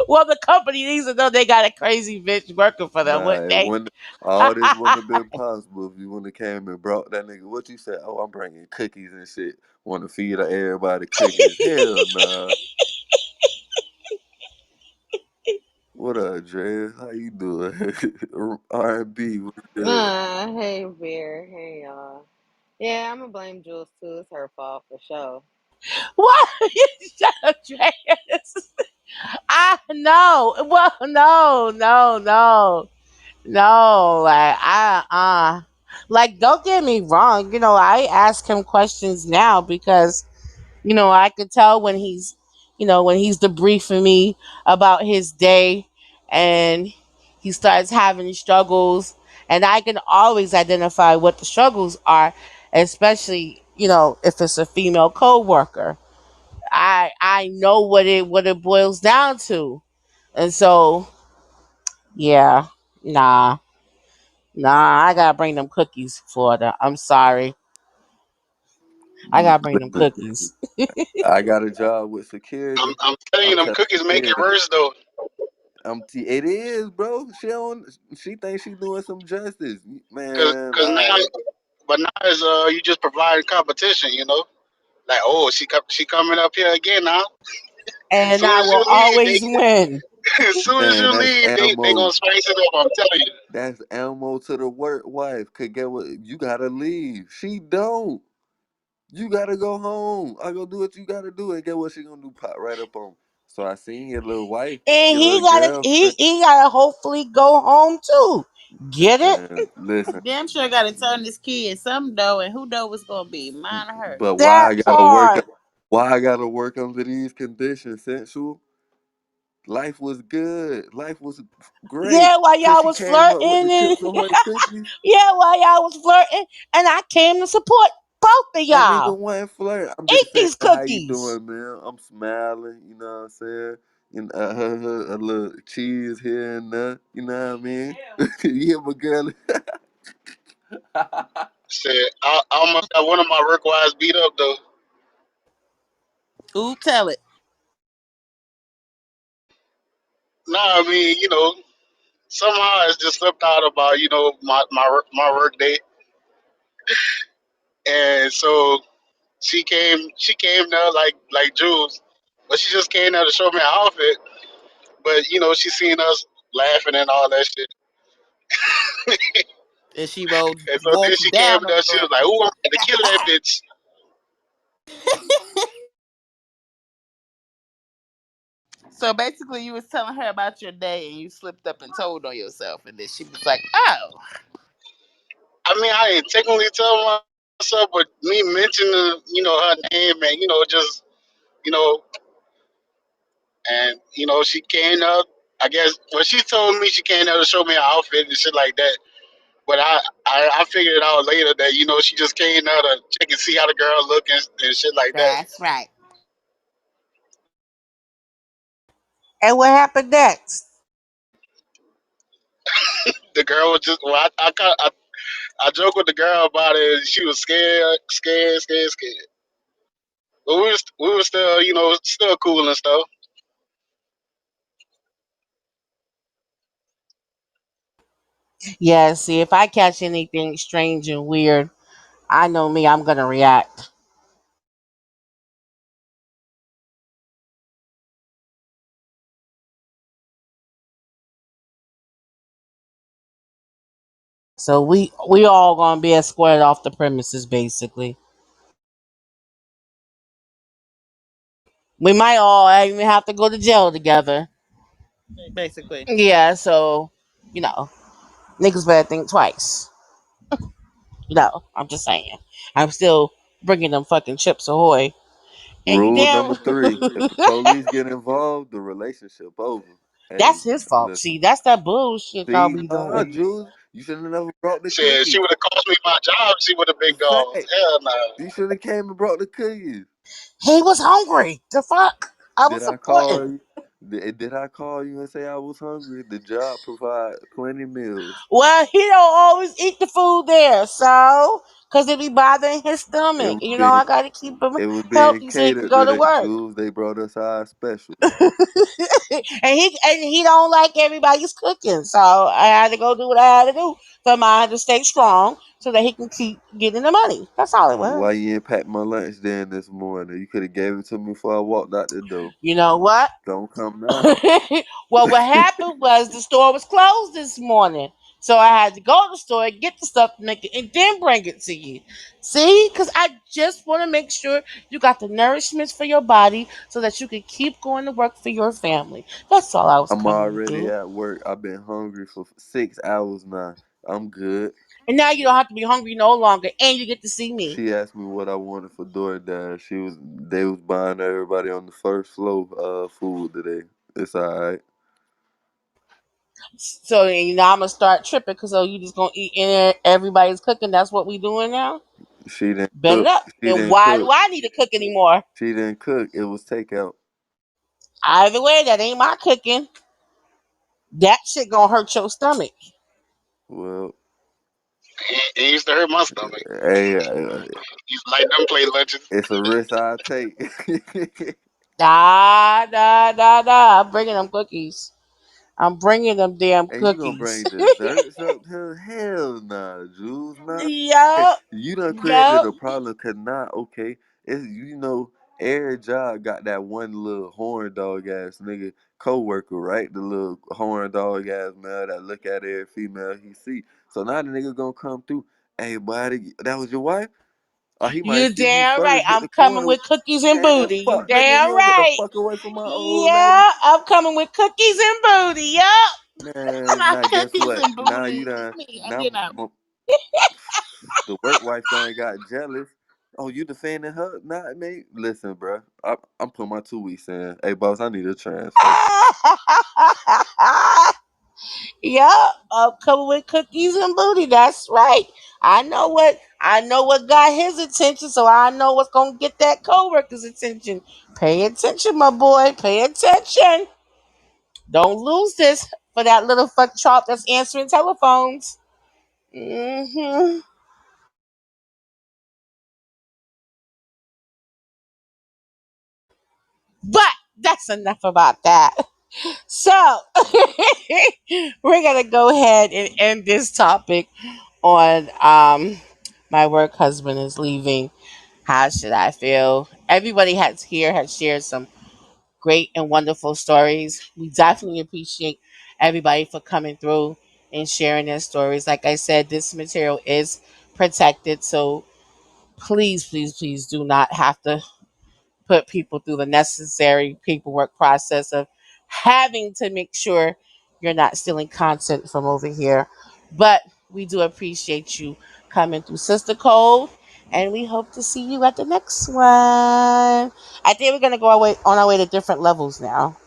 Well, the company needs to know they got a crazy bitch working for them, Nah, wouldn't it they? wouldn't. All this wouldn't have been possible if you wouldn't have came and brought that nigga. What you said? Oh, I'm bringing cookies and shit. Want to feed everybody cookies? Hell nah. What up, Dre? How you doing? R&B. What's good? Hey Bear, hey y'all. Yeah, I'm gonna blame Jules too. It's her fault for sure. What? Shut up, Drake. I no. Well, no, no, no, no. Like, don't get me wrong. I ask him questions now because I could tell when he's debriefing me about his day, and he starts having struggles, and I can always identify what the struggles are, especially if it's a female coworker. I know what it boils down to. And so, yeah, nah, I gotta bring them cookies for them. I'm sorry, I gotta bring them Listen, cookies. I got a job with I'm, security. I'm telling you, I'm them telling cookies make it security. worse though. It is, bro. She thinks she doing some justice, Cause, man. cause now, but now is you just providing competition. You know, like oh she coming up here again now. And Soon I as you will leave, always win. as soon as Man, you that's leave, they ammo. gonna spice it up. I'm telling you. That's ammo to the work wife. Could get what you gotta leave. She don't. You gotta go home. I go do what you gotta do, and get what she gonna do? Pop right up on. So I seen your little wife, And your he little gotta he girlfriend. he gotta hopefully go home too. Get it? Man, listen. Damn sure got to turn this kid some dough, and who dough was gonna be mine or hers. But why That I gotta work? part. Why I gotta work under these conditions? Sensual. Life was good. Life was great Yeah, while till y'all she was came up with flirting the and chips ahoy cookies. yeah, while y'all was flirting, and I came to support both of And y'all. even one flirt, I'm Eat just saying, these how you cookies. doing, man? I'm smiling, you know what I'm saying? A little cheese here and there, you know what I mean? Yeah, my girl. Said I almost got one of my work wives beat up though. Who tell it? Nah, I mean somehow it's just slipped out about my work day, and so she came there like Jules, but she just came there to show me her outfit. But she seen us laughing and all that shit, And she rolled and so then walked she came down on there. She your was like, "Ooh, I'm about to kill that bitch." So basically, you was telling her about your day, and you slipped up and told on yourself, and then she was like, "Oh, I mean, I ain't technically tell myself, but me mentioning her name and just you know and she came up. I guess well she told me she came out to show me her outfit and shit like that. But I figured it out later that she just came out to check and see how the girl look and shit like that. that's right." And what happened next? The girl was just, well, I joked with the girl about it. And she was scared, scared, scared, scared. But we were still, still cool and stuff. Yeah, see, if I catch anything strange and weird, I know me, I'm gonna react. So we all gonna be escorted off the premises, basically. We might all even have to go to jail together. Basically. Yeah, so you know, niggas better think twice. I'm just saying. I'm still bringing them fucking chips ahoy. And you Rule damn, number three: if the police get involved, the relationship over. Hey, that's his fault. listen. See, that's that bullshit y'all See, be nah, doing. Jules, you should have never brought the Shit, she cookies. would have cost me my job. She would have been gone. Fact, Hell no. you should have came and brought the cookies. He was hungry. The fuck? I was Did I call supporting. you? Did I call you and say I was hungry? The job provide plenty meals. Well, he don't always eat the food there, so because it be bothering his It stomach. was being I gotta keep him it was being healthy so he can catered go to to that, work. Jules. They brought us our special. And he don't like everybody's cooking, so I had to go do what I had to do for mine to stay strong, so that he can keep getting the money. That's all it Why was. you ain't packed my lunch then this morning? You could have gave it to me before I walked out the door. You know what? Don't come now. Well, what happened was the store was closed this morning. So I had to go to the store and get the stuff to make it and then bring it to you. See? Because I just want to make sure you got the nourishments for your body so that you can keep going to work for your family. That's all I was I'm coming to already do. at work. I've been hungry for 6 hours now. I'm good. And now you don't have to be hungry no longer and you get to see me. She asked me what I wanted for DoorDash. They was buying everybody on the first floor food today. It's alright. So I'm gonna start tripping because you just gonna eat in there. Everybody's cooking. That's what we doing now. She didn't Bet it cook. up. She Then didn't why do cook. I need to cook anymore? She didn't cook. It was takeout. Either way, that ain't my cooking. That shit gonna hurt your stomach. Well, It used to hurt my stomach. hey, Used to like them play lunches. it's a risk I take. Nah, nah, nah, nah. I'm bringing them cookies. I'm bringing them damn And you gonna cookies. bring desserts up here? Hell nah, Jules. Nah. Hey, yup, you done created yup. a problem cause now, okay, it's every job got that one little horn dog ass nigga co-worker, right? The little horn dog ass male that look at every female he see. So now the nigga gonna come through. Hey, buddy, that was your wife? Or he might You see you damn right. first, hit I'm the coming corner. with cookies and Man, booty. You fuck nigga, you damn don't get the right. fuck away from my old lady. Yeah, I'm coming with cookies and booty. Yup. Man, My now guess cookies what? and Now you booty. done I mean, now the work wife done got jealous. Oh, you defending her? Nah, mate. Listen, bro. I'm putting my 2 weeks in. Hey, boss, I need a transfer. Yup, I'm coming with cookies and booty. That's right. I know what got his attention, so I know what's gonna get that coworker's attention. Pay attention, my boy. Pay attention. Don't lose this for that little fuck chop that's answering telephones. hmm But that's enough about that. So we're gonna go ahead and end this topic on my work husband is leaving. How should I feel? Everybody has shared some great and wonderful stories. We definitely appreciate everybody for coming through and sharing their stories. Like I said, this material is protected, so please, please, please do not have to put people through the necessary paperwork process of having to make sure you're not stealing content from over here. But we do appreciate you coming through Sister Code, and we hope to see you at the next one. I think we're gonna go on our way to different levels now.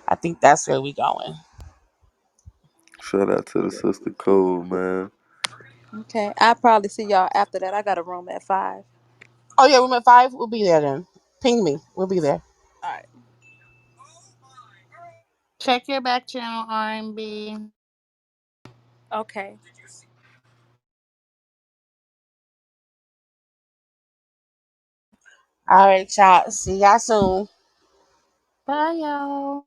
I think that's where we're going. Shout out to the sister Cole, man. Okay, I'll probably see y'all after that. I got a room at 5. Oh yeah, room at 5. We'll be there then. Ping me. We'll be there. All right. Check your back channel, R&B. Okay. All right, y'all. See y'all soon. Bye, y'all.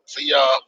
See y'all.